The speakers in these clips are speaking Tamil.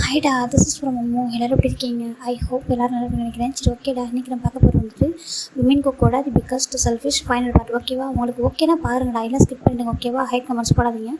ஹைடா, திஸ் இஸ் ஃப்ரம் அம்மு. எல்லோரும் எப்படி இருக்கீங்க? ஐ ஹோப் எல்லோரும் நல்லா நினைக்கிறேன். சரி, ஓகேடா. இன்றைக்கி நம்ம பார்க்க போகிறது வந்துட்டு விமென் குக்கோட the biggest selfish final part. ஓகேவா? உங்களுக்கு ஓகேனா பாருங்கடா, எல்லாம் ஸ்கிப் பண்ணிடுங்க. ஓகேவா? ஹைட் கமெண்ட்ஸ் போடாதீங்க.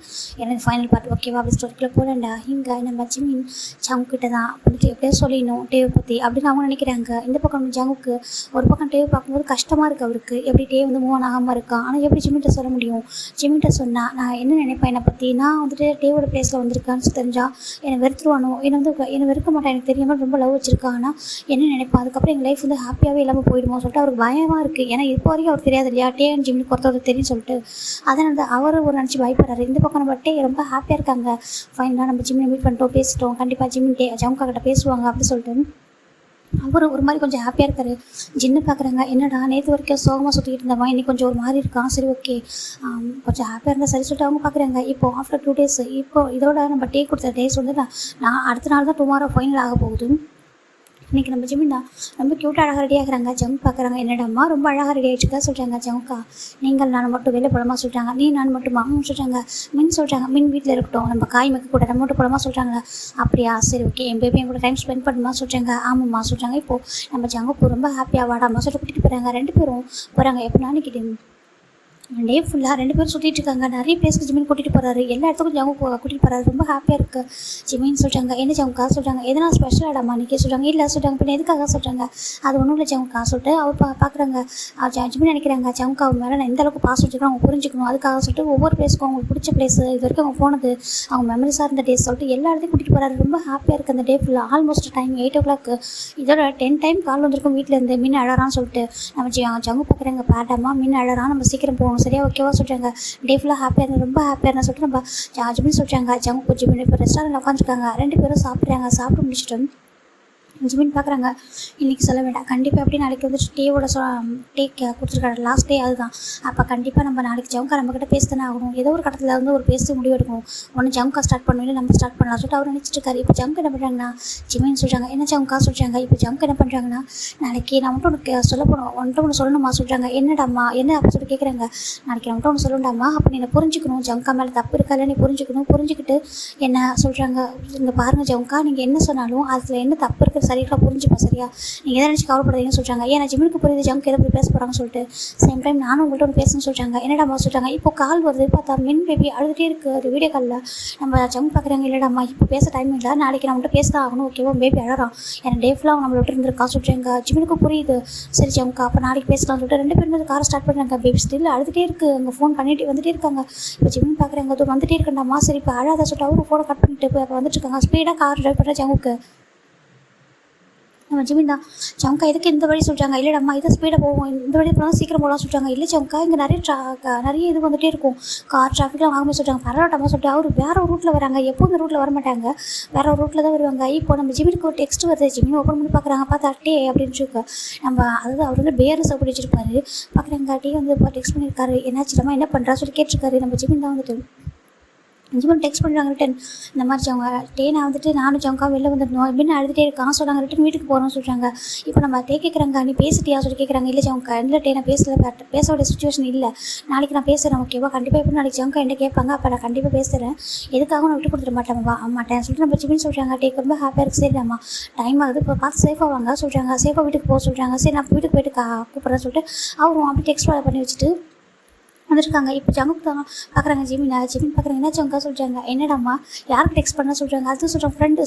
எனக்கு ஃபைனல் பார்ட். ஓகேவா? அப்படி ஸ்டோரிக்குள்ளே போகலண்டா. இங்கே நம்ம ஜிமின் ஜங்குக்கிட்ட தான் வந்துட்டு எப்படியோ சொல்லிடணும் டேவை பற்றி அப்படின்னு அவங்க நினைக்கிறாங்க. இந்த பக்கம் ஜங்குக்கு ஒரு பக்கம் டேவை பார்க்கும்போது கஷ்டமாக இருக்குது அவருக்கு. எப்படி டே வந்து மூவ் ஆகாமல் இருக்கான். ஆனால் எப்படி ஜிமின்ட்ட சொல்ல முடியும்? ஜிமின்ட்ட சொன்னால் நான் என்ன நினைப்பேன் என்னை பற்றி, நான் வந்துட்டு டேவோட பிளேஸில் வந்திருக்கான்னு தெரிஞ்சால் என்னை வெறுத்துருவானோ, என்னை வெறுக்க மாட்டேன், எனக்கு தெரியாமல் ரொம்ப லவ் வச்சிருக்கான். ஆனால் என்ன நினைப்பேன், அதுக்கப்புறம் எங்கள் லைஃப் வந்து ஹாப்பியாகவே இல்லாமல் போயிடுமோ சொல்லிட்டு அவருக்கு பயமாக இருக்குது. ஏன்னா இப்போ வரைக்கும் அவர் தெரியாது இல்லையா, டே அண்ட் ஜிமின் ஒருத்தவருக்கு தெரியும் சொல்லிட்டு. அதனால் அவர் ஒரு நினச்சி பயப்படுறாரு. இந்த பக்கம் நம்ம டே ரொம்ப ஹாப்பியாக இருக்காங்க. ஃபைனலாக நம்ம ஜிமினை மீட் பண்ணிட்டோம், பேசிட்டோம், கண்டிப்பாக ஜிமின் டே ஜமுக்கா கிட்ட பேசுவாங்க அப்படின்னு சொல்லிட்டு அவர் ஒரு மாதிரி கொஞ்சம் ஹாப்பியாக இருக்காரு. ஜின்னு பார்க்குறாங்க, என்னடா நேற்று வரைக்கும் சோகமாக சுற்றிக்கிட்டு இருந்தவன் இன்னைக்கு கொஞ்சம் ஒரு மாதிரி இருக்கான். சரி, ஓகே, கொஞ்சம் ஹாப்பியாக இருந்தால் சரி சொல்லிட்டு அவங்க பார்க்குறாங்க. இப்போ ஆஃப்டர் 2 days, இப்போ இதோட நம்ம டே கொடுத்த டேஸ் வந்து நான் அடுத்த நாள் தான் டுமாரோ ஃபைனல் ஆக போகுது. இன்றைக்கி நம்ம ஜிமின் தான் ரொம்ப க்யூட்டாக அழகாக ரெடி ஆகிறாங்க. ஜங்க் பார்க்குறாங்க, என்னடாம்மா ரொம்ப அழகாக ரெடி ஆகிடுச்சுக்கா சொல்கிறாங்க. ஜமுக்கா, நீங்கள் நான் மட்டும் வெளியே போடமா சொல்கிறாங்க. நீ நான் மட்டுமா சொல்கிறாங்க. மின் சொல்கிறாங்க, மின் வீட்டில் இருக்கட்டும், நம்ம காய் மக்க கூட நம்ம மட்டும் போடமா சொல்கிறாங்க. அப்படியா, சரி, ஓகே, என் பேபி என் கூட டைம் ஸ்பெண்ட் பண்ணுமா சொல்கிறாங்க. ஆமாம்மா சொல்கிறாங்க. இப்போது நம்ம ஜங்குக்கு ரொம்ப ஹாப்பியாக வாடாமா சொல்லிட்டு கூட்டிகிட்டு போகிறாங்க. 2 பேரும் போகிறாங்க. எப்போ நாளைக்கு டே ஃபுல்லாக 2 பேரும் சுற்றிட்டு இருக்காங்க. நிறைய பிளேஸ்க்கு ஜிமின் கூட்டிகிட்டு போகிறாரு. எல்லா இடத்துக்கும் ஜங்கு கூட்டிகிட்டு போகிறாரு. ரொம்ப ஹாப்பியாக இருக்குது. ஜிமின் சொல்கிறாங்க, என்ன ஜங்குக்கா சொல்கிறாங்க. எதனா ஸ்பெஷல் ஆடாமா நிற்க சொல்கிறாங்க. இல்லை சொல்கிறாங்க. பின்ன எதுக்காக சொல்கிறாங்க. அது ஒன்றும் இல்லை ஜங்குக்கா சொல்லிட்டு அவர் பார்க்குறாங்க. ஜிமின் நினைக்கிறாங்க, ஜங்குக்கா அவங்க மேலே நான் எந்த அளவுக்கு பாஸ் வச்சுருக்கோம் அவங்க புரிஞ்சுக்கணும். அதுக்காக சொல்லிட்டு ஒவ்வொரு பிளேஸ்க்கும் அவங்களுக்கு பிடிச்ச பிளேஸ், இது வரைக்கும் அவங்க போனது, அவங்க மெமரிஸாக இருந்த டேஸ் சொல்லிட்டு எல்லா இடத்தையும் கூட்டிகிட்டு போகிறாரு. ரொம்ப ஹாப்பியாக இருக்குது அந்த டே ஃபுல்லாக. Almost time 8 o'clock. இதோட 10 time கால் வந்திருக்கும் வீட்டிலேருந்து. மின் அழறான்னு சொல்லிட்டு நம்ம ஜங்கு பார்க்குறாங்க. பேட்டாமா மின் அழறான், நம்ம சீக்கிரம் போகணும். சரியா, ஓகேவா சொல்கிறாங்க. டே ஃபுல்லாக ஹாப்பியாக இருந்தால் ரொம்ப ஹாப்பியாக இருந்தால் சொல்லிட்டு நம்ம ஜிமின் சொல்கிறாங்க. ஜங்கு ஜிமின் இப்போ ரெஸ்டாரண்ட்டில் உட்காந்துருக்காங்க. 2 பேரும் சாப்பிட்றாங்க. சாப்பிட்டு முடிச்சுட்டு ஜிமின் பார்க்குறாங்க, இன்றைக்கி சொல்ல வேண்டாம், கண்டிப்பாக எப்படி நாளைக்கு வந்துட்டு டேவோட டே கொடுத்துருக்காரு லாஸ்ட் டே, அதுதான். அப்போ கண்டிப்பாக நம்ம நாளைக்கு ஜமுக்கா நம்மக்கிட்ட பேச தானே ஆகணும். ஏதோ ஒரு கட்டத்தில் வந்து ஒரு பேசி முடிவு எடுக்கணும். ஒன்று ஜமுக்கா ஸ்டார்ட் பண்ணுவேன், நம்ம ஸ்டார்ட் பண்ணலாம் சொல்லிட்டு அவர் நினச்சிட்டு இருக்காரு. இப்போ ஜமுக்கு என்ன பண்ணுறாங்கன்னா, ஜிமின் சொல்கிறாங்க, என்ன ஜமுக்கா சொல்கிறாங்க. இப்போ ஜமுக்கு என்ன பண்ணுறாங்கன்னா, நாளைக்கு நான் மட்டும் உனக்கு சொல்ல போனோம், ஒன்று சொல்லணுமா சொல்கிறாங்க. என்னடாம்மா என்ன அப்படி சொல்லி கேட்குறாங்க. நாளைக்கு நான் மட்டும் ஒன்று சொல்லணும்டாம்மா, அப்போ நீ புரிஞ்சுக்கணும், ஜமுக்கா மேலே தப்பு இருக்கால நீ புரிஞ்சுக்கணும். புரிஞ்சுக்கிட்டு என்ன சொல்கிறாங்க, இந்த பாருங்கள் ஜமுக்கா, நீங்கள் என்ன சொன்னாலும் அதில் என்ன தப்பு இருக்குது சரியாக புரிஞ்சுப்பா. சரியா, நீங்கள் எதை நினச்சி கவலைப்படுறீங்கன்னு சொல்கிறாங்க. ஏன்னா ஜிமினுக்கு புரியுது ஜம்க்கு எதை பற்றி பேச போகிறாங்கன்னு சொல்லிட்டு. சேம் டைம் நானும் உங்கள்கிட்ட ஒன்று பேசணும்னு சொல்கிறாங்க. என்னடாம்மா சொல்கிறாங்க. இப்போ கால் வருது, பார்த்தா மின் பேபி அழுதுகிட்டே இருக்குது. அது வீடியோ காலில் நம்ம ஜம்க் பார்க்குறாங்க. இல்லைடாம்மா இப்போ பேச டைம் இல்லை, நாளைக்கு நான் மட்டும் பேச தான் ஆகணும். ஓகேவா, பேபி அழறான், ஏன்னா டே ஃபுல்லாக நம்மளை விட்டு இருந்திருக்கா சொல்கிறாங்க. ஜிமினுக்கு புரியுது. சரி ஜம்க்கா, அப்போ நாளைக்கு பேசலாம்னு சொல்லிட்டு 2 பேரும் வந்து காரை ஸ்டார்ட் பண்ணுறாங்க. பேபி ஸ்டில் அழுதுகிட்டே இருக்குது. அங்கே ஃபோன் பண்ணிட்டு வந்துட்டே இருக்காங்க. இப்போ ஜிமின் பார்க்குறாங்க, அது வந்துட்டே இருக்கண்டாம்மா. சரி இப்போ அழாத சொல்லிட்டு அவரும் ஃபோனை கட் பண்ணிட்டு இப்போ வந்துட்டு இருக்காங்க. ஸ்பீடாக கார் ட்ரைவ் பண்ணுற ஜங்குக்கு. நம்ம ஜிமின் தான், ஜமுக்கா எதுக்கு இந்த வழி சொல்கிறாங்க. இல்லைடம்மா இதை ஸ்பீடாக போவோம், இந்த வழி போனால் சீக்கிரம் போகலாம் சொல்கிறாங்க. இல்லை ஜமுக்கா, இங்கே நிறைய இது வந்துகிட்டே இருக்கும், கார் டிராஃபிக்லாம் வாங்காமல் சொல்கிறாங்க. பரவாயில்லம்மா சொல்லிட்டு அவர் வேறு ஒரு ரூட்டில் வராங்க. எப்போ இந்த ரூட்டில் வர மாட்டாங்க, வேறு ஒரு ரூட்டில் தான் வருவாங்க. இப்போ நம்ம ஜிமினுக்கு ஒரு டெக்ஸ்ட் வருது. ஜிமின் ஓப்பன் பண்ணி பார்க்குறாங்க. பார்த்தா டே அப்படின்னு இருக்கு. நம்ம அதாவது அவர் வந்து பேர் சாப்பிட்டு வச்சிருப்பாரு. பார்க்குறாங்க, டே வந்து இப்போ டெக்ஸ்ட் பண்ணியிருக்காரு. என்னாச்சுடமா என்ன பண்ணுறா சொல்லி கேட்டிருக்காரு. நம்ம ஜிமின் தான் வந்துட்டு ஜிமின் டெக்ஸ்ட் பண்ணுறாங்க ரிட்டன். இந்த மாதிரி அவங்க டேனா வந்துட்டு நானும் ஜமுக்கா வெளில வந்துடணும் அப்படின்னு அழுதுகிட்டே இருக்கான். சொல்கிறாங்க ரிட்டன் வீட்டுக்கு போகிறோம்னு சொல்கிறாங்க. இப்போ நம்ம டே கேட்குறாங்க, நீ பேசிட்டியா சொல்லி கேட்குறாங்க. இல்லை ஜமுக்கா, இல்லை டே நான் பேச வேண்டிய சுச்சுவேஷன் இல்லை, நாளைக்கு நான் பேசுகிறேன். ஓகேவா, கண்டிப்பாக எப்படி நாளைக்கு ஜமுக்கா என்ன கேட்பாங்க, அப்போ நான் கண்டிப்பாக பேசுகிறேன், எதுக்காக நான் விட்டு கொடுத்துட மாட்டேன் சொல்லிட்டு நம்ம ஜிமின் சொல்கிறாங்க. டேக்கு ரொம்ப ஹாப்பியாக இருக்குது. சரிடாம்மா டைம் ஆகுது, இப்போ பார்த்து சேஃபாக வாங்க சொல்கிறாங்க. சேஃபாக வீட்டுக்கு போக சொல்கிறாங்க. சரி நான் வீட்டுக்கு போயிட்டு கூப்பிட்றேன்னு சொல்லிட்டு அவரும் அப்படி டெக்ஸ்ட் பண்ணி வச்சுட்டு வந்துருக்காங்க. இப்போ ஜமுக்கு தான் பார்க்குறாங்க. ஜிமின் பார்க்குறாங்க. என்ன ஜமுக்கா சொல்கிறாங்க. என்னடாம்மா யாருக்கு டெக்ஸ்ட் பண்ண சொல்கிறாங்க. அது சொல்கிறாங்க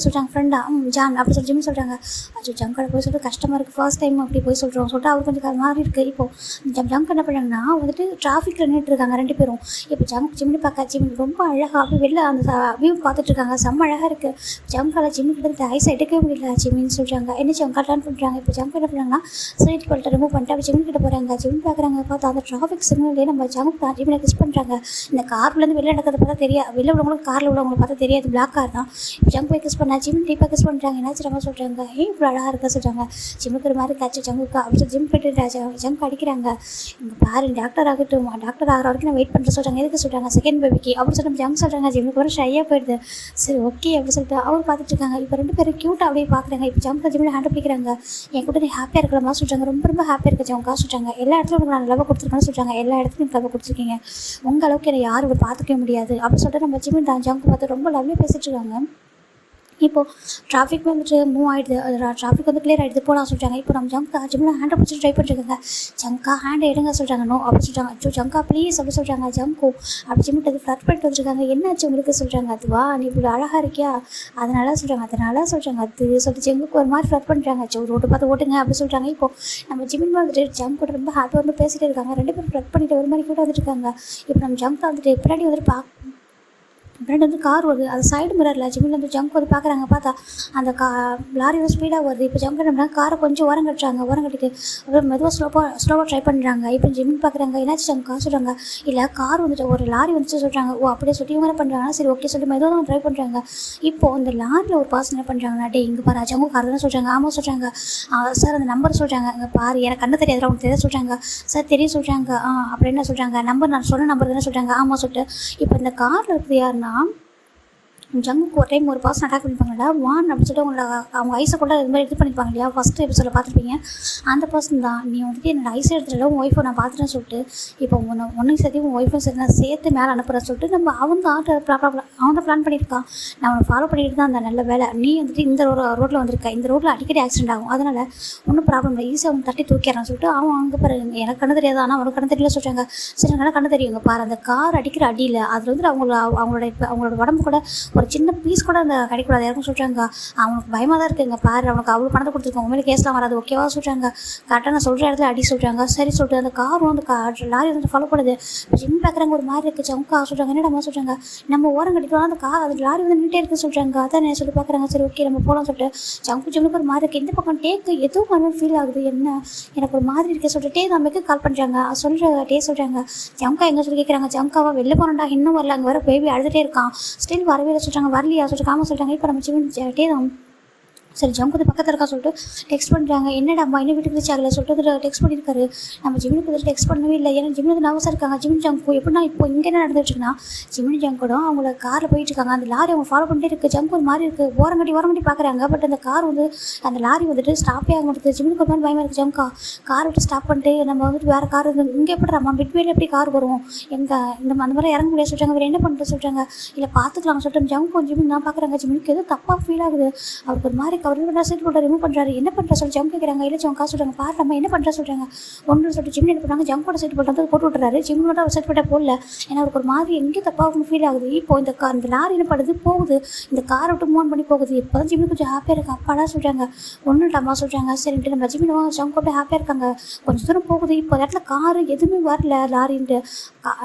ஃப்ரெண்டா ஜான் அப்படி சொல்லி ஜிமின் சொல்கிறாங்க. அது ஜமுக்காட போய் சொல்லிட்டு கஷ்டமாக இருக்குது, ஃபர்ஸ்ட் டைம் அப்படி போய் சொல்கிறோம் சொல்லிட்டு அவர் கொஞ்சம் மாதிரி இருக்குது. இப்போது ஜமுக்கு என்ன பண்ணுறாங்கன்னா வந்துட்டு டிராஃபிக்கில் நின்றுட்டு இருக்காங்க 2 பேரும். இப்போ ஜிமின் பார்க்க ஜிமின் ரொம்ப அழகாக அப்படி வெளில அந்த வியூ பார்த்துட்டு இருக்காங்க. செம்ம அழகாக இருக்குது. ஜமுக்கால ஜிமின் கிட்ட ஐஸ் எடுக்கவே முடியல. ஜிமின் சொல்கிறாங்க, என்ன ஜமுக்கா டான் பண்ணுறாங்க. இப்போ ஜமுக்கு என்ன பண்ணுறாங்கன்னா சைட் குவாலிட்டி ரிமூவ் பண்ணிட்டு அப்படி ஜிமின் கிட்ட போகிறாங்க. ஜிமின் பார்க்குறாங்க. பார்த்தா அந்த டிராஃபிக் சிக்னல்லே நம்ம ஜிமினை கிஸ் பண்ணுறாங்க. இந்த கார்லேருந்து வெளில நடக்கிறத பார்த்தா தெரியாது, வெளில உள்ளவங்களுக்கு காரில் உள்ளவங்களுக்கு பார்த்தா தெரியாது, பிளாக் கார் தான். இப்போ ஜங்க் போய் கிஸ் பண்ணா ஜிமின் டீப்பாக கிஸ் பண்ணுறாங்க. என்னாச்சு ரொம்ப சொல்கிறாங்க. இவ்வளோ அழகாக இருக்க சொல்கிறாங்க. ஜிம்முக்கு ஒரு மாதிரி காய்ச்சி ஜங்குக்கா அப்படி சொல்லி ஜிம் போய்ட்டு ஜங்க் அடிக்கிறாங்க. இங்கே பாரு டாக்டர் ஆகட்டும், டாக்டர் ஆகிற வரைக்கும் நான் வெயிட் பண்ணுற சொல்கிறாங்க. எதுக்கு சொல்கிறாங்க, செகண்ட் பேபிக்கு அப்படி சொல்லிட்டு ஜங்க் சொல்கிறாங்க. ஜிம்முக்கு ஒரு ஷையாக போயிடுது. சரி ஓகே அப்படி சொல்லிட்டு அவர் பார்த்துட்டு இருக்காங்க. இப்போ 2 பேரும் க்யூட்டாக அப்படியே பார்க்குறாங்க. இப்போ ஜங்க் ஜிம்மில் ஹேண்ட் பிடிக்கிறாங்க. என் கூட நீ ஹாப்பியாக இருக்கலாமா சொல்கிறாங்க. ரொம்ப ஹாப்பியாக இருக்க ஜங்கா சொல்கிறாங்க. எல்லா இடத்துலையும் உங்களுக்கு நான் லவ் கொடுத்துருக்கேன்னு சொல்கிறாங்க. எல்லா இடத்துலையும் லவ் கொடுத்துருக்கீங்க, உங்கள் அளவுக்கு என்னை யாரும் பார்த்துக்கவே முடியாது அப்படி சொல்லிட்டு நம்ம ஜிமின் தான் ஜங்கு பார்த்து ரொம்ப லவ்லியாக பேசிகிட்டு இருக்காங்க. இப்போது டிராஃபிக் வந்துட்டு மூவ் ஆகிடுது, அது டிராஃபிக் வந்து கிளியர் ஆகிடுது போகலாம் சொல்லிட்டாங்க. இப்போ நம்ம ஜங்கா ஜிம்மில் ஹேண்டை பிடிச்சிட்டு ட்ரை பண்ணிருக்காங்க. ஜங்கா ஹேண்டை எடுங்க சொல்கிறாங்க. நோ அப்படி சொல்கிறாங்க. அச்சோ ஜங்கா ப்ளீஸ் அப்படி சொல்கிறாங்க. ஜங்கு அப்படி ஜிம்மிட்டு அது ஃப்ளட் பண்ணிட்டு வந்துருக்காங்க. என்னாச்சு உங்களுக்கு சொல்கிறாங்க. அதுவா நீ இப்படி அழகாக இருக்கியா அதனால சொல்கிறாங்க. அது சொல்லிட்டு ஜங்குக்கு ஒரு மாதிரி ஃப்ளட் பண்ணுறாங்க. அச்சோ ரோட்டு பார்த்து ஓட்டுங்க அப்படி சொல்கிறாங்க. இப்போது நம்ம ஜிம்மில் வந்துட்டு ஜங்க் கூட ரொம்ப ஹாப்பியாக வந்து பேசிகிட்டே இருக்காங்க. 2 பேரும் ஃப்ளட் பண்ணிட்டு ஒரு மாதிரி கூட வந்துட்டு இருக்காங்க. இப்போ நம்ம ஜங்கா வந்துட்டு பின்னாடி வந்துட்டு பின்னாடி வந்து கார் வருது. அது சைடு மிரரில் ஜிம்மில் வந்து ஜங்க் வந்து பார்க்குறாங்க. பார்த்தா அந்த லாரி வந்து ஸ்பீடாக வருது. இப்போ ஜங்க் என்ன பண்ணுறாங்க, காரை கொஞ்சம் ஓரம் கட்டிட்டு அப்புறம் மெதுவாக ஸ்லோவாக ட்ரை பண்ணுறாங்க. இப்போ ஜிம்மில் பார்க்குறாங்க. என்னாச்சு ஜங்கா சொல்கிறாங்க. இல்லை கார் வந்துட்டு ஒரு லாரி வந்துச்சு சொல்கிறாங்க. ஓ அப்படியே சொல்லி இவங்க என்ன பண்ணுறாங்கன்னா சரி ஓகே சொல்லி மெதுவாக தான் ட்ரை பண்ணுறாங்க. இப்போது அந்த லாரியில் ஒரு பர்சன் என்ன பண்ணுறாங்கன்னா, டே இங்கே பாரு ஜங்கு கார் தானே சொல்கிறாங்க. ஆமாம் சொல்கிறாங்க. சார் அந்த நம்பர் சொல்கிறாங்க. அங்கே பாரு எனக்கு கண்ணு தெரியாது அவங்க தெரியாது சொல்கிறாங்க. சார் தெரியும் சொல்கிறாங்க. அப்புறம் என்ன சொல்கிறாங்க, நம்பர் நான் சொன்ன நம்பர் தானே சொல்கிறாங்க. ஆமாம் சொல்லிட்டு இப்போ இந்த காரில் இருக்குது யாருன்னா ஜங்குக்கு ஒரு டைம் ஒரு பர்சன் அட்டாக் பண்ணிப்பாங்கல்ல, வான் அப்படின்னு சொல்லிட்டு அவங்க ஐஸை கூட இது மாதிரி இது பண்ணிப்பாங்க இல்லையா, ஃபஸ்ட்டு எபிசோடில் பார்த்துருப்பீங்க. அந்த பர்சன் தான் நீ வந்துட்டு என்னோட ஐஸை எடுத்துகிட்டு உன் ஒய்ஃபை நான் பார்த்துட்டேன்னு சொல்லிட்டு இப்போ ஒன்றும் சரி உன் ஒய்ஃபும் சரி நான் சேர்த்து மேலே அனுப்புகிறேன் சொல்லிட்டு நம்ம அவன் தான் பிளான் பண்ணியிருக்கான். நான் அவனை ஃபாலோ பண்ணிட்டு தான் அந்த நல்ல வேலை. நீ வந்துட்டு இந்த ரோட்டில் வந்திருக்க, இந்த ரோட்டில் அடிக்கடி ஆக்சிடென்ட் ஆகும், அதனால் ஒன்றும் ப்ராப்ளம் இல்லை, ஈஸியாக அவன் தட்டி தூக்கிறான்னு சொல்லிட்டு அவன் அங்கே பாரு எனக்கு கண்ணு தெரியாது ஆனால் அவனுக்கு கண்ணு தெரியல சொல்கிறாங்க. சரி எனக்கு கண்ணு தெரியுங்க பாரு அந்த கார் அடிக்கிற அடியில் அதில் வந்துட்டு அவங்களோட உடம்பு கூட ஒரு சின்ன பீஸ் கூட அந்த கிடைக்கூடாது யாருக்கும் சொல்கிறாங்க. அவனுக்கு பயமாக தான் இருக்குங்க பாரு, அவனுக்கு அவ்வளோ பணத்தை கொடுத்துருக்கோம், உண்மையிலே கேஸ்லாம் வராது ஓகேவா சொல்கிறாங்க. கரெக்டாக நான் சொல்கிற இடத்துல அடி சொல்கிறாங்க. சரி சொல்லிட்டு அந்த காரும் அந்த லாரி வந்து ஃபாலோ பண்ணுது. ஜிம் பார்க்குறாங்க ஒரு மாதிரி இருக்குது. ஜங்கா சொல்கிறாங்க என்னடா சொல்கிறாங்க, நம்ம ஓரம் கட்டிக்கலாம் அந்த லாரி வந்து நின்றுட்டே இருக்குது சொல்கிறாங்க. அதான் என்ன சொல்லி பார்க்குறாங்க. சரி ஓகே நம்ம போகலாம் சொல்லிட்டு ஜம்முக்கு ஒரு மாதிரி இருக்குது. இந்த பக்கம் டேக்கு எதுவும் மாதிரி ஃபீல் ஆகுது, என்ன எனக்கு ஒரு மாதிரி இருக்குது சொல்லிட்டு நமக்கு கால் பண்ணுறாங்க. சொல்கிற சொல்கிறாங்க. ஜங்கா எங்கே சொல்லி கேட்குறாங்க. ஜங்காவா வெளில போனோம்டா இன்னும் வரல, அங்கே வர பேபி அழுதுகிட்டே இருக்கான், ஸ்டில் வரவே இல்லை சொல்கிறாங்க. வரலையா சொல்லிட்டு காம சொல்கிறாங்க. இப்போ நம்ம டே தான் சரி ஜம்முக்கு பக்கத்தில் இருக்கா சொல்லிட்டு டெக்ஸ்ட் பண்ணுறாங்க. என்னடா அம்மா இன்னும் வீட்டுக்கு ரீச் ஆகலை சொல்லிட்டு டெக்ஸ்ட் பண்ணியிருக்காரு. நம்ம ஜிம்முக்கு வந்துட்டு டெக்ஸ்ட் பண்ணவே இல்லை. ஏன்னா ஜிம்முக்கு நர்வஸாக இருக்காங்க. ஜிம்மின் ஜங்கு எப்படின்னா இப்போ இங்கே என்ன நடந்துட்டுருக்குன்னா ஜிம்மின் ஜங்கோட அவங்கள காரில் போயிட்டுருக்காங்க. அந்த லாரி அவங்க ஃபாலோ பண்ணிட்டே இருக்குது. ஜங்கு ஒரு மாதிரி இருக்குது, ஓரங்கட்டி பார்க்குறாங்க. பட் அந்த கார் வந்து அந்த லாரி வந்துட்டு ஸ்டாப்பே ஆக மாட்டேங்குது. ஜிம்முக்கு ஒரு மாதிரி பயமாக இருக்குது. ஜங்கா கார் விட்டு ஸ்டாப் பண்ணிட்டு நம்ம வந்துட்டு வேறு கார் வந்து இங்கே எப்படி நம்ம மிட்வேல எப்படி கார் வரும் அந்த மாதிரி இறங்க முடியாது சொல்கிறாங்க. வேறு என்ன பண்ணிட்டு சொல்கிறாங்க. இல்லை பார்த்துக்கலாம் சொல்லிட்டு ஜங்கு ஜிம்மின் நான் பார்க்குறாங்க. ஜிம்முக்கு எதுவும் தப்பாக ஃபீல் ஆகுது. அவருக்கு ஒரு மாதிரி கவர் பண்ணுற சீட் போட்டு ரிமூவ் பண்ணுறாரு. என்ன பண்ணுற சொல்லி ஜங்க் கேட்குறாங்க. இல்லை ஜங்கா சொல்கிறாங்க பாரு நம்ம என்ன பண்ணுற சொல்கிறாங்க. ஒன்று சொல்லிட்டு ஜிம்மின் என்ன பண்ணுறாங்க, ஜங்கோட சீட் போட்டு வந்து போட்டு விட்டுறாரு. ஜிம்மோட ஒரு சீட் போட்டால் போடல. ஏன்னா அவருக்கு ஒரு மாதிரி எங்கேயும் தப்பாக ஃபீல் ஆகுது. இப்போ இந்த லாரி என்ன பண்ணுது போகுது, இந்த காரை விட்டு மூவ் பண்ணி போகுது. இப்போ தான் ஜிம்மி கொஞ்சம் ஹாப்பியாக இருக்குது. அப்பாடா சொல்கிறாங்க. ஒன்றுட்டாமா சொல்கிறாங்க. சரின்ட்டு நம்ம ஜிம்மின் ஜங்க் அப்படியே ஹாப்பியாக இருக்காங்க. கொஞ்சம் தூரம் போகுது. இப்போ இடத்துல காரு எதுவுமே வரல, லாரின்ட்டு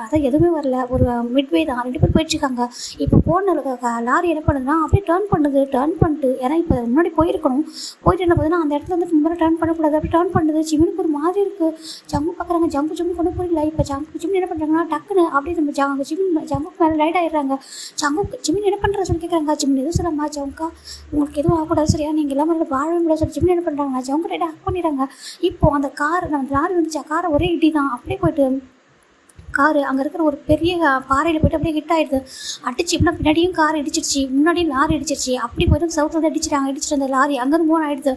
அதான் எதுவுமே வரல. ஒரு மிட்வே தான் 2 பேர் போயிட்டுருக்காங்க. இப்போ போன லாரி என்ன பண்ணுதுன்னா அப்படியே டர்ன் பண்ணிட்டு ஏன்னா இப்போ முன்னாடி போயிட்டு என்ன போதுன்னா அந்த இடத்துல வந்து முன்னாடி டர்ன் பண்ணக்கூடாது. அப்படி டர்ன் பண்ணுது. ஜிம்மினுக்கு ஒரு மாதிரி இருக்குது. ஜம்மு பார்க்குறாங்க. ஜம்மு கொண்டு போயிடல. இப்போ ஜிம்மின் என்ன பண்ணுறாங்கன்னா டக்குன்னு அப்படியே நம்ம ஜம்முக்கு மேலே ரைட் ஆகிடுறாங்க. ஜிம்மின் என்ன பண்ணுற சொல்லி கேட்குறாங்க. ஜிம்மின் எதுவும் சொல்லம்மா ஜம்முக்கா உங்களுக்கு எதுவும் ஆகக்கூடாது சரியா, நீங்கள் எல்லாமே வாழவே முடியாது சொல்லி ஜிம்மின் என்ன பண்ணுறாங்க, ஜம்மு ரைட் ஆஃப் பண்ணிடுறாங்க. இப்போது அந்த கார் நம்ம லாரி வந்துச்சு, காரை ஒரே இடி தான் அப்படியே போயிட்டு காரு அங்கே இருக்கிற ஒரு பெரிய பாறையில் போய்ட்டு அப்படியே ஹிட் ஆகிடுது. அடிச்சு இப்படின்னா பின்னாடியும் கார் இடிச்சிருச்சு, முன்னாடியும் லாரி இடிச்சிருச்சு. அப்படி போய்ட்டு சவுத்தில் வந்து அடிச்சிட்டு அந்த லாரி அங்கேருந்து மூவ் ஆகிடுது.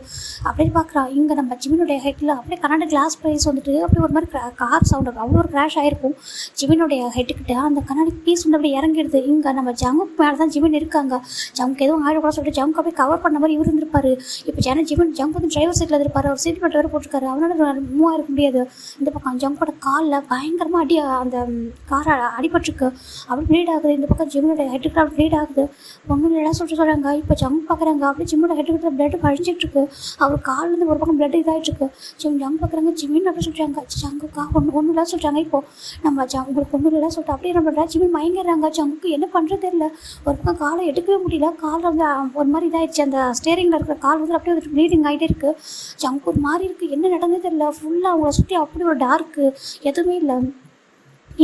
அப்படியே பார்க்குறான். இங்கே நம்ம ஜிம்மினுடைய ஹெட்டில் அப்படியே கண்ணாடி கிளாஸ் ப்ரைஸ் வந்துட்டு அப்படி ஒரு மாதிரி கார் சவுண்டு அவ்வளோ ஒரு கிராஷ் ஆகிருக்கும். ஜிம்மினுடைய ஹெட்டுக்கிட்ட அந்த கண்ணாடி பீஸ் வந்து அப்படியே இறங்கிடுது. இங்கே நம்ம ஜம்முக்கு மேலே தான் ஜிம்மின் இருக்காங்க. ஜம்முக்கு எதுவும் ஆகிடக்கூடாது சொல்லிட்டு ஜம்முக்கு அப்படியே கவர் பண்ண மாதிரி இவர் இருந்திருப்பாரு. இப்போ ஜம்முக்கு வந்து டிரைவர் சீட்டில் இருப்பார். அவர் சீட் பெல்ட் வேறு போட்டிருக்காரு. அவனால் மூவ் ஆகிருக்க முடியாது. இந்த பக்கம் ஜம்முக்கோட காலில் பயங்கரமாக அந்த காரை அடிபட்டுருக்கு. அப்படி ப்ளீட் ஆகுது. இந்த பக்கம் ஜிம்மினோட ஹெட்டுக்கிட்ட அப்படி ப்ளீட் ஆகுது. ஒன்றும் இல்லை சொல்கிறாங்க. இப்போ ஜம்ப் பார்க்குறாங்க. அப்படி ஜிம்மோட ஹெட்டுக்கிட்ட பிளட் கழிஞ்சிட்ருக்கு. அவர் கால்லேருந்து ஒரு பக்கம் பிளட் இதாகிட்டுருக்கு. ஜம்ப் பார்க்குறாங்க. ஜிம்மின் அப்படி சொல்கிறாங்க. ஜங்குக்கா ஒன்றும் இல்லை சொல்கிறாங்க. இப்போது நம்ம உங்களுக்கு ஒன்றும் இல்லை சொல்லிட்டு அப்படியே என்ன பண்ணுறா ஜிம்மின் மயங்கிடுறாங்க. ஜங்குக்கு என்ன பண்ணுறது தெரியல. ஒரு பக்கம் காலை எடுக்கவே முடியல. காலில் வந்து ஒரு மாதிரி இதாகிடுச்சு. அந்த ஸ்டேரிங்கில் இருக்கிற கால் வந்து அப்படியே வந்துட்டு ப்ளீடிங் ஆகிட்டே இருக்குது. ஜங்கு ஒரு மாதிரி இருக்குது. என்ன நடந்தது தெரியல. ஃபுல்லாக அவங்கள சுற்றி அப்படி ஒரு டார்க்கு எதுவுமே இல்லை.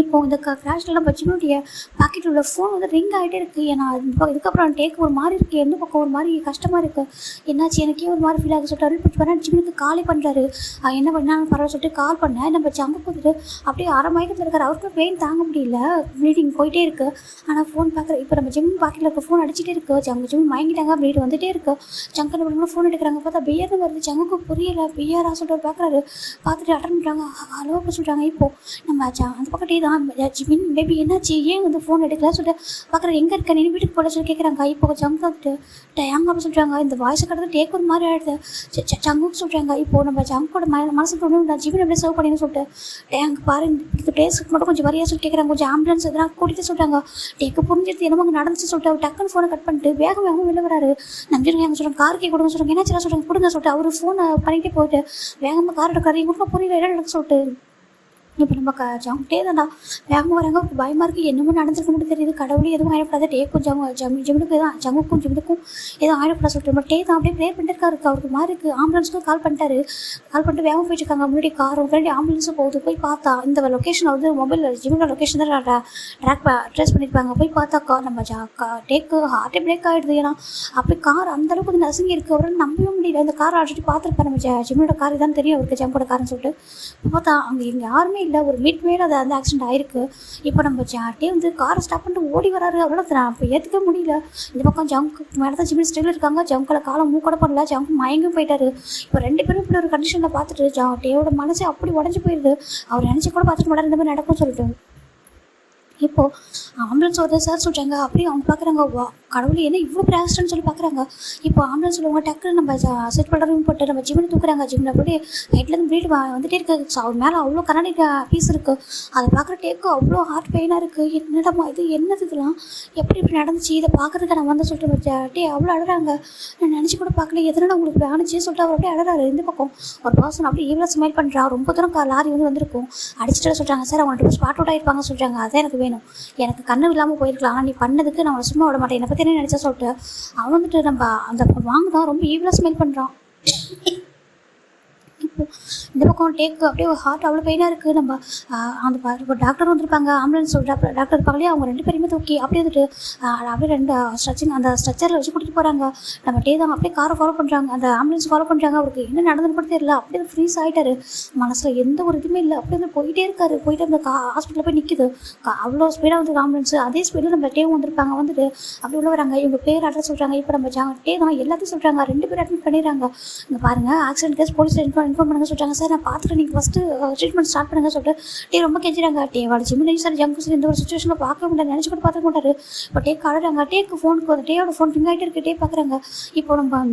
இப்போது இந்த கிராஷ்ல நம்ம ஜிம்மினுடைய பாக்கெட்டில் உள்ள ஃபோன் வந்து ரிங் ஆகிட்டே இருக்குது. ஏன்னா இதுக்கப்புறம் டேக் ஒரு மாதிரி இருக்குது. எந்த பக்கம் ஒரு மாதிரி கஷ்டமாக இருக்குது. என்னாச்சு எனக்கே ஒரு மாதிரி ஃபீல் ஆகுது சொல்லிட்டு அருள் பண்ணி ஜிம்மினுக்கு காலே பண்ணுறாரு. என்ன பண்ணாலும் பரவாயில்ல சொல்லிட்டு கால் பண்ணேன். நம்ம ஜம்முக்கு வந்துட்டு அப்படியே அரை மயக்கத்தில் இருக்கார். அவருக்கு பெயின் தாங்க முடியல. ப்ளீடிங் போயிட்டே இருக்குது. ஆனால் ஃபோன் பார்க்குற இப்போ நம்ம ஜிம் பாக்கெட்டில் இருக்க ஃபோன் அடிச்சிட்டே இருக்குது. ஜிம் மயங்கிட்டாங்க. ப்ளீட் வந்துகிட்டே இருக்குது. ஜங்கு என்ன பண்ணுறாங்க ஃபோன் எடுக்கிறாங்க. பார்த்தா பியர்னு வருது. ஜங்குக்கு புரியலை. பியரா சொல்லிட்டு பார்க்குறாரு. பார்த்துட்டு அட்டன் பண்ணுறாங்க. ஹலோ அப்படி சொல்கிறாங்க. இப்போது நம்ம அந்த பக்கம் தான் ஜிமின் பேபி என்னாச்சு ஏன் வந்து ஃபோன் எடுக்கல சொல்லிட்டு பார்க்குறேன் எங்கே இருக்க நீ வீட்டுக்கு போட சொல்லி கேட்குறாங்க. இப்போ ஜங்கு வந்துட்டு டேங்க அப்படின்னு சொல்கிறாங்க. இந்த வாய்ஸை கடந்து டேக் ஒரு மாதிரி ஆகிடுது. ஜங்குக்கு சொல்கிறாங்க. இப்போது நம்ம ஜங்கோட மனசுக்கு ஒன்று நான் ஜிமின் அப்படியே சர்வ் பண்ணின்னு சொல்லிட்டு டேங்க பாரு இந்த பிளேஸுக்கு மட்டும் கொஞ்சம் வரியா சொல்லி கேட்குறாங்க. கொஞ்சம் ஆம்புலன்ஸ் எதனா கூட்டிகிட்டு சொல்கிறாங்க. டேக்கு புரிஞ்சிட்டு என்னமோ அங்கே நடந்துச்சு சொல்லிட்டு அவர் டக்குன்னு ஃபோனை கட் பண்ணிட்டு வேகமாக வெளில வராரு. நம்பிடுங்க எங்க சொல்கிறாங்க கார் கே கொடுங்க சொல்கிறாங்க. என்ன சொல்கிறாங்க கொடுங்க சொல்லிட்டு அவர் ஃபோனை பண்ணிகிட்டே போயிட்டு வேகமாக கார் எடுக்காரு. இவங்களும் புரியல என்ன நடக்க சொல்லிட்டு இப்போ நம்ம ஜம்கிட்டே தான்டா வேகமாக வராங்க. அவருக்கு பயமாக இருக்குது என்னமோ நடந்துருக்க மட்டும் தெரியுது. கடவுளே எதுவும் ஆயிடக்கூடாது. டேக்கும் ஜிமினுக்கு எதுவும் ஜங்குக்கும் ஜிமினுக்கும் எதுவும் ஆயிடக்கூடாது சொல்லிட்டு நம்ம டே தான் அப்படியே ப்ரேயர் பண்ணிருக்காரு. அவருக்கு மாதிரி இருக்குது. ஆம்புலன்ஸுக்கும் கால் பண்ணிட்டாரு. கால் பண்ணிட்டு வேகமாக போயிட்டு இருக்காங்க. முன்னாடி காரும் முன்னாடி ஆம்புலன்ஸும் போகுது. போய் பார்த்தா இந்த லொக்கேஷன் வந்து மொபைல் ஜிமினோட லொக்கேஷன் தான் ட்ரேஸ் பண்ணியிருப்பாங்க. போய் பார்த்தா நம்ம டேக்கு ஹார்ட்டே பிரேக் ஆகிடுது. ஏன்னா அப்படி கார் அந்தளவுக்கு வந்து நசுங்கி இருக்குது. அவரால் நம்பவே முடியல. இந்த காரை ஆல்ரெடி பார்த்துருப்பாரு. நம்ம ஜிமினோட கார் தான் தெரியும் அவருக்கு ஜம்போட காருன்னு சொல்லிட்டு பார்த்தா அங்கே இங்கே யாருமே இல்லை. ஒரு மிட்வேல அது அந்த ஆக்சிடென்ட் ஆயிருக்கு. இப்போ நம்ம டே வந்து காரை ஸ்டாப் பண்ணிட்டு ஓடி வராரு. அவரால் நான் இப்போ ஏற்றுக்க முடியல. இந்த பக்கம் ஜங்கு மேலே தான் ஜிமின் ஸ்டில் இருக்காங்க. ஜங்குல காலம் மூக்கட பண்ணல. ஜங்கு மயங்கும் போயிட்டாரு. இப்போ 2 பேரும் இப்படி ஒரு கண்டிஷனில் பார்த்துட்டு டேவோட மனசு அப்படி உடஞ்சி போயிடுது. அவர் நினச்சி கூட பார்த்துட்டு மாட்டார் இந்த மாதிரி நடக்கும் சொல்லிட்டு. இப்போது ஆம்புலன்ஸ் வருது சார் சொல்கிறாங்க. அப்படியே அவங்க பார்க்குறாங்க வா கடவுள் என்ன இவ்வளோ பெரிய ஆக்சிடென்ட் சொல்லி பார்க்குறாங்க. இப்போ ஆம்புலன்ஸ் சொல்லுவாங்க டக்குன்னு நம்ம செட் பண்ணுறவங்க போட்டு நம்ம ஜிமினை தூக்குறாங்க. ஜிமில் அப்படியே ஹைட்லேருந்து ப்ளீட் வந்துட்டே இருக்குது. அவர் மேலே அவ்வளோ கண்ணாடி பீஸ் இருக்குது. அதை பார்க்குற டேக்கு அவ்வளோ ஹார்ட் பெயினாக இருக்குது. என்னடமா இது என்னது இதெல்லாம் எப்படி இப்படி நடந்துச்சு இதை பார்க்குறதுக்கு நான் வந்து சொல்லிட்டு டே அவ்வளோ அழகாங்க. நான் நினச்சி கூட பார்க்கல எதனா உங்களுக்கு ஆனிச்சு சொல்லிட்டு அவர் அப்படியே அழகாரு. இந்த பக்கம் ஒரு பர்சன் அப்படியே இவ்வளோ ஸ்மைல் பண்ணுறா. ரொம்ப தூரம் லாரி வந்து வந்திருக்கும். அடிச்சுட்டு சொல்கிறாங்க சார் அவங்கள்ட்ட ஸ்பாட் அவுட் ஆகிருப்பாங்க சொல்கிறாங்க. அதான் எனக்கு வேணும். எனக்கு கண்ணு இல்லாமல் போயிருக்கலாம். ஆனால் நீ பண்ணதுக்கு நான் சும்மா விட மாட்டேன். என்னை பற்றி என்ன நினச்சா சொல்லிட்டு அவன் வந்துட்டு நம்ம அந்த வாங்குதான் ரொம்ப ஈவலாக ஸ்மெல் பண்ணுறான். இப்போ இந்த பக்கம் டேக்கு அப்படியே ஒரு ஹார்ட் அவ்வளோ பெயினாக இருக்குது. நம்ம அந்த இப்போ டாக்டர் வந்திருப்பாங்க. ஆம்புலன்ஸ் டாக்டர் இருப்பாங்களே அவங்க 2 பேருமே தூக்கி அப்படியே வந்துட்டு அப்படியே 2 அந்த ஸ்ட்ரெச்சரில் வச்சு கூட்டிகிட்டு போகிறாங்க. நம்ம டே தான் அப்படியே காரை ஃபாலோ பண்ணுறாங்க. அந்த ஆம்புலன்ஸ் ஃபாலோ பண்ணுறாங்க. அவருக்கு என்ன நடந்துன்னு கூட தெரியல. அப்படியே ஃப்ரீஸ் ஆகிட்டாரு. மனசில் எந்த ஒரு இதுவுமே இல்லை. அப்படியே வந்து போயிட்டே இருக்காரு. போயிட்டு அந்த ஹாஸ்பிட்டலில் போய் நிற்கிது. அவ்வளோ ஸ்பீடாக வந்து ஆம்புலன்ஸ். அதே ஸ்பீடில் நம்ம டேவும் வந்திருப்பாங்க. வந்துட்டு அப்படி உள்ள வராங்க. இவங்க பேர் அட்ரஸ் சொல்கிறாங்க. இப்போ நம்ம டே தான் எல்லாத்தையும் சொல்கிறாங்க. 2 பேர் அட்மிட் பண்ணிடுறாங்க. இங்கே பாருங்கள் ஆக்சிடென்ட் கேஸ் போலீஸ் இன்ஃபார்ம் பண்ணுங்க சொல்கிறாங்க. சார் நான் பார்த்துட்டு நீங்கள் ஃபஸ்ட்டு ட்ரீட்மெண்ட் ஸ்டார்ட் பண்ணுங்க சொல்லிட்டு டே ரொம்ப கெஞ்சுறாங்க. டே வாடி ஜிமின் சார் ஜங்கு சார் இந்த ஒரு சுச்சுவேஷனில் பார்க்க முடியாது. நினச்சி கூட பார்த்துக்க மாட்டாரு. இப்போ டேக்கு அழுறாங்க. டேக்கு ஃபோனுக்கு வந்து டேயோட ஃபோன் ஃபிங் ஆகிட்டே இருக்கு. டே பார்க்குறாங்க. இப்போ நம்ம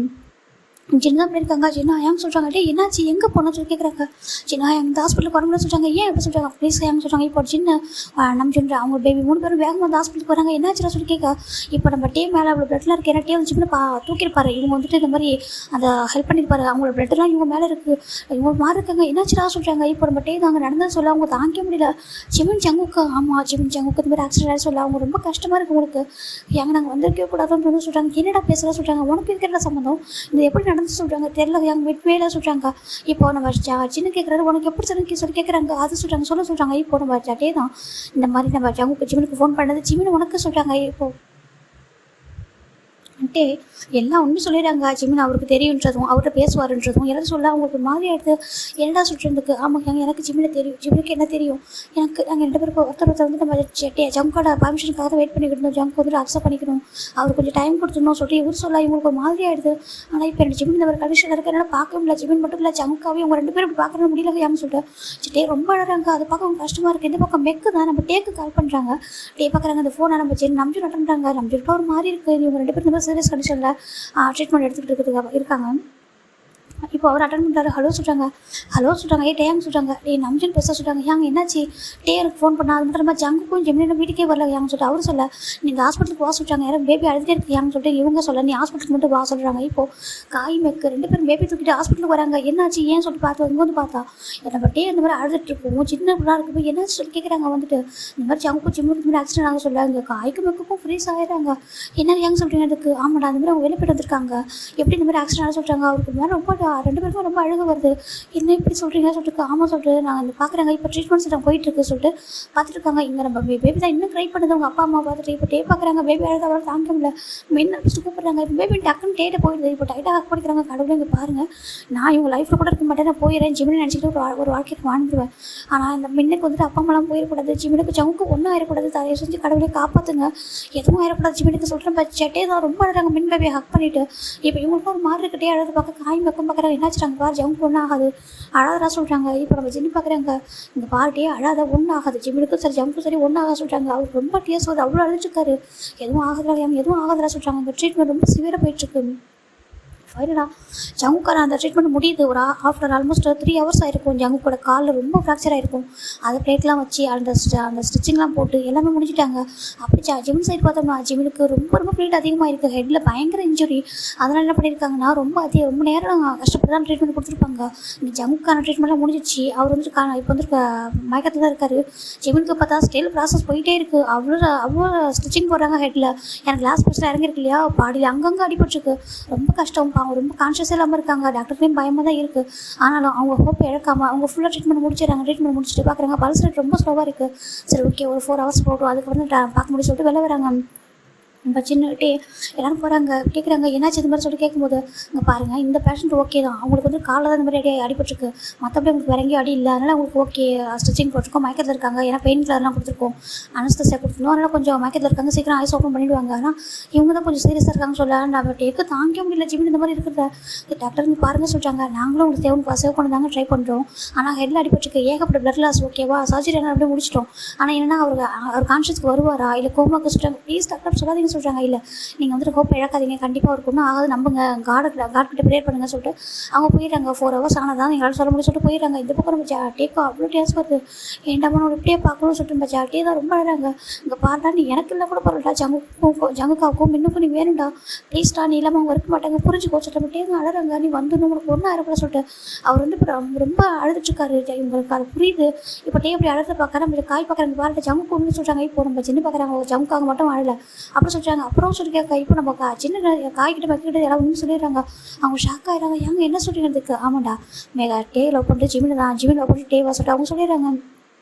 சின்ன இருக்காங்க. சின்ன ஆயாங்க சொல்கிறாங்க. டே என்னாச்சு எங்கே போனோம்னு சொல்லி கேட்குறாங்க. சின்ன ஆயாங்க இந்த ஹாஸ்பிட்டலுக்கு வரணும்னு சொல்கிறாங்க. ஏன் எப்படி சொல்கிறாங்க ப்ளீஸ் ஆயாங்க சொல்கிறாங்க. இப்போ சின்ன நம்ம சொல்கிற அவங்க பேபி 3 பேரும் வேகமாக வந்து ஹாஸ்பிட்டலுக்கு வராங்க. என்னாச்சுன்னு சொல்லி கேட்க இப்போ நம்ம டே மேலே அவ்வளோ பிளட்லாம் இருக்குது. ஏன்னா டே வந்து சின்ன தூக்கியிருப்பாரு. இவங்க வந்துட்டு இந்த மாதிரி அந்த ஹெல்ப் பண்ணியிருப்பாரு. அவங்களோட பிளட்லாம் இவங்க மேலே இருக்குது. இவங்க மாதிரி இருக்காங்க. என்னாச்சுடா சொல்கிறாங்க. இப்போ நம்ம டே அங்கே நடந்தது சொல்ல அவங்க தாங்க முடியல. ஜிமின் ஜங்குக்கு ஆமாம் ஜிமின் ஜங்குக்கு இந்த மாதிரி ஆக்சிடென்ட் சொல்ல அவங்க ரொம்ப கஷ்டமாக இருக்குது உங்களுக்கு. எங்கே நாங்கள் வந்திருக்கவே கூடாதுன்னு சொல்கிறாங்க. என்னடா பேசுகிறா சொல்கிறாங்க. உனக்கு இருக்கிற சம்மந்தம் இது எப்படி நடந்து சொல்கிறாங்க தெரியல. எங்கள் மிட்வேல சொல்கிறாங்க. இப்போ நம்ம சின்ன கேட்குறாரு உனக்கு எப்படி சொல்லி கேட்குறாங்க. அது சொல்கிறாங்க சொல்கிறாங்க. இப்போ நம்ம டே தான் இந்த மாதிரி நம்ம ஜிமினுக்கு ஃபோன் பண்ணது. ஜிமின் உனக்கு சொல்கிறாங்க. இப்போது வந்துட்டு எல்லாம் உண்மை சொல்லிடுறாங்க. ஜிமின் அவருக்கு தெரியுன்றதும் அவர்கிட்ட பேசுவாருன்றதும் எல்லாரும் சொல்ல அவங்களுக்கு ஒரு மாதிரி ஆகிடுது. என்னடா சொல்கிறதுக்கு ஆமாங்க எனக்கு ஜிமினை தெரியும். ஜிமினுக்கு என்ன தெரியும் எனக்கு. நாங்கள் 2 பேருக்கு ஒருத்தர் வந்து நம்ம ஜங்கோட பர்மிஷனுக்காக தான் வெயிட் பண்ணிக்கிட்டு இருந்தோம். ஜங்க் வந்துட்டு அக்செப்ட் பண்ணிக்கணும். அவர் கொஞ்சம் டைம் கொடுத்துருந்தோம் சொல்லிட்டு இவர் சொல்ல இவங்களுக்கு ஒரு மாதிரி ஆகிடுது. ஆனால் இப்போ எனக்கு ஜிமின் இந்த ஒரு கண்டிஷனில் இருக்க என்னால் பார்க்க முடியல. ஜிமின் மட்டும் இல்லை ஜங்காவே அவங்க 2 பேரும் இப்படி பார்க்கறது முடியல ஏன்னு சொல்லிட்டு டே ரொம்ப அழகாங்க. அதை பார்க்க அவங்க கஷ்டமாக இருக்குது. இந்த பக்கம் மெக்கு தான் நம்ம டேக்கு கால் பண்ணுறாங்க. டே பார்க்குறாங்க அந்த ஃபோனை நம்ம சரி நம்பி நட்டுறாங்க. நம்பிட்டு ஒரு மாதிரி இருக்குது. இவங்க 2 பேரும் இந்த மாதிரி சீரியஸ் கண்டிஷனில் ட்ரீட்மெண்ட் எடுத்துக்கிட்டு இருக்காங்க. இப்போ அவர் அட்டன் பண்ணுறாரு. ஹலோ சொல்கிறாங்க. ஏ டேயாங்க சொல்கிறாங்க. டே நம்ஜன் பேச சொல்கிறாங்க. ஏங்க என்னாச்சு டே எனக்கு ஃபோன் பண்ணா அது மட்டும் நம்ம ஜங்குக்கும் ஜெமினும் வீட்டுக்கே வரல ஏங்க சொல்லிட்டு அவர் சொல்ல நீங்கள் ஹாஸ்பிட்டலுக்கு வா சொல்கிறாங்க. யாரும் பேபி அழுதுகிட்டே இருக்கு ஏன்னு சொல்லிட்டு இவங்க சொல்ல நீ ஹாஸ்பிட்டலுக்கு மட்டும் வா சொல்கிறாங்க. இப்போது காய் மெக்கு 2 பேரும் பேபி தூக்கிட்டு ஹாஸ்பிட்டலுக்கு வராங்க. என்னாச்சு ஏன் சொல்லிட்டு பார்த்து இங்கே வந்து பார்த்தா நம்ம டே இந்த மாதிரி அழுதுட்டு இருக்கோம். சின்ன பிள்ளை இருக்கு என்னாச்சு சொல்லி கேட்குறாங்க. வந்துட்டு இந்த மாதிரி ஜங்குக்கும் ஜெமினுக்கு இந்த மாதிரி ஆக்சிடென்ட் ஆக சொல்கிறாங்க. காய்க்கு மெக்குக்கும் ஃப்ரீஸ் ஆகிடுறாங்க. என்ன ஏங்க சொல்கிறீங்க அதுக்கு ஆமாடா அந்த மாதிரி அவங்க வெளியே போய்ட்டு வந்திருக்காங்க. எப்படி இந்த மாதிரி ஆக்சிடென்ட் ஆக சொல்கிறாங்க. அவருக்கு மேலே ரொம்ப 2 பேருக்கும் ரொம்ப அழுக வருது. என்ன இப்படி சொல்கிறீங்க சொல்லிட்டு ஆமாம் சொல்லிட்டு நாங்கள் இந்த பார்க்குறாங்க. இப்போ ட்ரீட்மெண்ட் சென்டர் போயிட்டுருக்கு சொல்லிட்டு பார்த்துட்டு இருக்காங்க. இங்கே நம்ம பேபி தான் இன்னும் க்ரை பண்ணுது. அவங்க அப்பா அம்மா பார்த்துட்டு இப்போ டே பார்க்குறாங்க. பேபி அழுத அவரை தாங்க முடியல. மெயின் அடிச்சுட்டு கூப்பிட்றாங்க. இப்போ பேபி டக்குன்னு டேட்டை போயிடுது. இப்போ டைட்டாக ஹக் பண்ணிக்கிறாங்க. கடவுளே இங்கே பாருங்கள் நான் இவங்க லைஃப்பில் கூட இருக்க மாட்டேன். நான் போயிடுறேன் ஜிமினை நினச்சிக்கிட்டு ஒரு வாழ்க்கையை வாழ்ந்துருவேன். ஆனால் இந்த மின்னுக்கு வந்துட்டு அப்பா அம்மாலாம் போயிடக்கூடாது. ஜிமினுக்கு ஜவுக்கு ஒன்றும் ஆயிடக்கூடாது. தயவு செஞ்சு கடவுளே காப்பாற்றுங்க. எதுவும் ஆயிடக்கூடாது ஜிமினுக்கு சொல்கிறேன். பட் செட்டே தான் ரொம்ப அழுறாங்க. மின் பேபியை ஹக் பண்ணிவிட்டு இப்போ இவங்களுக்கும் ஒரு மாதிரி இருக்கட்டே அழுது பார்க்க காய் பக்கம் பார்க்குறாங்க. பார்க்குறாங்க, என்னாச்சுறாங்க பாரு ஜம்முக்கு ஒன்றும் ஆகாது அழாதரா சொல்கிறாங்க. இப்போ நம்ம ஜிம்மி பார்க்குறாங்க, இந்த பாட்டே அழாத ஒன்றும் ஆகாது, ஜிம்மினுக்கும் சரி ஜம்முக்கும் சரி ஒன்றும் ஆகாது சொல்கிறாங்க. அவர் ரொம்ப டீயர்ஸ் வருது, அவ்வளோ அழுதுருக்காரு. எதுவும் ஆகுதுடா எதுவும் ஆகுதுடா சொல்கிறாங்க. இந்த ட்ரீட்மெண்ட் ரொம்ப சிவியராக போயிட்டுருக்கு. ஃபைனலாக ஜங்குக்கார அந்த ட்ரீட்மெண்ட் முடியுது. ஒரு ஆஃப்டர் ஆல்மோஸ்ட் 3 hours ஆகிருக்கும். ஜங்குக்கோட காலில் ரொம்ப ஃப்ராக்சர் ஆகிருக்கும். அதை பிளேட்லாம் வச்சு அந்த ஸ்டிச்சிங்லாம் போட்டு எல்லாமே முடிஞ்சிட்டாங்க. அப்படி ஜிமின் சைடு பார்த்தோம்னா ஜிமினுக்கு ரொம்ப ரொம்ப ப்ளீட் அதிகமாக இருக்குது. ஹெட்டில் பயங்கர இன்ஜுரி. அதனால் என்ன பண்ணியிருக்காங்கன்னா ரொம்ப நேரம் கஷ்டப்பட்டு தான் ட்ரீட்மெண்ட் கொடுத்துருப்பாங்க. இந்த ஜங்குக்கான ட்ரீட்மெண்ட்லாம் முடிஞ்சிச்சு. அவர் வந்துட்டு இப்போ வந்துட்டு மயக்கத்தில் தான் இருக்கார். ஜிமினுக்கு பார்த்தா ஸ்டில் ப்ராசஸ் போயிட்டே இருக்குது. அவ்வளோ ஸ்டிச்சிங் போடுறாங்க ஹெட்டில். எனக்கு கிளாஸ் பஸ்ஸில் இறங்கியிருக்கு இல்லையா, பாடியில் அங்கங்கே அடிபட்டுருக்கு. ரொம்ப கஷ்டம். அவங்க ரொம்ப கான்ஷியஸ் இல்லாமல் இருக்காங்க. டாக்டர்லேயும் பயமாக தான் இருக்குது. ஆனாலும் அவங்க ஹோப் இழக்காமல் அவங்க ஃபுல்லாக ட்ரீட்மெண்ட் முடிச்சிடறாங்க. ட்ரீட்மெண்ட் முடிச்சுட்டு பார்க்குறாங்க பல்ஸ் ரேட் ரொம்ப ஸ்லோவாக இருக்குது. சரி ஓகே ஒரு 4 hours போட்டோம், அதுக்கப்புறம் பார்க்க முடியும் சொல்லிட்டு வெளில வராங்க. நம்ம சின்னகிட்டே எல்லோரும் போகிறாங்க, கேட்குறாங்க என்னாச்சு இது மாதிரி சொல்லி கேட்கும்போது, இங்கே பாருங்கள் இந்த பேஷண்ட் ஓகே தான், அவங்களுக்கு வந்து காலில் தான் இந்த மாதிரி அடிபட்டுருக்கு, மற்றபடி உங்களுக்கு வேற எங்கேயும் அடி இல்லை, அதனால் அவங்களுக்கு ஓகே ஸ்டிச்சிங் போட்டிருக்கோம், மயக்கத்தில் இருக்காங்க. ஏன்னா பெயின் கிளர்லாம் கொடுத்துருக்கோம், அனஸ்தசியா கொடுத்துருந்தோம், அதனால் கொஞ்சம் மயக்கத்தில் இருக்காங்க, சீக்கிரம் ஐஸ் ஓப்பன் பண்ணிவிடுவாங்க. ஆனால் இவங்க தான் கொஞ்சம் சீரியஸாக இருக்காங்க சொல்ல. நம்ம டேக்கு தாங்க முடியல ஜிமின் இந்த மாதிரி இருக்கிறத. டாக்டர் இங்கே பாருங்கள் சொல்கிறாங்க, நாங்களும் உங்களுக்கு சேவ் பண்ண தாங்க ட்ரை பண்ணுறோம். ஆனால் ஹெட்டில் அடிபட்டுருக்கு, ஏகப்பட்ட பிளட் லாஸ், ஓகேவா சர்ஜரி எல்லாம் அப்படியே முடிச்சிட்டோம். ஆனால் என்னென்னா அவர் கான்ஷியஸ்க்கு வருவாரா இல்லை கோமாக்கு சொல்கிறாங்க. ப்ளீஸ் டாக்டர் சொல்லாதீங்க சொல்கிறாங்க. இல்லை நீங்கள் வந்துட்டு ஹோப் இழக்காதீங்க, கண்டிப்பாக அவருக்கு ஒன்றும் ஆகாது, நம்புங்க, காட்கிட்ட ப்ரேயர் பண்ணுங்க சொல்லிட்டு அவங்க போயிடுறாங்க. 4 hours ஆனதான் எங்களால் சொல்ல முடியும் சொல்லிட்டு போயிடுறாங்க. இந்த பக்கம் நம்ம டேக்கோ அவ்வளோ டேஸ் வருது, ஏண்டாம இப்படியே பார்க்கணும்னு சொல்லிட்டு நம்ம டே தான் ரொம்ப அழகாங்க. இங்கே பாருடா நீ எனக்கு இல்லை கூட பரவாயில்லடா, ஜங்குக்காவுக்கும் மின்னுக்கும் நீ வேணும்டா, ப்ளீஸ்டா நீ இல்லாமல் அவங்க இருக்க மாட்டாங்க, புரிஞ்சுக்கோ சொல்லிட்டு நம்ம டேங்க அழகாங்க. நீ வந்து உங்களுக்கு ஒன்றும் ஆயிரக்கூட சொல்லிட்டு அவர் வந்து இப்போ ரொம்ப அழுதுட்டுருக்காரு. உங்களுக்கு அது புரியுது. இப்போ டே அப்படி அழுது பார்க்குற நம்ம காய் பார்க்குறாங்க பாருங்க, ஜங்குக்கு ஒன்று சொல்கிறாங்க. இப்போ நம்ம சின்ன பார்க்குறாங்க, ஜங்குக்காக மட்டும் அழலை அப்படி சொல்கிறாங்க. அப்புறம் சொல்லி இப்போ நம்ம சின்ன காய்கிட்ட பக்கிட்ட எல்லாம் ஒன்று சொல்லிடுறாங்க. அவங்க ஷாக் ஆகிடுறாங்க, ஏங்க என்ன சொல்கிறதுக்கு. ஆமாண்டா மேகா டே லவ் பண்ணிட்டு ஜிமின் லவ் பண்ணிட்டு டேவா சொல்லிட்டு அவங்க சொல்லிடுறாங்க.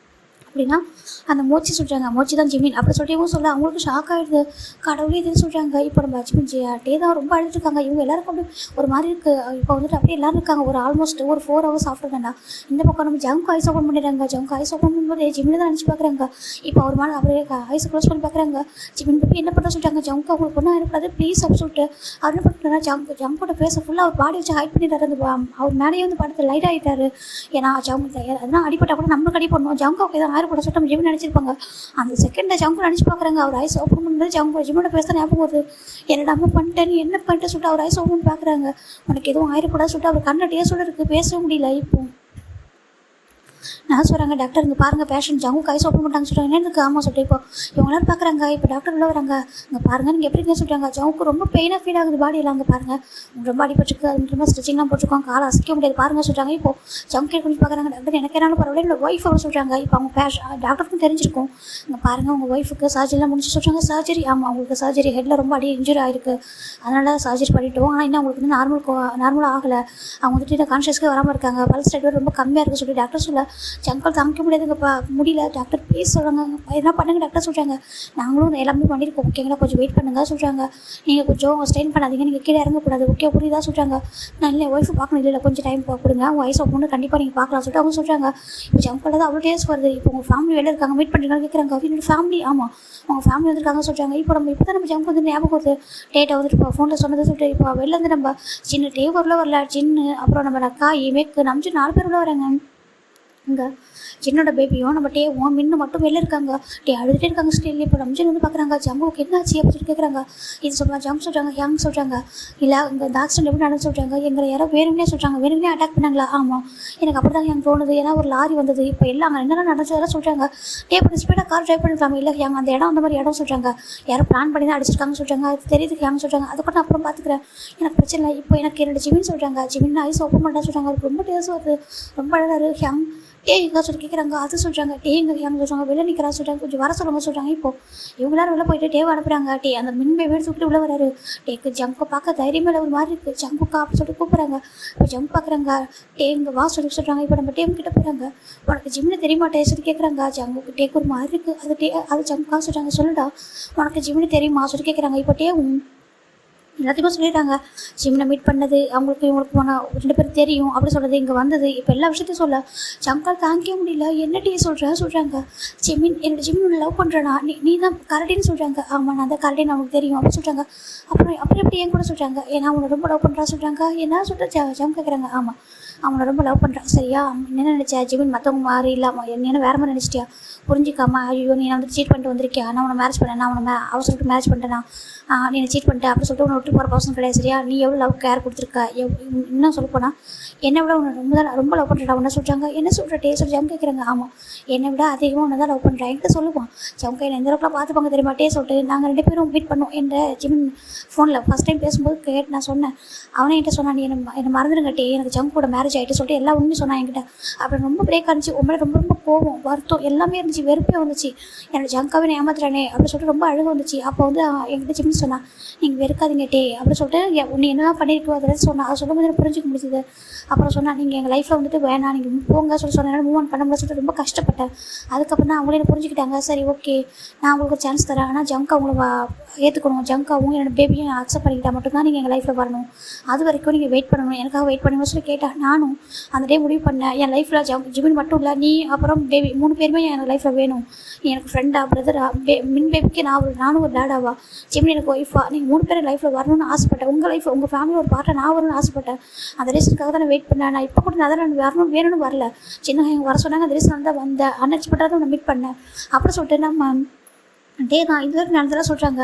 அப்படின்னா அந்த மோச்சி சொல்கிறாங்க, மோச்சி தான் ஜிமின் அப்படி சொல்லிட்டு சொல்ல அவங்களுக்கு ஷாக் ஆகிடுது. கடவுளே இதுன்னு சொல்கிறாங்க. இப்போ நம்ம ஜிமின் டே தான் ரொம்ப அழுதுருக்காங்க. இவங்க எல்லாருக்கும் அப்படி ஒரு மாதிரி இருக்குது. இப்போ வந்துட்டு அப்படியே எல்லோரும் இருக்காங்க. ஒரு ஆல்மோஸ்ட் ஒரு 4 hours ஆஃப்டர் தான்டா. இந்த பக்கம் நம்ம ஜங்கு ஐஸ் ஓப்பன் பண்ணிடுறாங்க. ஜங்கு ஐஸ் ஓப்பன் பண்ணும்போது ஜிமின் தான் நினச்சி பார்க்குறாங்க. இப்போ ஒரு மாதிரி அப்படியே ஐஸ் க்ளோஸ் பண்ணி பார்க்குறாங்க. ஜிமின் போய் என்ன பண்ண சொல்லிட்டாங்க, ஜங்கு அவங்களுக்கு ஒன்றும் ஆகிடக்கூடாது ப்ளீஸ் அப்படின்னு சொல்லிட்டு அவர் என்ன பண்ணுறாங்க, ஜங்கோட ஃபேஸை ஃபுல்லாக அவர் பாடி வச்சு ஹைட் பண்ணிட்டாரு. அந்த அவர் மேலேயே வந்து படத்தில் லைட் ஆகிட்டாரு. ஏன்னா ஜங்கு அதெல்லாம் அடிப்பட்டால் கூட நம்மளுக்கு அடி பண்ணணும், ஜங்கு ஓகே தான் ஆயிரப்பட சொல்லிட்டு நம்ம ஜிமின் நினச்சிருப்பாங்க. அந்த செகண்டில் ஜங்கு நினச்சி பார்க்குறாங்க. அவர் ஐஸ் ஓப்பன் பண்ணும்போது ஜிமினோட பேச ஞாபகம் வருது. என்னடாம பண்ணிட்டேன் என்ன பண்ணிட்டு சொல்லிட்டு அவர் ஐஸ் ஓப்பன் பார்க்குறாங்க. உனக்கு எதுவும் ஆயிரக்கூடாது சொல்லிட்டு அவர் கண்ண டேஸோடு இருக்குது, பேசவே முடியல. இப்போ நான் சொல்கிறாங்க, டாக்டர் இங்கே பாருங்கள் பேஷண்ட் ஜங்கு ஐஸ் ஓப்பன் பண்ணிட்டாங்க சொல்கிறாங்க. என்னதுக்கு ஆமாம் சொல்லிட்டு இப்போ இவங்களாம் பார்க்குறாங்க. இப்போ டாக்டர் உள்ள வராங்க. இங்கே பாருங்கள் நீங்கள் எப்படி இருக்கீங்க சொல்கிறாங்க. ஜங்குக்கு ரொம்ப பெயினாக ஃபீல் ஆகுது பாடியெல்லாம். அங்கே பாருங்கள் ரொம்ப அடிபட்டுருக்கு, அது மட்டும் ஸ்டிச்சிங்லாம் போட்டிருக்கோம், காலை அசைக்க முடியாது பாருங்கள் சொல்கிறாங்க. இப்போ ஜங்கு கொஞ்சம் பார்க்குறாங்க. டாக்டர் எனக்கு என்னாலும் பரவாயில்ல, இல்லை ஒய்ஃப் அவர் சொல்கிறாங்க. இப்போ அவங்க டாக்டருக்கும் தெரிஞ்சிருக்கும். இங்கே பாருங்கள் உங்கள் ஒய்ஃபுக்கு சர்ஜரிலாம் முடிச்சு சொல்கிறாங்க. சர்ஜரி ஆமாம் அவங்களுக்கு சர்ஜரி ஹெட்டில் ரொம்ப இன்ஜுரி ஆகிருக்கு, அதனால் சர்ஜரி பண்ணிவிட்டோம். ஆனால் இன்னும் அவங்களுக்கு வந்து நார்மலாக ஆகலை. அவங்க வந்துட்டு கான்ஷியஸ்க்கு வராமல் இருக்காங்க. பல்ஸ் ரேட் ரொம்ப கம்மியாக இருக்குது சொல்லி டாக்டர் சொல்ல. ஜங்கல் தாங்க முடியாதுங்கப்பா முடியல டாக்டர் ப்ளீஸ் சொல்கிறாங்க. என்ன பண்ணுங்க டாக்டர் சொல்கிறாங்க. நாங்களும் எல்லாமே பண்ணியிருக்கோம் ஓகேங்களா, கொஞ்சம் வெயிட் பண்ணுங்க சொல்கிறாங்க. நீங்கள் கொஞ்சம் ஸ்ட்ரெயின் பண்ணாதீங்க, நீங்கள் கீழே இறங்கக்கூடாது ஓகே புரியுதா சொல்கிறாங்க. நான் இல்லை ஒய்ஃபு பார்க்கணும், இல்லை கொஞ்சம் டைம் கொடுங்க, உங்கள் வயசு பொண்ணு கண்டிப்பாக நீங்கள் பார்க்கலாம் சொல்லிட்டு அவங்க சொல்கிறாங்க. இப்போ ஜங்கல் தான் அவ்வளோ டேஸ் வருது. இப்போ உங்கள் ஃபேமிலி வெளில இருக்காங்க, மீட் பண்ணுறீங்கன்னு கேட்குறாங்க. என்னோட ஃபேமிலி ஆமாம் உங்கள் ஃபேமிலி வந்துருக்காங்க சொல்கிறாங்க. இப்போ தான் நம்ம ஜங்க் வந்து ஞாபகம் வருது. டேட்டை வந்துட்டு இப்போ ஃபோனில் சொன்னதை சொல்லிட்டு இப்போ வெளில இருந்து நம்ம சின்ன டே வரல சின்ன அப்புறம் நம்ம நக்காய் மேக்கு நம்பிச்சு 4 பேர் உள்ள வராங்க. இங்கே சின்னோட பேபியும் நம்ம டேவும் மின்னு மட்டும் வெளில இருக்காங்க. அழுதுகிட்டே இருக்காங்க ஸ்டில். இப்போ ரம்ஜன் வந்து பார்க்குறாங்க ஜங்குக்கு என்ன ஆச்சு அப்படின்னு சொல்லி கேட்குறாங்க. இது சொல்கிறாங்க ஜங்க் சொல்கிறாங்க ஹேங் சொல்கிறாங்க. இல்லை இங்கே இந்த ஆக்சிடென்ட் எப்படி நடந்து சொல்கிறாங்க. எங்களை யாரோ வேணும்னே சொல்கிறாங்க, வேணும்னே அட்டாக் பண்ணாங்களா. ஆமாம் எனக்கு அப்படி தான் எனக்கு தோணுது. ஏன்னா ஒரு லாரி வந்தது. இப்போ எல்லாம் அங்கே என்னென்ன நடந்ததெல்லாம் சொல்கிறாங்க. பண்ணி ஸ்பீடாக கார் ட்ரைவ் பண்ணிருக்காங்க. இல்லை ஹேங் அந்த இடம் அந்த மாதிரி இடம் சொல்கிறாங்க. யாரும் பிளான் பண்ணி தான் அடிச்சிருக்காங்கன்னு சொல்கிறாங்க. அது தெரியுது ஹேங் சொல்கிறாங்க. அதை கூட அப்புறம் பார்த்துக்கிறேன், எனக்கு பிரச்சனை இல்லை. இப்போ எனக்கு என்னோட ஜிமின் சொல்கிறாங்க. ஜிமின் ஐஸ் ஓப்பன் பண்ணா சொல்கிறாங்க. அவருக்கு ரொம்ப டேஸ் வருது, ரொம்ப அழகாரு. ஹேங் எங்கே சொல்லி கேட்குறாங்க. அது சொல்கிறாங்க. எங்கே சொல்கிறாங்க. வெளில நிற்கிறா சொல்கிறாங்க. கொஞ்சம் வர சொல்லுங்க சொல்கிறாங்க. இப்போ இவங்க எல்லாரும் வெளில போயிட்டு டேவை அனுப்புகிறாங்க. அந்த மின்பை வீடு தூக்கிட்டு உள்ள வராரு. டேக்கு ஜங்கை பார்க்க தைரியமே ஒரு மாதிரி இருக்குது. ஜங்குக்கா அப்படின்னு சொல்லிட்டு கூப்பிட்றாங்க. இப்போ ஜங்க் பார்க்குறாங்க. இங்கே வா சொல்லி சொல்கிறாங்க. இப்போ நம்ம டேம் கிட்ட போகிறாங்க. உனக்கு ஜிம்னு தெரியுமா சொல்லி கேட்குறாங்க. ஜங்குக்கு டேக்கு ஒரு மாதிரி இருக்குது. அது ஜங்குக்கா சொல்கிறாங்க. சொல்லுடா உனக்கு ஜிம்னு தெரியுமா சொல்லி கேட்குறாங்க. இப்போ டேவும் எல்லாத்தையுமே சொல்லிட்டாங்க. ஜிம்மில் மீட் பண்ணது, அவங்களுக்கு இவங்களுக்கு போனால் 2 பேரும் தெரியும் அப்படி சொல்கிறது, இங்கே வந்தது, இப்போ எல்லா விஷயத்தையும் சொல்ல சங்கர் தாங்கிக்க முடியல. என்னடி சொல்கிறாங்க. என்னோட ஜிம்மின் ஒன்று லவ் பண்ணுறேன்னா நீ தான் கரடின்னு சொல்கிறாங்க. ஆமாம், நான் தான் கரடின்னு அவங்களுக்கு தெரியும் அப்படின்னு சொல்கிறாங்க. அப்புறம் எப்படி என் கூட சொல்கிறாங்க, ஏன்னா அவனை ரொம்ப லவ் பண்ணுறா சொல்கிறாங்க. என்ன சொல்கிற ஜம் கேட்குறாங்க. ஆமாம், அவனை ரொம்ப லவ் பண்ணுறான். சரியா, என்ன நினச்சா ஜிமின் மற்றவங்க மாதிரி இல்லாமல் என்ன வேறு மாதிரி நினச்சிட்டியா? புரிஞ்சிக்காமா, ஐயோ நீ வந்து சீட் பண்ணிட்டு வந்திருக்கியா, நான் உன்னை மேரேஜ் பண்ணேன், நான் உன்னை அவசரத்துக்கு மேரேஜ் பண்ணிட்டேன்னா நீ சீட் பண்ணிட்டேன் அப்படி சொல்லிட்டு உன்னை விட்டு போகிற பர்சன் கிடையாது. சரியா, நீ எவ்வளோ லவ் கேர் கொடுத்துருக்க, இன்னும் சொல்ல போனால் என்னை விட உன்னை ரொம்ப லவ் பண்ணுறா உன்ன சொல்கிறாங்க. என்ன சொல்கிறே சொல்லி ஜம் கேட்குறாங்க. ஆமாம், என்னை விட அதிகமாக உன்னை தான் லவ் பண்ணுறேன் என்கிட்ட சொல்லுவான். ஜம்கா என்னை எந்த அளவுக்குலாம் பார்த்துப்பாங்க தெரியுமா சொல்லிட்டு நாங்கள் 2 பேரும் மீட் பண்ணோம். என் ஜிமின் ஃபோனில் ஃபஸ்ட் டைம் பேசும்போது கேட்டு நான் சொன்னேன். அவனே என்கிட்ட சொன்னான், நீ என்னை மறந்துடுங்கட்டே, எனக்கு ஜம் கூட மேரேஜ் ஆகிட்டு சொல்லிட்டு எல்லா உண்மையும் சொன்னான் என்கிட்ட. அப்புறம் ரொம்ப பிரேக் ஆனிச்சு. உண்மையில ரொம்ப கோவம், வருத்தம் எல்லாமே இருந்துச்சு, வெறுப்பே வந்துச்சு. என்னோட ஜங்காவே ஏமாத்துறானே அப்படின்னு சொல்லிட்டு ரொம்ப அழுக வந்துச்சு. அப்போ வந்து என்கிட்ட ஜிமின் சொன்னான், நீங்கள் வெறுக்காதீங்கட்டே அப்படின்னு சொல்லிட்டு உன்னை என்னெல்லாம் பண்ணியிருக்கோ அதெல்லாம் சொன்னான். அதை சொல்லும்போது எனக்கு புரிஞ்சிக்க முடிஞ்சுது. அப்புறம் சொன்னால் நீங்கள் எங்கள் லைஃப்பில் வந்துட்டு வேணாம், நீங்கள் போங்க சொன்னேன். மூவ் ஆன் பண்ண முடியாது சொல்லிட்டு ரொம்ப கஷ்டப்பட்டேன். அதுக்கப்புறம் தான் அவங்களே என்ன புரிஞ்சுக்கிட்டாங்க. சரி ஓகே, நான் உங்களுக்கு ஒரு சான்ஸ் தரேன், ஆனால் ஜங்கா உங்களை ஏற்றுக்கணும், ஜங்காவும் என்னோட பேபியும் அக்செப்ட் பண்ணிக்கிட்டால் மட்டும்தான் நீங்கள் எங்கள் லைஃப்பில் வரணும், அது வரைக்கும் நீங்கள் வெயிட் பண்ணணும், எனக்காக வெயிட் பண்ணணும்னு சொல்லி கேட்டேன். நானும் அந்த டே முடிவு பண்ணேன், என் லைஃப்பில் ஜிமின் மட்டும் இல்லை, நீ அப்புறம் பேபி 3 பேருமே என் லைஃப்பில் வேணும். எனக்கு ஃப்ரெண்டா, பிரதரா, மின் பேபிக்கு நானும் ஒரு டேடாவா, ஜிமின் எனக்கு ஒய்ஃபா, நீங்கள் 3 பேர் லைஃப்பில் வரணும்னு ஆசைப்பட்டேன். உங்கள் லைஃப் உங்கள் ஃபேமிலி ஒரு பார்ட்டை நான் வரணும்னு ஆசைப்பட்டேன். அந்த ரீசனுக்காக தான் நான் வெயிட் பண்ணேன். நான் இப்போ கூட நான் வரணும் வேணும்னு வரல, சின்ன வர சொன்னாங்க, அந்த ரீசன் தான் வந்தேன். அன்எக்ஸ்பெக்டாக தான் நான் மீட் பண்ணேன் அப்படி சொல்லிட்டு நம்ம டே நான் இது வரைக்கும் நடந்ததெல்லாம் சொல்கிறாங்க.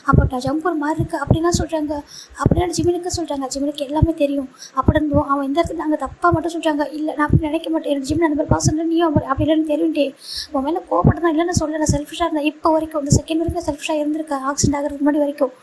அப்போ ஜம்ப் ஒரு மாதிரி இருக்குது அப்படின்லாம் சொல்கிறாங்க. அப்படின்னா ஜிமினுக்கு சொல்கிறாங்க. ஜிமினுக்கு எல்லாமே தெரியும். அப்படி இருந்தோம் அவன் இந்த இடத்துல நாங்கள் தப்பாக மட்டும் சொல்கிறாங்க. இல்லை நான் அப்படி நினைக்க மாட்டேன், எனக்கு ஜிமின் அந்த மாதிரி பாசம் நீயும் அப்படி இல்லைன்னு தெரியும்டே, உன் மேலே கோவப்பட்டு தான் இல்லைன்னு சொல்ல, நான் செல்ஃபிஷாக இருந்தேன். இப்போ வரைக்கும் இந்த செகண்ட் வரைக்கும் செல்ஃபிஷாக இருந்திருக்கேன், ஆக்சிடென்ட் ஆகிறதுக்கு முன்னாடி வரைக்கும்.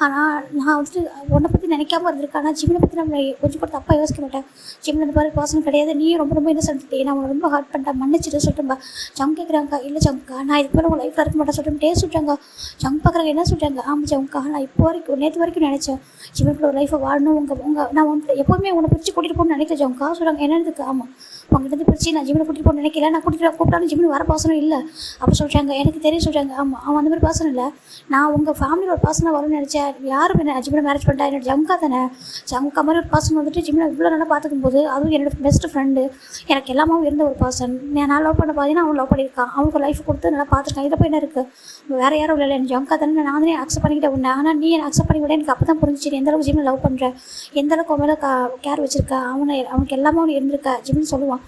ஆனால் நான் வந்துட்டு உன்னை பற்றி நினைக்காம இருந்திருக்கேன். ஆனால் ஜிமினை பற்றி நம்ம கொஞ்சம் கூட தப்பாக யோசிக்க மாட்டேன். ஜிமின் அந்த மாதிரி பாசம் கிடையாது, நீ ரொம்ப இன்னசென்ட், நான் உன்னை ரொம்ப ஹர்ட் பண்ணிட்டேன், மன்னிச்சிட்டு சொல்லிட்டு ஜம் கேட்குறாங்க. இல்லை ஜம்கா, நான் இதுக்கு மேலே உங்கள் லைஃப்பில் இருக்க மாட்டேன் சொல்லிட்டு டே சொல்கிறாங்க. ஜம் பார்க்குறாங்க. என்ன சொல்கிறாங்க. ஆமாம் ஜம்கா, நான் இப்போ வரைக்கும் நேற்று வரைக்கும் நினச்சேன் ஜிமின் ஒரு லைஃப்பை வாழணும், நான் வந்து எப்போவுமே உன்னை பிடிச்சி கூட்டிகிட்டு போகணும்னு நினைக்கிறேன் ஜம்கா சொல்கிறாங்க. என்னதுக்கு. ஆமாம், உங்கள்கிட்ட பிடிச்சி நான் ஜிமினை கூட்டிகிட்டு போகணும்னு நினைக்கல, நான் கூப்பிட்டாலும் ஜிமின் வர பாசனம் இல்லை அப்படி சொல்கிறாங்க. எனக்கு தெரியும் சொல்கிறாங்க. ஆமாம், அவன் அந்த மாதிரி பாசனம் இல்லை, நான் உங்கள் ஃபேமிலியில் ஒரு பாசனம் வரும்னு நினச்சேன். யாரும் என்ன ஜிமினை மேரேஜ் பண்ணிட்டா, என்னோட ஜம்கா தானே, ஜம்கா மாதிரி ஒரு பாசனம் வந்துட்டு ஜிமினை இவ்வளோ நல்லா பார்த்துக்கும் போது, அதுவும் என்னோட பெஸ்ட் ஃப்ரெண்டு, எனக்கு எல்லாமே இருந்த ஒரு பாசன். நான் லவ் பண்ண பார்த்தீங்கன்னா அவன் லவ் பண்ணியிருக்கான், அவனுக்கு லைஃப் கொடுத்து நல்லா பார்த்துருக்கான். இதை போய் என்ன இருக்குது, வேறு யாரும் இல்லை, எனக்கு ஜம்கா தானே, நான் தானே அக்செப்ட் பண்ணிக்கிட்டேன் உண்டா. ஆனால் நீ என்னை அக்செப்ட் பண்ணி விட எனக்கு அப்போ தான் புரிஞ்சிச்சு எந்த அளவுக்கு ஜிமினை லவ் பண்ணுறேன், எந்த அளவுக்கு அவன் மேலே கேர் வச்சிருக்கா, அவனுக்கு எல்லாமே அவனு இருந்திருக்கா. ஜிமின்னு சொல்லுவான்,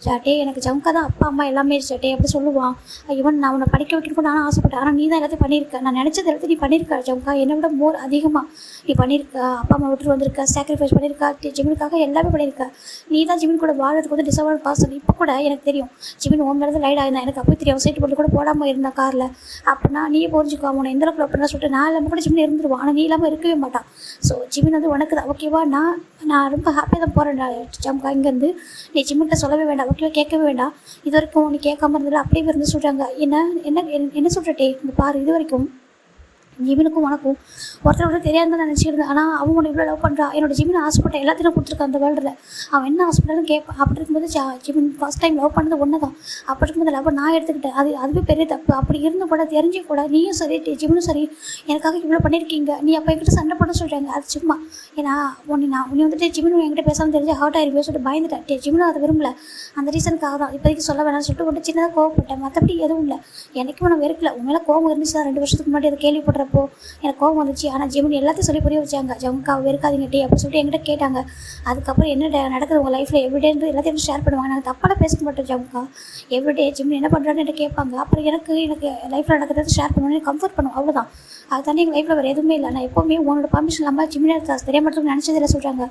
சாட்டே எனக்கு ஜம்கா தான் அப்பா அம்மா எல்லாமே சாட்டே அப்படி சொல்லுவான். இவன் நான் உன்னை படிக்க வைக்கணும் நானும் ஆசைப்பட்டேன், ஆனால் நீ தான் எல்லாத்தையும் பண்ணியிருக்க, நான் நினச்சது எல்லாத்தையும் நீ பண்ணியிருக்க ஜம்கா, என்னை விட மோர் அதிகமாக நீ பண்ணியிருக்க, அப்பா அம்மா விட்டுட்டு வந்திருக்க, சாக்ரிஃபைஸ் பண்ணியிருக்கா, ஜிமினுக்காக எல்லாமே பண்ணியிருக்க, நீ தான் ஜிமின் கூட வாழ்றதுக்கு வந்து டிசர்வ் பாசன். இப்போ கூட எனக்கு தெரியும் ஜிமின் உன் மேலே லைட் ஆயிருந்தேன், எனக்கு அப்போ தெரியும் சைட்டு போட்டு கூட போடாமல் இருந்தா காரில். அப்படின்னா நீ புரிஞ்சுக்கோ உன்னை எந்த அளவுக்கு அப்படின்னா சொல்லிட்டு நான் இல்லாமல் கூட ஜிமின் இருந்துருவான், ஆனால் நீ இல்லாமல் இருக்கவே மாட்டான். ஸோ ஜிமின் வந்து உனக்கு தான் ஓகேவா, நான் ரொம்ப ஹாப்பியாக தான் போகிறேன் ஜம்கா இங்கேருந்து, நீ ஜிமின்கிட்ட சொல்லவே வேண்டாம் ஓகேவா, கேட்கவே வேண்டாம். இது வரைக்கும் நீ கேட்காம இருந்ததில்ல அப்படியே இருந்து சொல்கிறாங்க. என்ன சொல்கிறட்டே இந்த பாரு, இது வரைக்கும் ஜிமினுக்கும் உனக்கும் ஒருத்தர் தெரியாதுன்னு தான் நினச்சிருந்தேன். ஆனால் அவங்க இவ்வளோ லவ் பண்ணுறா, என்னோட ஜிமின் ஆசைப்பட்ட எல்லாத்தையும் கொடுத்துருக்கான் அந்த வேர்ல்டில், அவன் என்ன ஆசைப்பட்டாலும் கேட்பான். அப்படி இருக்கும்போது ஜிமின் ஃபஸ்ட் டைம் லவ் பண்ணது ஒன்று தான். அப்படி இருக்கும்போது லவ் நான் எடுத்துக்கிட்டேன், அதுவே பெரிய தப்பு. அப்படி இருந்து கூட தெரிஞ்சு கூட நீயும் சரி ஜிமினும் சரி எனக்காக இவ்வளோ பண்ணியிருக்கீங்க, நீ அப்போ என்கிட்ட சண்டை பண்ண சொல்கிறாங்க. அது சும்மா ஏன்னா நீ வந்துட்டு ஜிமினும் என்கிட்ட பேசாமல் தெரிஞ்சு ஹர்ட் ஆகிருப்பே சொல்லிட்டு பயந்துட்டேன். ஜிமினும் அதை விரும்பல, அந்த ரீசனுக்காக தான் இப்போதைக்கு சொல்ல வேணாம்னு சொல்லிட்டு ஒன்று சின்னதாக கோவப்பட்டேன். மற்றபடி எதுவும் இல்லை, எனக்கும் நான் வெறுக்கல. உண்மையில கோவம் இருந்துச்சு தான் 2 வருஷத்துக்கு முன்னாடி அதை கேள்விப்படுறப்போ எனக்கு கோவம் வந்துச்சு. ஆனால் ஜிமின் எல்லாத்தையும் சொல்லி புரிய வச்சாங்க. ஜம்காவை வெறுக்காதீங்க டே அப்படின்னு சொல்லிட்டு என்கிட்ட கேட்டாங்க. அதுக்கப்புறம் என்ன நடக்குது உங்கள் லைஃப்பில் எவ்ரிடே எல்லாத்தையும் ஷேர் பண்ணுவாங்க. நாங்கள் தப்பாக பேசிக்க மாட்டோம். ஜம்கா எவ்ரிடே ஜிமின் என்ன பண்ணுறான்னு என்கிட்ட கேட்பாங்க. அப்புறம் எனக்கு லைஃப்பில் நடக்கிறத ஷேர் பண்ணுவேன், கம்ஃபர்ட் பண்ணுவோம், அவ்வளோதான். அது தானே எங்கள் லைஃப்பில் வேறு எதுவுமே இல்லை. நான் எப்போவுமே உன்னோட பர்மிஷன் இல்லாமல் ஜிமினை தெரிய மாட்டோம்னு நினச்சதில்லை சொல்கிறாங்க.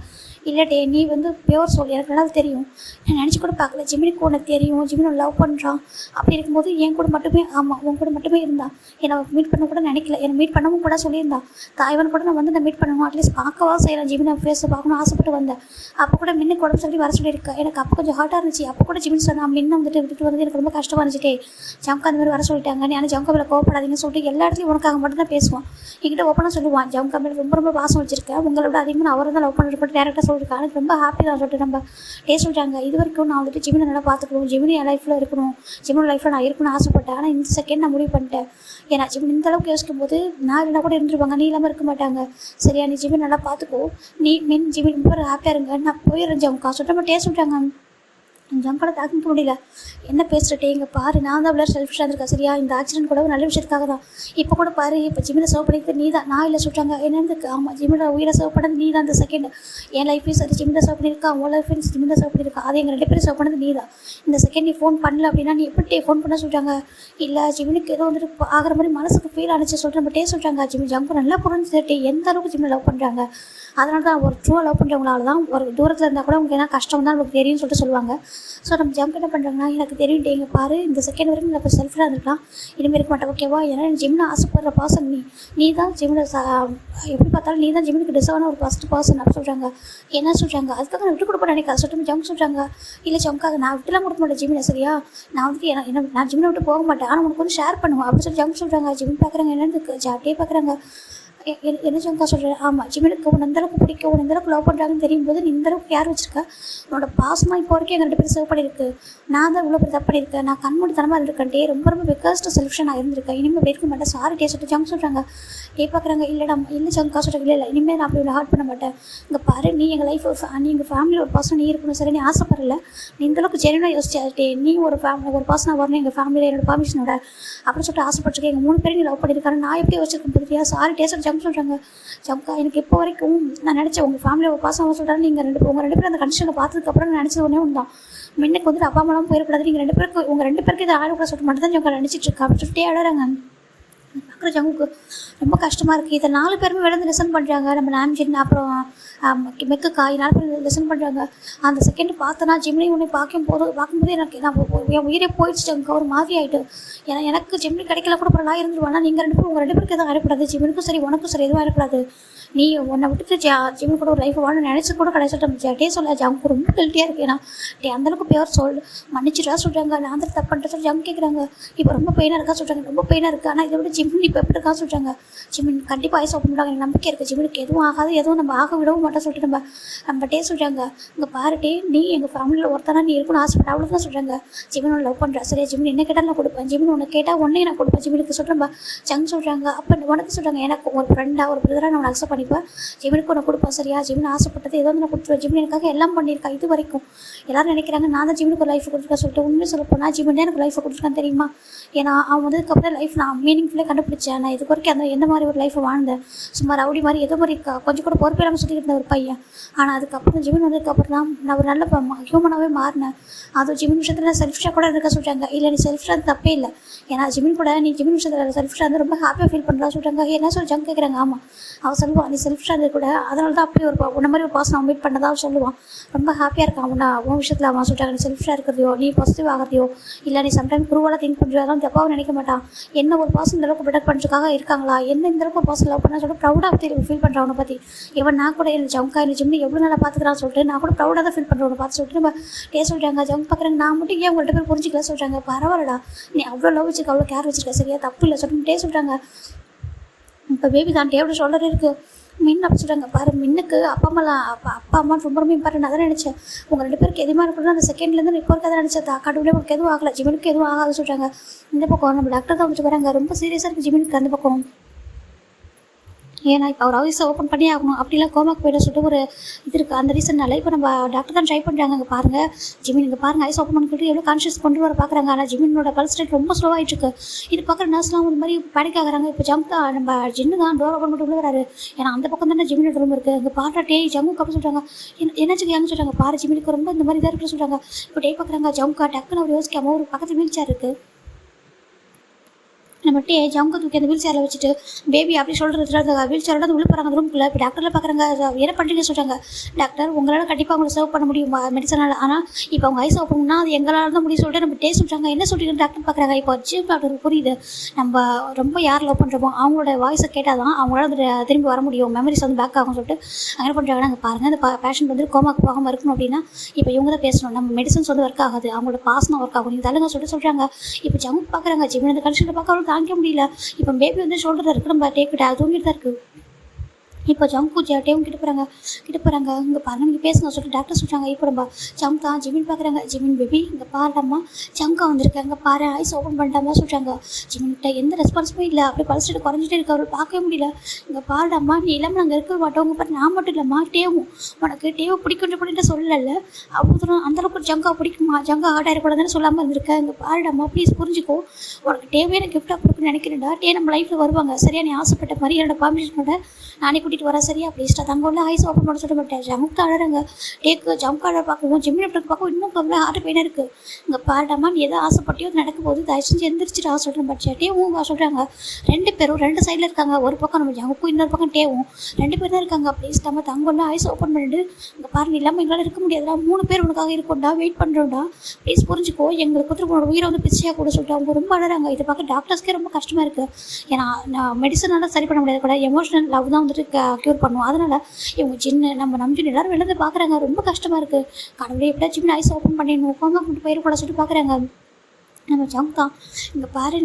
இல்லட்டே நீ வந்து பியோர் சோல், எனக்கு நல்லா தெரியும், நான் நினச்சி கூட பார்க்கல. ஜிமினுக்கு உனக்கு தெரியும், ஜிமினை லவ் பண்ணுறான். அப்படி இருக்கும்போது என் கூட மட்டுமே, ஆமாம் உன் கூட மட்டுமே இருந்தான். என்னை மீட் பண்ண கூட நினைக்கல, என்னை மீட் பண்ணவும் கூட சொல்லியிருந்தான். தாய்வன் கூட நான் வந்து நான் மீட் பண்ணணும், அட்லீஸ்ட் பார்க்கவா செய்யலாம், ஜிமினை ஃபேஸை பார்க்கணும் ஆசைப்பட்டு வந்தேன். அப்போ கூட மின்னு உடம்பு சொல்லி வர சொல்லியிருக்கேன். எனக்கு அப்போ கொஞ்சம் ஹார்ட்டாக இருந்துச்சு. அப்போ கூட ஜிமின் சொன்னா மின்ன வந்துட்டு விட்டுட்டு வந்து எனக்கு ரொம்ப கஷ்டமாக இருந்துச்சுட்டே, ஜம்கா அந்த மாதிரி வர சொல்லிட்டாங்க, ஆனால் ஜம்கா மேலே கோவப்படாதீங்கன்னு சொல்லிட்டு எல்லா இடத்துலையும் உனக்காக மட்டும் தான் பேசுவான். என்கிட்ட ஓப்பனாக சொல்லுவான், ஜம்கா மேலே ரொம்ப பாசம் வச்சிருக்கேன், உங்களை விட அதிகமாக அவரை தான் லவ் பண்ணிட்டு டேரக்டாக சொல்லியிருக்கேன். எனக்கு ரொம்ப ஹாப்பி தான் சொல்லிட்டு நம்ம சொல்கிறாங்க. இது வரைக்கும் நான் வந்துட்டு ஜிமினை நல்லா பார்த்துக்கணும், ஜிமினி என் லைஃப்பில் இருக்கணும், ஜிமினோட லைஃப்பில் நான் இருக்கணும்னு ஆசைப்பட்டேன். ஆனால் இந்த செகண்ட் நான் முடிவு பண்ணிட்டேன். ஏன்னா ஜிமின் இந்த அளவுக்கு யோசிக்கும் போது நான் இல்லைனா கூட இருந்துருவாங்க, நீ இல்லாமல் இருக்க மாட்டாங்க. சரியா, நீ ஜிமின் நல்லா பார்த்துக்கோ, நீ ஜிமின் ரொம்ப ஹாப்பியாக இருங்க, நான் போயிடுறேன் ஜமுக்கா சொல்லிட்டு நம்ம டேஸ்ட் விட்டாங்க. ஜம்கால தாக்கிக்க முடியல. என்ன பேசுகிறட்டே இங்கே பாரு, நான் தான் அவ்வளோ செல்ஃபிஷாக இருந்திருக்கேன். சரியா, இந்த ஆக்சிடென்ட் கூட ஒரு நல்ல விஷயத்துக்காக தான். இப்போ கூட பாரு, இப்போ ஜிமினை சர்வ் பண்ணிட்டு நீ தான், நான் இல்லை சொல்கிறாங்க என்னன்னு. ஆமாம், ஜிமினை உயிரை சர்வ் பண்ணது நீ தான். அந்த செகண்ட் என் லைஃபையும் சரி ஜிமினை சர்வ் பண்ணியிருக்கா, உன் லைஃபையும் ஜிமினை சர்வ் பண்ணியிருக்கா, அதை எங்கள் 2 பேரும் சர்வ் பண்ணது நீ தான். இந்த செகண்ட் நீ ஃபோன் பண்ணல அப்படின்னா நீ எப்படி ஃபோன் பண்ண சொல்கிறாங்க. இல்லை ஜிமினுக்கு ஏதோ வந்துட்டு ஆகிற மாதிரி மனசுக்கு ஃபீல் ஆனிச்சு சொல்லிட்டு நம்ம சொல்கிறாங்க. ஜிமி ஜம்க்கு நல்லா புரிஞ்சுட்டு எந்த அளவுக்கு ஜிமினை லவ் பண்ணுறாங்க. அதனால தான் ஒரு ட்ரூவாக லவ் பண்ணுறவங்களால தான் ஒரு தூரத்தில் இருந்தால் கூட உங்களுக்கு என்ன கஷ்டம் தான் நமக்கு தெரியும்னு சொல்லிட்டு சொல்லுவாங்க. ஸோ நம்ம ஜம்ப் என்ன பண்ணுறாங்கன்னா, எனக்கு தெரியும் இங்கே பாரு, இந்த செகண்ட் வரைக்கும் நான் செல்ஃபியாக இருந்திருக்கலாம், இனிமேல் இருக்க மாட்டேன் ஓகேவா. ஏன்னா ஜிம்னு ஆசைப்படுற பர்சன் நீ தான் ஜிம்மில் எப்படி பார்த்தாலும் நீ தான் ஜிம்முக்கு டிசர்வான ஒரு ஃபஸ்ட் பர்சன் அப்படின்னு சொல்கிறாங்க. என்ன சொல்கிறாங்க, அதுக்காக நான் விட்டு கொடுப்பேன் நினைக்காது சொல்லிட்டு ஜம்ப் சொல்கிறாங்க. இல்லை ஜம்க்காக நான் விட்டுலாம் கொடுக்க மாட்டேன் ஜிம்மில். சரியா, நான் வந்துட்டு நான் ஜிம்மில் விட்டு போக மாட்டேன், ஆனால் உனக்கு வந்து ஷேர் பண்ணுவேன் அப்படின்னு சொல்லி ஜம்ப் சொல்கிறாங்க. ஜிம் பார்க்குறாங்க, என்னன்னு ஜாட்டியே பார்க்குறாங்க. என்ன ஜம்கா சொல்கிறேன். ஆமாம், ஜிமினுக்கு உன் எந்தளவுக்கு பிடிக்கும், உன் எந்தளவுக்கு லவ் பண்ணுறாங்கன்னு தெரியும் போது நீ இந்தளவுக்கு யார் வச்சிருக்க. உன்னோட பாசமாக இப்போ வரைக்கும் எங்கள் 2 பேரும் சேவ் பண்ணியிருக்கு. நான் தான் இவ்வளோ பேர் தப்பு பண்ணியிருக்கேன், நான் கண்மூடித்தனமாக இருந்திருக்கேன்ட்டே, ரொம்ப பிக்கஸ்ட் செல்ஃபிஷன் நான் இருந்திருக்கேன், இனிமேல் அப்படி இருக்க மாட்டேன் சாரி சொல்லிட்டு ஜம்ப் சொல்கிறாங்க. பார்க்குறாங்க. இல்லைடா இல்லை ஜம்கா சொல்கிறாங்க. இல்லை இனிமேல் நான் அப்படி ஹார்ட் பண்ண மாட்டேன். இங்கே பாரு, நீ எங்கள் லைஃப் நீ எங்கள் ஃபேமிலி ஒரு பர்சன் நீ இருக்கணும். சரி, நீ ஆசைப்படல, நீ இந்தளவுக்கு ஜெனுவனாக யோசிச்சாட்டே, நீ ஒரு பர்சனாக வரணும் எங்கள் ஃபேமிலியில் என்னோட பர்மிஷனோட அப்படின்னு சொல்லிட்டு ஆசைப்பட்டிருக்கேன். எங்கள் 3 பேரும் நீ லவ் பண்ணியிருக்காரு, நான் எப்படி யோசிச்சிருக்கேன் பார்த்தியா. சாரி சொல்லிட்டு ஜம்ப் சொல்கிறாங்க. ஜம்கா எனக்கு இப்போ வரைக்கும் நான் நினச்சேன் உங்கள் ஃபேமிலியில் ஒரு பாசம் சொல்கிறாரு, நீங்கள் உங்கள் 2 பேரும் அந்த கண்டிஷனில் பார்த்ததுக்கப்புறம் நான் நினச்சது ஒன்றே ஒன்று தான், முன்னுக்கு வந்துட்டு அப்பா அம்மாலாம் போயிடக்கூடாது, நீங்கள் 2 பேருக்கு உங்கள் 2 பேருக்கு இதை ஆடக்கூடாது சொல்லிட்டு மட்டும் தான் ஜம்கா நினச்சிட்டு இருக்கா அப்படின்னு சொல்லிட்டே அழறாங்க. பார்க்குற ஜம்முக்கு ரொம்ப கஷ்டமாக இருக்குது. இதை 4 பேருமே விழுந்து லெசன் பண்ணுறாங்க. நம்ம நாம்ஜின் அப்புறம் மெக்கு காய் 4 பேர் லெசன் பண்ணுறாங்க. அந்த செகண்ட் பார்த்தனா ஜிம்னி உன்னை பார்க்கும்போது எனக்கு நான் என் உயிரே போயிடுச்சு ஜம்கா, ஒரு மாதிரி ஆகிட்டு. ஏன்னா எனக்கு ஜிம்னி கிடைக்கல கூட அப்புறம் நான் இருந்துருவானா, நீங்கள் 2 பேரும் உங்கள் 2 பேருக்கு எதுவும் ஆகிடக்கூடாது, ஜிம்னுக்கும் சரி உனக்கும் சரி எதுவும் ஆகிடக்கூடாது. நீ உன்னை விட்டுட்டு ஜிம்னு கூட ஒரு லைஃப் வாழ நினச்சி கூட கிடைச்சிட்டு டே சொல்ல ஜம்க்கு ரொம்ப கில்ட்டியாக இருக்கு. ஏன்னா அந்தளவுக்கு பேர் மன்னிச்சுட்டா சொல்கிறாங்க. நான் அந்த தப்பு பண்ணுற சொல்லி ஜம் கேட்குறாங்க. இப்போ ரொம்ப பெயினாக இருக்கா சொல்கிறாங்க. ரொம்ப பெயினாக இருக்குது, ஆனால் இதை விட ஜிம்மின் இப்போ எப்படி இருக்கா சொல்கிறாங்க. ஜிம்மின் கண்டிப்பாக ஐஸ் ஓப்பன் பண்ணுறாங்க, எனக்கு நம்பிக்கை இருக்குது. ஜிம்முக்கு எதுவும் ஆகாது, எதுவும் நம்ம ஆக விடவும் மாட்டோம் சொல்லிட்டு நம்ம டே சொல்கிறாங்க. இங்கே பாருட்டே, நீ எங்கள் ஃபேமிலியில் ஒருத்தனா நீ இருக்கணும்னு ஆசைப்பட்ட அவ்வளோ தான் சொல்கிறாங்க. ஜிம்மின் லவ் பண்ணுறா. சரியா, ஜிம்மின் என்ன கேட்டாலும் நான் கொடுப்பேன், ஜிம்மின் உனக்கு கேட்டால் ஒன்றே நான் கொடுப்பேன் ஜிம்முக்கு சொல்கிறேன் ஜங் சொல்கிறாங்க. அப்போ உனக்கு சொல்கிறாங்க, எனக்கு ஒரு ஃப்ரெண்டாக ஒரு பிரதராக நான் அக்செப்ட் பண்ணிப்பேன், ஜிம்முக்கு உனக்கு கொடுப்பேன். சரியா, ஜிம்மின் ஆசைப்பட்டது ஏதோ நான் கொடுத்துருவேன். ஜிம்மின் எனக்காக எல்லாம் பண்ணியிருக்கா இது வரைக்கும். எல்லாரும் நினைக்கிறாங்க நான் தான் ஜிம்முக்கு ஒரு லைஃப் கொடுத்துருக்கேன் சொல்லிட்டு. உண்மையை சொல்ல போனால் ஜிம்மின் எனக்கு லைஃப் கொடுத்துருக்கான்னு தெரியுமா. ஏன்னா அவன் வந்ததுக்கப்புறம் லைஃப் நான் மீனிங்ஃபுல்லாக கண்டுபிடிச்சேன். நான் இது வரைக்கும் அந்த எந்த மாதிரி ஒரு லைஃப்பை வாழ்ந்தேன், சும்மா ரவுடி மாதிரி ஏதோ மாதிரி கொஞ்சம் கூட பொறுப்பு இல்லாமல் சுற்றிட்டு இருந்த ஒரு பையன். ஆனால் அதுக்கப்புறம் ஜிம்மின் வந்ததுக்கப்புறம் தான் நான் ஒரு நல்ல ஹியூமனாகவே மாறினேன். அதுவும் ஜிம்மின் விஷயத்தில் நான் செல்ஃபிஷாக கூட இருக்க சொல்கிறாங்க. இல்லை நீ செல்ஃபிஷாக தப்பே இல்லை, ஏன்னா ஜிம்மின் கூட நீ ஜிம்மின் விஷயத்தில் செல்ஃபிஷாக வந்து ரொம்ப ஹாப்பியாக ஃபீல் பண்ணுறா சொல்கிறாங்க. என்ன சொல்லி ஜம் கேட்குறாங்க. ஆமாம், அவன் சொல்லுவான் நீ செல்ஃபிஷாக இருந்தது கூட அதனால தான் அப்படி ஒரு உன்ன மாதிரி ஒரு பர்சன் அவன் மீட் பண்ணதாக சொல்லுவான். ரொம்ப ஹாப்பியாக இருக்கான் அவனா உன் விஷயத்தில். அவன் சொல்கிறாங்க நீ செல்ஃபிஷாக இருக்கிறதையோ, நீ பாசிட்டிவ் ஆகிறதையோ, இல்லை நீ சம்டைம் குருவாக திங்க் பண்ணுறியோ, அதெல்லாம் தப்பாகவும் நினைக்க மாட்டான். என்ன ஒரு பர்சன் இந்த அளவுக்கு ப்ரொடெக்ட் பண்ணுறதுக்காக இருக்காங்களா, என்ன இந்த அளவுக்கு ஒரு பர்சன் லவ் பண்ண சொல்லிட்டு ப்ரௌடாக ஃபீல் பண்ணுறான் அவனை பற்றி. இவன் நான் கூட என்ன ஜம்கா என்ன ஜிம்னி எவ்வளோ நல்லா பார்த்துக்கிறான்னு சொல்லிட்டு நான் கூட ப்ரௌடாக தான் ஃபீல் பண்ணுறவனை பார்த்து சொல்லிட்டு நம்ம சொல்கிறாங்க. ஜம் பார்க்குறாங்க. நான் மட்டும் ஏன் உங்கள்கிட்ட பேர் புரிஞ்சிக்கல சொல்கிறாங்க. பரவாயில்லடா, நீ அவ்வளோ லவ் வச்சுருக்க, அவ்வளோ கேர் வச்சுருக்க, சரியா தப்பு இல்லை சொல்லிட்டு சொல்கிறாங்க. இப்போ பேபி தான் டேவோட ஷோல்டர் இருக்குது. மின் அப்படி சொல்கிறாங்க. பாரு, மின்னுக்கு அப்பா அம்மா ரொம்ப இம்பார்ட்டன்ட். அதான் நினச்சேன் உங்கள் 2 பேருக்கு எதுவுமா இருக்கணும். அந்த செகண்ட்லேருந்து இப்போ இருக்க அதை நினச்சேன். கடவுளே உங்களுக்கு எதுவும் ஆகலை, ஜிம்முக்கு எதுவும் ஆகாது சொல்கிறாங்க. இந்த பக்கம் நம்ம டாக்டர் தான் வச்சு வராங்க. ரொம்ப சீரியஸாக இருக்குது ஜிம்முக்கு அந்த பக்கம். ஏன்னா இப்போ அவர் ஆஃபீஸை ஓப்பன் பண்ணி ஆகணும், அப்படிலாம் கோமாக்கு போய்ட சொல்லிட்டு ஒரு இது இருக்குது. அந்த ரீசன்னால இப்போ நம்ம டாக்டர் தான் ட்ரை பண்ணுறாங்க. அங்கே பாருங்கள் ஜிமின், இங்கே பாருங்கள் ஐஸ் ஓப்பன் பண்ணிட்டு எவ்வளோ கான்ஷியஸ் கொண்டு வர பார்க்குறாங்க. ஆனால் ஜிமினோட பல்ஸ் ரேட் ரொம்ப ஸ்லோவாகிட்டு இருக்கு. இது பார்க்குற நர்ஸ்லாம் ஒரு மாதிரி பேனிக் ஆகுறாங்க. இப்போ ஜம்ப் தான் நம்ம ஜின்னு தான் டோர் ஓப்பன் பண்ணிட்டு விழுறாரு. ஏன்னா அந்த பக்கம் தானே ஜிமினோட ரூம் இருக்குது. அங்கே பாரு டே ஜம்முக்கு அப்படி சொல்கிறாங்க. என்னாச்சு அங்கே சொல்கிறாங்க. பாரு ஜிமினுக்கு ரொம்ப இந்த மாதிரி இதாக இருக்குன்னு சொல்கிறாங்க. இப்போ டே பார்க்குறாங்க. ஜம்கா டக்குன்னு அவர் யோசிக்காமல் ஒரு பக்கத்து வீல் சேர் இருக்குது. நம்ம ஜம்கா தூக்கி அந்த வீல் சேரில் வச்சுட்டு பேபி அப்படி சொல்கிறது அந்த வீல் சேரோட அந்த உள்ள போகிறாங்க அந்த ரூம்குள்ளே. இப்போ டாக்டரில் பார்க்குறாங்க. என்ன பண்ணுறீங்க சொல்கிறாங்க. டாக்டர் உங்களால் கண்டிப்பாக அவங்களை சர்வ் பண்ண முடியும் மெடிசனால், ஆனால் இப்போ அவங்க ஐஸ் ஓப்பன்னா அது எங்களால் தான் முடியும் சொல்லிட்டு நம்ம சொல்கிறாங்க. என்ன சொல்கிறீங்க டாக்டர் பார்க்குறாங்க. இப்போ ஜிம் டாக்டருக்கு புரியுது நம்ம ரொம்ப யார் லவ் பண்ணுறோமோ அவங்களோட வாய்ஸை கேட்டால் தான் அவங்களால திரும்பி வர முடியும், மெமரிஸ் வந்து பேக் ஆகும் சொல்லிட்டு என்ன பண்ணுறாங்க. நாங்கள் பாருங்கள் இந்த பேஷண்ட் வந்து கோமாக்கு போகாமல் இருக்கணும் அப்படின்னா இப்போ இவங்க தான் பேசணும், நம்ம மெடிசன்ஸ் வந்து ஒர்க் ஆகாது, அவங்களோட பாஸ்னா ஒர்க் ஆகும், நீங்கள் தள்ளுங்க சொல்கிறாங்க. இப்போ ஜம் பார்க்குறாங்க. ஜிம் இந்த கண்டிஷனில் பார்க்க அவளுக்கு தாங்க முடியல. இப்போ பேபி வந்து ஷோல்டரில் இருக்குது. நம்ம டேக்கிட்ட அது தூங்கிட்டு தான் இருக்குது. இப்போ ஜங்கு டேவும் கிட்ட போகிறாங்க இங்கே பாருங்க நீங்கள் பேசுங்க சொல்லிட்டு டாக்டர் சொல்கிறாங்க. இப்போ நம்ம ஜங்கா ஜிமின் பார்க்குறாங்க. ஜிமின் பேபி இங்கே பாருடாம்மா ஜங்கா வந்திருக்காங்க பாரு, ஐஸ் ஓப்பன் பண்ணிட்டாமா சொல்கிறாங்க. ஜிமின்கிட்ட எந்த ரெஸ்பான்ஸுமே இல்லை, அப்படியே பல்ஸ்ட்டு குறைஞ்சிட்டே இருக்கு, அவரை பார்க்கவே முடியல. இங்கே பாருடாம்மா நீ இல்லாமல் நாங்கள் இருக்க மாட்டோம், உங்கள் பாரு நான் மட்டும் இல்லைம்மா டேவும் உனக்கு டேவை பிடிக்குன்ற பண்ணிட்டு சொல்லலை, அவ்வளோ தூரம் அந்தளவுக்கு ஜங்கா பிடிக்குமா, ஜங்கா ஆர்ட் ஆகிடக்கூடாதுன்னு சொல்லாமல் இருந்திருக்கேன். இங்கே பாருடாம்மா ப்ளீஸ் புரிஞ்சுக்கோ, உனக்கு டேவே எனக்கு கிஃப்டாக கொடுக்குன்னு நினைக்கிறேன்டா, டே நம்ம லைஃப்பில் வருவாங்க சரியா, நீ ஆசைப்பட்ட மாதிரி என்னோட பர்மிஷனோட நானே கூட்டிகிட்டு வரேன் சரியா ப்ளீஸ்டா. தங்க உள்ள ஐஸ் ஓப்பன் பண்ண சொல்ல மாட்டேன். ஜம்க்கு அழறாங்க. டேக்கு ஜம்க் ஆர்டர் பார்க்கவும் ஜிம்மின் பார்க்கவும் இன்னும் கம்மியாக ஹார்ட் பெயினாக இருக்குது. இங்கே பாருடாமா நீ எதை ஆசைப்பட்டியோ அது நடக்கும் போது தயவு செஞ்சு எந்திரிச்சிட்டு சொல்கிறேன் பட்சா. டேவும் சொல்கிறாங்க. 2 பேரும் 2 சைடில் இருக்காங்க, ஒரு பக்கம் நம்ம ஜம்க்கும் இன்னொரு பக்கம் டேவும் 2 பேர் தான் இருக்காங்க. ப்ளீஸ் நம்ம தங்க உள்ள ஐஸ் ஓப்பன் பண்ணிட்டு இங்கே பாருங்க இல்லாமல் எங்களால் இருக்க முடியாதுடா, 3 பேர் உனக்காக இருக்கோம்டா, வெயிட் பண்ணுறோம்டா, ப்ளீஸ் புரிஞ்சுக்கோ, எங்களுக்கு கொடுத்துட்டு உன்னோட உயிரை வந்து பிச்சையாக கூட சொல்லிட்டு அவங்க ரொம்ப அழறாங்க. இதை பார்க்க டாக்டர்ஸ்க்கே ரொம்ப கஷ்டமாக இருக்குது. ஏன்னா நான் மெடிசனால சரி பண்ண முடியாது கூட, எமோஷனல் லவ் தான் வந்துட்டு க்யூர் பண்ணுவோம். அதனால் இவங்க சின்ன நம்ம நம்பிச்சு எல்லாரும் வெளில பார்க்குறாங்க, ரொம்ப கஷ்டமாக இருக்குது. கடவுளே எப்படியாச்சும் ஐஸ் ஓப்பன் பண்ணிடணும், கோமா கூட்டு போயிடக்கூட சொல்லிட்டு பார்க்குறாங்க. நம்ம ஜங்க் தான் இங்கே பாரு,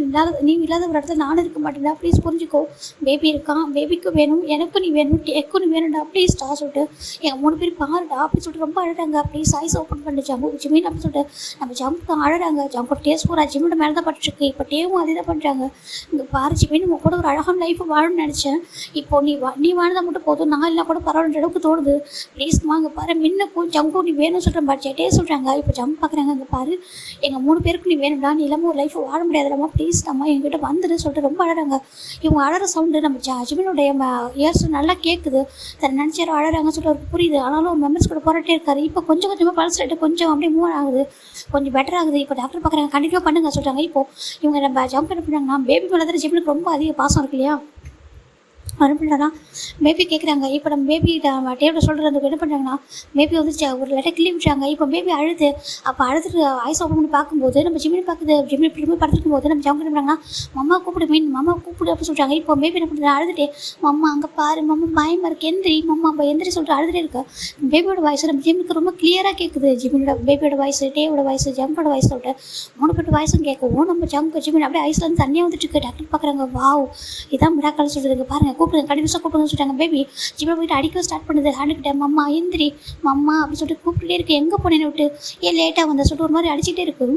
நீ இல்லாத ஒரு இடத்துல நானும் இருக்க மாட்டேன்டா, ப்ளீஸ் புரிஞ்சுக்கோ, பேபி இருக்கான், பேபிக்கு வேணும், எனக்கும் நீ வேணும், டேக்கும் நீ வேணும்டா, ப்ளீஸ்டா சொல்லிட்டு எங்கள் 3 பேர் பாருடா அப்படி சொல்லிட்டு ரொம்ப அழகாங்க. ப்ளீஸ் ஐஸ் ஓப்பன் பண்ணி ஜம்பு ஜிமின் அப்படின்னு சொல்லிட்டு நம்ம ஜம்ப் தான் அழகாங்க. ஜம்போட டேஸ்ட் பூரா ஜிம்மோட மேலே தான் பட்டுருக்கு. இப்போ டேவும் அதே தான் பண்ணுறாங்க. இங்கே பாரு ஜிமின் உங்க கூட ஒரு அழகான லைஃப் வாழணும்னு நினச்சேன், இப்போ நீ வாழ்ந்தா மட்டும் போதும், நான் இல்லை கூட பரவாயில்ல அளவுக்கு தோணுது, ப்ளீஸ்மா இங்கே பாரு மின்னுக்கும் ஜம்பும் நீ வேணும்னு சொல்கிறேன் பட்சே டே சொல்கிறாங்க. இப்போ ஜம்ப் பார்க்குறாங்க. இங்கே பாரு எங்கள் 3 பேருக்கும் நீ வேணும்டா, நீ இல்லாமல் ஒரு லைஃப் வாழ முடியாதுடாமா, ப்ளீஸ் நம்ம எங்கிட்ட வந்துடு சொல்லிட்டு ரொம்ப அழகாங்க. இவங்க அழகிற சவுண்டு நம்ம ஜிமினுடைய இயர்ஸ் நல்லா கேட்குது, தன்னை நினச்சாரும் அழகாங்கன்னு சொல்லிட்டு அவருக்கு புரியுது. ஆனாலும் மெமரிஸ் கூட போராட்டே இருக்காரு. இப்போ கொஞ்சம் கொஞ்சமாக பல்ஸ் ரேட்டு கொஞ்சம் அப்படியே மூவ் ஆகுது, கொஞ்சம் பெட்டர் ஆகுது. இப்போ டாக்டர் பார்க்குறாங்க, கண்டிப்பாக பண்ணுங்க சொல்கிறாங்க. இப்போ இவங்க நம்ம ஜம்ப் என்ன பண்ணாங்கன்னா பேபி மேலே தான் ஜிமினுக்கு ரொம்ப அதிக பாசம் இருக்கு இல்லையா, அனுப்பினா பேபி கேட்குறாங்க. இப்போ நம்ம பேபி டேபிள் சொல்கிறதுக்கு என்ன பண்ணுறாங்கன்னா பேபி வந்து ஒரு லெட்டர் கிள்ளி விட்டுறாங்க. இப்போ பேபி அழுது, அப்போ அழுதுட்டு ஐஸ் ஓப்பன் பண்ணி பார்க்கும்போது நம்ம ஜிமினி பார்க்குது, ஜிமினி திரும்பி படுத்துக்கும் போது நம்ம ஜம்ப் என்ன பண்ணுறாங்கன்னா மம்மா கூப்பிடு மீன் மம்மா கூப்பிடு அப்படின்னு சொல்கிறாங்க. இப்போ பேபி என்ன பண்ணுறது அழுதுட்டே மம்மா அங்கே பாரு மம்மா பயமாக இருக்குது எந்திரி மம்மா அப்போ எந்திரி சொல்லிட்டு அழுதுட்டே இருக்கா. பேபியோட வாய்ஸ் நம்ம ஜிமினுக்கு ரொம்ப கிளியராக கேட்குது. ஜிமினோட பேபியோட வாய்ஸ், டேவோட வாய்ஸ், ஜம்போட வாய்ஸ் சொல்லிட்டு 3 பேர் வாய்ஸும் கேட்கவும் நம்ம ஜிமின் அப்படியே ஐஸ்லேருந்து தண்ணியாக வந்துட்டு இருக்கு. டாக்டர் பார்க்குறாங்க. வாவ் இதான் மிராக்கல் சொல்கிறதுக்கு பாருங்கள், கூப்பிடுங்க கண்டிப்பாக கூப்பிடுங்க சொல்லிட்டாங்க. பேபி ஜிம்மில் போயிட்டு அடிக்க ஸ்டார்ட் பண்ணுது. ஹேண்டுக்கிட்ட மம்மா எந்திரி மம்மா அப்படின்னு சொல்லிட்டு கூப்பிட்டுட்டே இருக்கு. எங்கே போனேன்னு விட்டு ஏன் லேட்டாக வந்த சொல்லிட்டு ஒரு மாதிரி அடிச்சுட்டே இருக்கு.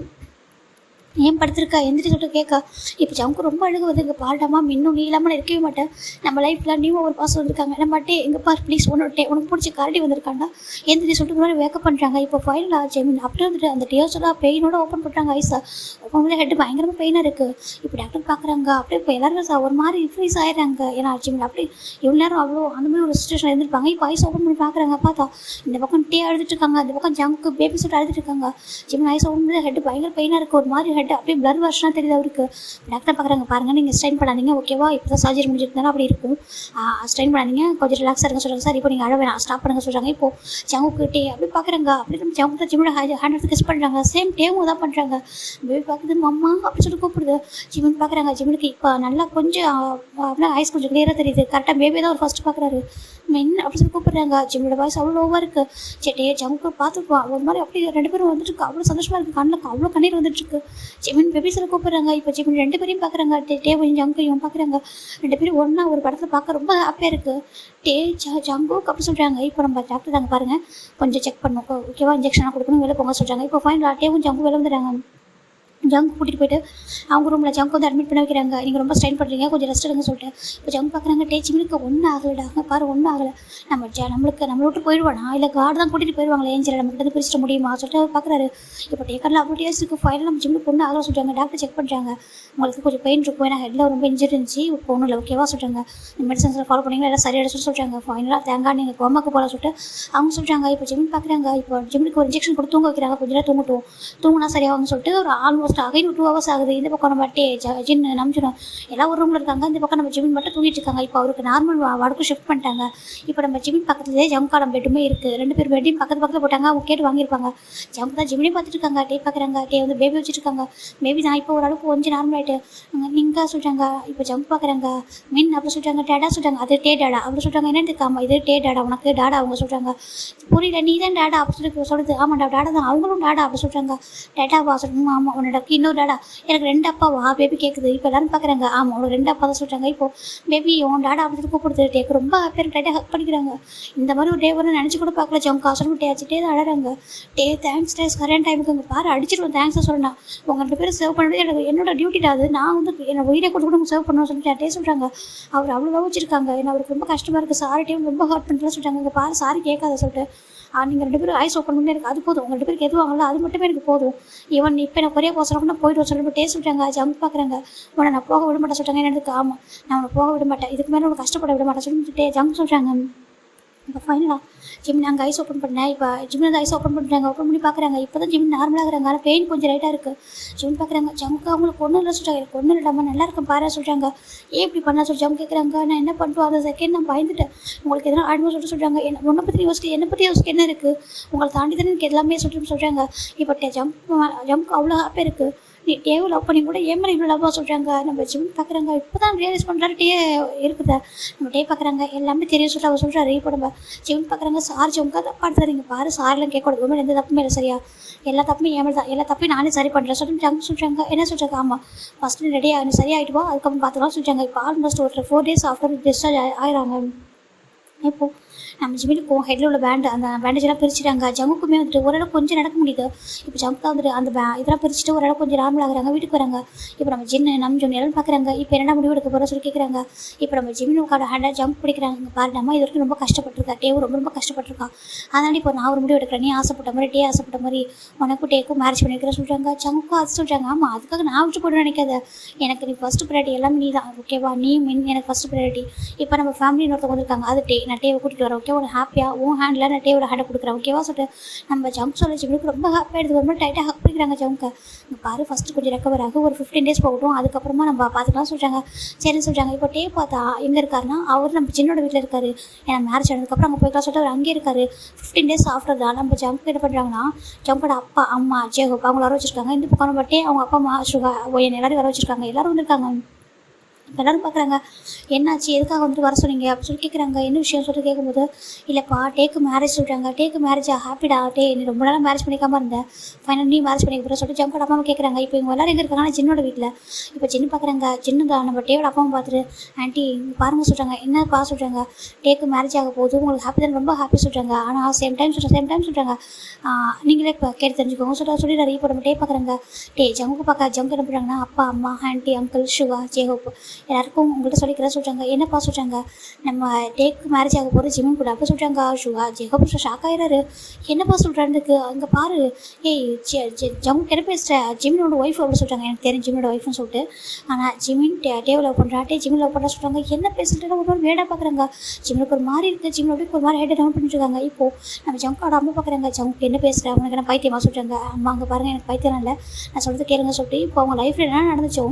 ஏன் படுத்திருக்கா எந்திரி சொல்லிட்டு கேட்கா. இப்போ ஜம்க்கு ரொம்ப அழுகு வந்து இங்கே பாடாமா இன்னும் நீ இல்லாமல் நான் இருக்கவே மாட்டேன், நம்ம லைஃப்பில் நீயும் ஒரு பாசம் வந்திருக்காங்க நம்ம டே எங்கே பார் ப்ளீஸ் உனக்கு பிடிச்ச கரடி வந்திருக்காண்டா எந்திரி சொல்லிட்டு முன்னாடி வேக்கப் பண்ணுறாங்க. இப்போ ஃபைனலாக ஜெமின் அப்படியே வந்துட்டு அந்த டேர்ஸ்லாம் பெயினோட ஓப்பன் பண்ணுறாங்க. ஐஸா ஓப்பன் பண்ணி ஹெட்டு பயங்கரமாக பெயினாக இருக்குது. இப்போ டாக்டர் பார்க்குறாங்க. அப்படியே இப்போ எல்லாரும் ஒரு மாதிரி இன்ஃப்ளூஸ் ஆகிடுறாங்க. ஏன்னா ஜெமின் அப்படி இவ்வளோ நேரம் அவ்வளோ அந்த மாதிரி ஒரு சுச்சுவேஷன் இருந்திருப்பாங்க. இப்போ ஐஸ் ஓப்பன் பண்ணி பார்க்குறாங்க. பார்த்தா இந்த பக்கம் டே அழுதுட்டு இருக்காங்க, அந்த பக்கம் ஜம்க்கு பேபி சொல்லிட்டு அழுதுட்டு இருக்காங்க. ஜெமின் ஐஸ் ஓப்பன் பண்ணி ஹெட்டு பயங்கர பெயினாக இருக்குது, ஒரு மாதிரி அப்படியே பிளர் வருஷனாக தெரியுது அவருக்கு. டாக்டர் பார்க்குறாங்க. பாருங்கள் நீங்கள் ஸ்ட்ரெயின் பண்ணாதீங்க ஓகேவா, இப்போ தான் சர்ஜரி முடிஞ்சிருந்தாலும் அப்படி இருக்கும், ஸ்ட்ரெயின் பண்ணாதீங்க கொஞ்சம் ரிலாக்ஸாக இருங்க சொல்கிறாங்க. சார் இப்போ நீங்கள் அழ வேணாம் ஸ்டாப் பண்ணுங்க சொல்கிறாங்க. இப்போ ஜவுக்கு டே அப்படி பார்க்குறாங்க. அப்படி நம்ம ஜவுக்கு தான் ஜிம்மோட ஹேண்ட் எடுத்து கிஸ் பண்ணுறாங்க. சேம் டேவும் தான் பண்ணுறாங்க. பேபி பார்க்குது மம்மா அப்படின்னு சொல்லிட்டு கூப்பிடுது. ஜிம்மின் பார்க்குறாங்க. ஜிம்முக்கு இப்போ நல்லா கொஞ்சம் அப்படின்னா ஐஸ் கொஞ்சம் கிளியராக தெரியுது. கரெக்டாக பேபி தான் ஒரு ஃபஸ்ட்டு பார்க்குறாரு. மென் அப்படி சொல்லி கூப்பிட்றாங்க. ஜிம்மோட வாய்ஸ் அவ்வளோ லோவாக இருக்குது. சரி ஜவுக்கு பார்த்துக்குவான் ஒரு மாதிரி அப்படி 2 பேரும் வந்துட்டு அவ்வளோ சந்தோஷமாக இருக்குது. கண்ணில் அவ்வளோ கண்ணீர் வந்துட்டுருக்கு. ஜிமின் பேபிஸில் கூப்பிட்றாங்க. இப்போ ஜிமின் 2 பேரையும் பார்க்குறாங்க. டேவையும் ஜங்கையும் பார்க்குறாங்க. 2 பேரும் ஒன்றா ஒரு படத்தில் பார்க்க ரொம்ப ஹாப்பியாக இருக்குது. ஜங்கு அப்படி சொல்கிறாங்க. இப்போ நம்ம டாக்டர் தாங்க பாருங்கள் கொஞ்சம் செக் பண்ணணும் ஓகேவா, இன்ஜெக்ஷனாக கொடுக்கணும் வெளில போங்க சொல்கிறாங்க. இப்போ ஃபைனலாக டேவும் ஜங்கு வெளில வந்துடுறாங்க. ஜங்க் கூட்டிகிட்டு போயிட்டு அவங்க ரூமில் ஜங்க் வந்து அட்மிட் பண்ண வைக்கிறாங்க. நீங்கள் ரொம்ப ஸ்ட்ரெயின் பண்ணுறீங்க கொஞ்சம் ரெஸ்ட் எடுங்க சொல்லிட்டு இப்போ ஜங்க் பார்க்குறாங்க. ஜிமினுக்கு ஒன்றும் ஆகலடா பாரு ஒன்றும் ஆகலை, நம்மளை விட்டு போயிடுவானா இல்லை கார்டு தான் கூட்டிகிட்டு போயிடுவாங்களே ஏஞ்சில் நம்ம கிட்ட பிரிச்சிட முடியுமா சொல்லிட்டு அவர் பார்க்குறாரு. இப்போ டேக்கரில் அவ்வளோ டேஸ் இருக்குது. ஃபைனல் நம்ம ஜிம்முக்கு ஒன்றும் ஆகலை சொல்கிறாங்க. டாக்டர் செக் பண்ணுறாங்க. உங்களுக்கு கொஞ்சம் பெயின் இருக்கும், ஏன்னா ஹெட்டில் ரொம்ப இன்ஜரி இருந்துச்சு, இப்போ ஒன்றும் இல்லை ஓகேவா சொல்கிறாங்க. மெடிசன்ஸில் ஃபாலோ பண்ணிங்கன்னா எல்லாம் சரியாக சொல்கிறாங்க. ஃபைனலாக தேங்காய் நீங்கள் கோமாக்கு போகலாம் சொல்லிட்டு அவங்க சொல்கிறாங்க. இப்போ ஜிமின் பார்க்குறாங்க. இப்போ ஜிம்முக்கு ஒரு இன்ஜெக்ஷன் கொடுத்து தூங்க வைக்கிறாங்க. கொஞ்சம் நேரம் தூங்கினா சரியாகும்னு சொல்லிட்டு ஒரு ஆல்மோஸ்ட் அகைன் 2 hours ஆகுது. இந்த பக்கம் நம்ம ஜின் நம்பிச்சிடும் எல்லாம் ஒரு ரூமில் இருக்காங்க. இந்த பக்கம் நம்ம ஜிமின் மட்டும் தூங்கிட்டு இருக்காங்க. இப்போ அவருக்கு நார்மல் வார்டுக்கு ஷிஃப்ட் பண்ணிட்டாங்க. இப்போ நம்ம ஜிமின் பக்கத்துலேயே ஜம்காலம் பெட்டுமே இருக்குது. 2 பேர் பெட்டையும் பக்கத்தில் போட்டாங்க. அவங்க கேட்டு வாங்கியிருப்பாங்க. ஜம்க் தான் ஜிமினே பார்த்துட்டு இருக்காங்க. டே பார்க்குறாங்க. டே வந்து பேபி வச்சுருக்காங்க. பேபி தான் இப்போ ஓரளவுக்கு கொஞ்சம் நார்மல் ஆகிட்டு நீங்கள் சொல்கிறாங்க. இப்போ ஜம்ப் பார்க்குறாங்க. மீன் அப்படி சொல்கிறாங்க. டேடா சொல்கிறாங்க. அது டே டேடா அப்படி சொல்கிறாங்க. என்னன்னு இருக்காமா இது டே டேடா உனக்கு டாடா அவங்க சொல்கிறாங்க. புரியல நீ தான் டேடா அப்படி சொல்லி சொல்லுது. ஆமாண்டா டாடா தான் அவங்களும் டாடா அப்படி சொல்கிறாங்க. டேட்டாவா சொல்லணும். ஆமாம் உன்னோட உனக்கு இன்னொரு டாடா, எனக்கு 2 அப்பாவா பேபி கேட்குது. இப்போ எல்லாரும் பார்க்குறாங்க, ஆமாம் உனக்கு 2 அப்பா தான் சொல்கிறாங்க. இப்போது பேபி உன் டாடா அப்படின்னு கூப்பிடுது. டேக்கு ரொம்ப ஹாப்பியாக டைட்டாக ஹக் பண்ணிக்கிறாங்க. இந்த மாதிரி ஒரு டே வரும் நினச்சி கூட பார்க்கல. ஜம்கா சொல்லி டேச்சிட்டே தான் அழறாங்க. தேங்க்ஸ் டே சரியான டைமுக்கு இங்கே பாரு அடிச்சிடுவோம் தேங்க்ஸ் சொன்னா. உங்கள் 2 பேரும் சேவ் பண்ணுறது எனக்கு என்னோட டியூட்டி தான். அது நான் வந்து என்னை உயிரை கொடுத்து கூட சேவ் பண்ணணும்னு சொல்லிட்டு டே சொல்கிறாங்க. அவர் அவ்வளோ வச்சிருக்காங்க. ஏன்னா அவருக்கு ரொம்ப கஷ்டமாக இருக்குது. சாரி டைம் ரொம்ப ஹர்ட் பண்ணுறேன்னு சொல்லிட்டாங்க. இங்கே பாரு சாரி கேட்காத சொல்லிட்டு நீங்கள் 2 பேரும் ஐஸ் ஓப்பன் பண்ணி எனக்கு அது போதும். உங்கள் 2 பேருக்கு எது வாங்கல அது மட்டுமே எனக்கு போதும். ஈவன் இப்போ எனக்கு ஒரே போசலாம் நான் போயிட்டு சொல்லிட்டு டே சொல்லிட்டாங்க. ஜம்ப் பார்க்குறாங்க. உன்னை நான் போக விட மாட்டேன் சொல்லிட்டாங்க. எனக்கு ஆமாம் நான் உன்னை போக விட மாட்டேன், இதுக்கு மேலே உனக்கு கஷ்டப்பட விட மாட்டேன் சொல்லிட்டு ஜம்ப் சொல்கிறாங்க. இப்போ ஃபைனலாக ஜிம்மின் அங்கே ஐஸ் ஓப்பன் பண்ணேன். இப்போ ஜிம்மின் ஐஸ் ஓப்பன் பண்ணுறாங்க. ஓப்பன் பண்ணி பார்க்குறாங்க. இப்போ தான் ஜிம்மின் நார்மலாகிறாங்க. ஆனால் பெயின் கொஞ்சம் லைட்டாக இருக்குது. ஜிம்மின் பார்க்குறாங்க. ஜம்க்கு அவங்களுக்கு ஒன்றும் இல்லை சொல்கிறாங்க. எனக்கு ஒன்றும் இல்லாம நல்லா இருக்கும் பாரு சொல்கிறாங்க. ஏன் இப்படி பண்ணா சொல்லி ஜம் கேட்குறாங்க. நான் என்ன பண்ணுறோம் அந்த செகண்ட் நான் பயந்துட்டேன். உங்களுக்கு எதனா ஆடுமோ சொல்லிட்டு சொல்கிறாங்க. உன்னை பற்றி யோசிக்க என்னை பற்றி யோசிக்க என்ன இருக்குது, உங்களை தாண்டி தானே எனக்கு எல்லாமே சொல்கிறாங்க. இப்போ ஜம்க்கு அவ்வளோ ஹாப்பியாக இருக்குது. நீ டேவை லவ் பண்ணி கூட ஏன் இவ்வளோ லவ்வாக சொல்கிறாங்க. நம்ம ஜிம் பார்க்குறாங்க. இப்போ தான் ரியலைஸ் பண்ணுறாரு டே இருக்குதா. நம்ம டே பார்க்குறாங்க எல்லாமே தெரியும் சொல்லிட்டு அவர் சொல்கிறாரு. இப்போ நம்ம ஜிம் பார்க்குறாங்க. சார் ஜம்க்கா தப்பா எடுத்துறீங்க பாரு சாரெலாம் கேட்கக்கூடாது. உண்மையில எந்த தப்புமே இல்லை சரியா, எல்லா தப்புமே ஏமல் தான், எல்லா தப்பையும் நானே சரி பண்ணுறேன் சொல்லிட்டு ஜம் சொல்கிறாங்க. என்ன சொல்கிறாங்க. ஆமாம் ஃபஸ்ட்டு ரெடியாக நீ சரியாகிட்டு வா அதுக்கப்புறம் பார்த்துக்கலாம் சொல்லிட்டாங்க. இப்போ ஆல்மோஸ்ட் ஒரு 4 days ஆஃப்டர் டிஸ்சார்ஜ் ஆகிறாங்க. இப்போது நம்ம ஜிம்மினுக்கும் ஹெட்டில் உள்ள அந்த பேண்டேஜெல்லாம் பிரிச்சுட்டாங்க. ஜம்முக்குமே வந்துட்டு ஓரளவு கொஞ்சம் நடக்க முடியுது. இப்போ ஜம்முக்கு தான் வந்துட்டு அந்த இதெல்லாம் பிரிச்சுட்டு ஓரளவு கொஞ்சம் நார்மல் ஆகுறாங்க. வீட்டுக்கு வராங்க. இப்போ நம்ம நம்ம ஜிம் எல்லாம் பார்க்குறாங்க. இப்போ என்ன முடிவு எடுக்க போகிறோம் சொல்லி கேட்குறாங்க. இப்போ நம்ம ஜிம்மினுக்கான ஹேண்டாக ஜம்ப் பிடிக்கிறாங்க. இங்கே பாரு நம்ம இது வரைக்கும் ரொம்ப கஷ்டப்பட்டுருக்கா. டேவும் ரொம்ப கஷ்டப்பட்டுருக்கா. அதனால இப்போ நான் ஒரு முடிவு எடுக்கிறேன். நீ ஆசைப்பட்ட மாதிரி டே ஆசைப்பட்ட மாதிரி உனக்கும் டேக்கும் மேரேஜ் பண்ணிக்கிறேன் சொல்கிறாங்க. ஜம்முக்கும் அது சொல்கிறாங்க. ஆமாம் அதுக்காக நான் விட்டு போட நினைக்காத, எனக்கு நீ ஃபஸ்ட்டு ப்ரையாரிட்டி எல்லாமே நீ தான் ஓகேவா. நீ எனக்கு ஃபஸ்ட்டு ப்ரையாரிட்டி. இப்போ நம்ம ஃபேமிலி ஒருத்தவங்க வந்திருக்காங்க. அது டே நான் டேவை கூட்டிகிட்டு வரேன் ஓகே. ஒரு ஹாப்பியாக உன் ஹேண்டில் நான் டேவோட ஹேண்டை கொடுக்குறேன் ஓகேவா சொல்லிட்டு நம்ம ஜம்ப் சொல்லி ஜிம்முக்கு ரொம்ப ஹாப்பியாக எடுத்து ரொம்ப டைட்டாக ஹக் பண்ணிக்கிறாங்க. ஜம்க்கு இங்கே பாரு ஃபஸ்ட்டு கொஞ்சம் ரெக்கவர் ஆகும், ஒரு 15 days போகட்டும், அதுக்கப்புறமா நம்ம பார்த்துக்கலாம் சொல்கிறாங்க. சரின்னு சொல்கிறாங்க. இப்போ டே பார்த்தா எங்கே இருக்காருன்னா அவர் நம்ம சின்னோட வீட்டில் இருக்காரு. ஏன்னா மேரேஜ் ஆனதுக்கப்புறம் அங்கே போய்க்கலாம் சொல்லிட்டு அவர் அங்கே இருக்காரு. 15 days ஆஃப்டர் தான் நம்ம ஜம்ப் என்ன பண்ணுறாங்கன்னா ஜம்போட அப்பா அம்மா ஜேகோப் அவங்கள வர வச்சுருக்காங்க. இந்த பக்கம் பட்டே அவங்க அப்பா அம்மா சுகா எல்லாரும் வர வச்சுருக்காங்க. எல்லோரும் வந்திருக்காங்க. இப்போ எல்லோரும் பார்க்குறாங்க. என்னாச்சு எதுக்காக வந்துட்டு வர சொன்னீங்க அப்படின்னு சொல்லி கேட்குறாங்க. என்ன விஷயம் சொல்லிட்டு கேட்கும்போது இல்லைப்பா டேக்கு மேரேஜ் சொல்கிறாங்க. டேக்கு மேரேஜா ஹாப்பிடா டே நீ ரொம்ப நாளாக மேரேஜ் பண்ணிக்காமல் இருந்தேன், ஃபைனல் நீ மேரேஜ் பண்ணிக்க போகிற சொல்லிட்டு ஜம்கோட அம்மா கேட்குறாங்க. இப்போ இவங்க எல்லோரும் எங்கே இருக்காங்கன்னா ஜின்னோட வீட்டில். இப்போ ஜின்னு பார்க்குறாங்க. ஜின்னு தான் நம்ம டேவோட அப்பாவும் பார்த்துட்டு ஆண்டி இங்கே பாருங்கள் சொல்கிறாங்க. என்னப்பா சொல்கிறாங்க. டேக்கு மேரேஜ் ஆக போகுது உங்களுக்கு ஹாப்பி தான் ரொம்ப ஹாப்பி சொல்கிறாங்க. ஆனால் சேம் டைம் சொல்கிறாங்க நீங்களே இப்போ கேட்டு தெரிஞ்சுக்கோங்க சொல்லிடுறாரு. இப்போ நம்ம டே பார்க்குறாங்க. ஜம்முக்கு ஜம்க்கு என்ன பண்ணுறாங்கன்னா அப்பா அம்மா ஆண்டி அங்கிள் சுகா ஜேகோப் எல்லாருக்கும் உங்கள்கிட்ட சொல்லிக்கிறேன் சொல்கிறாங்க. என்னப்பா சொல்கிறாங்க. நம்ம டேக்கு மேரேஜ் ஆக போகிற ஜிமின் கூட அப்போ சொல்கிறாங்க. சுகா ஜேகோப் ஷாக் ஆகிறாரு. என்னப்பா சொல்கிறாருக்கு அங்கே பாரு. ஜம்முக்கு என்ன பேசுகிற ஜிமினோட ஒய்ஃப் அப்படி சொல்கிறாங்க. எனக்கு தெரியும் ஜிமினோட ஒய்ஃப்னு சொல்லிட்டு. ஆனால் ஜிமின் டேவை லவ் பண்ணுறா ஜிமின் லவ் பண்ணுறா சொல்கிறாங்க. என்ன பேசுகிறேன் ஒரு வேடாக பார்க்குறாங்க. ஜிமினுக்கு ஒரு மாதிரி இருக்குது. ஜிமினோட ஒரு மாதிரி ஹெட்டை டவுன் பண்ணிட்டுருக்காங்க. இப்போது நம்ம ஜம்கோட அம்மா பார்க்குறாங்க. ஜம்முக்கு என்ன பேசுகிறேன் உனக்கு என்ன பைத்தியமாக சொல்கிறாங்க. அம்மா அங்கே பாருங்கள் எனக்கு பைத்தியம் இல்லை நான் சொல்கிறது கேளுங்க சொல்லிட்டு இப்போ அவங்க லைஃப்பில் என்ன நடந்துச்சோ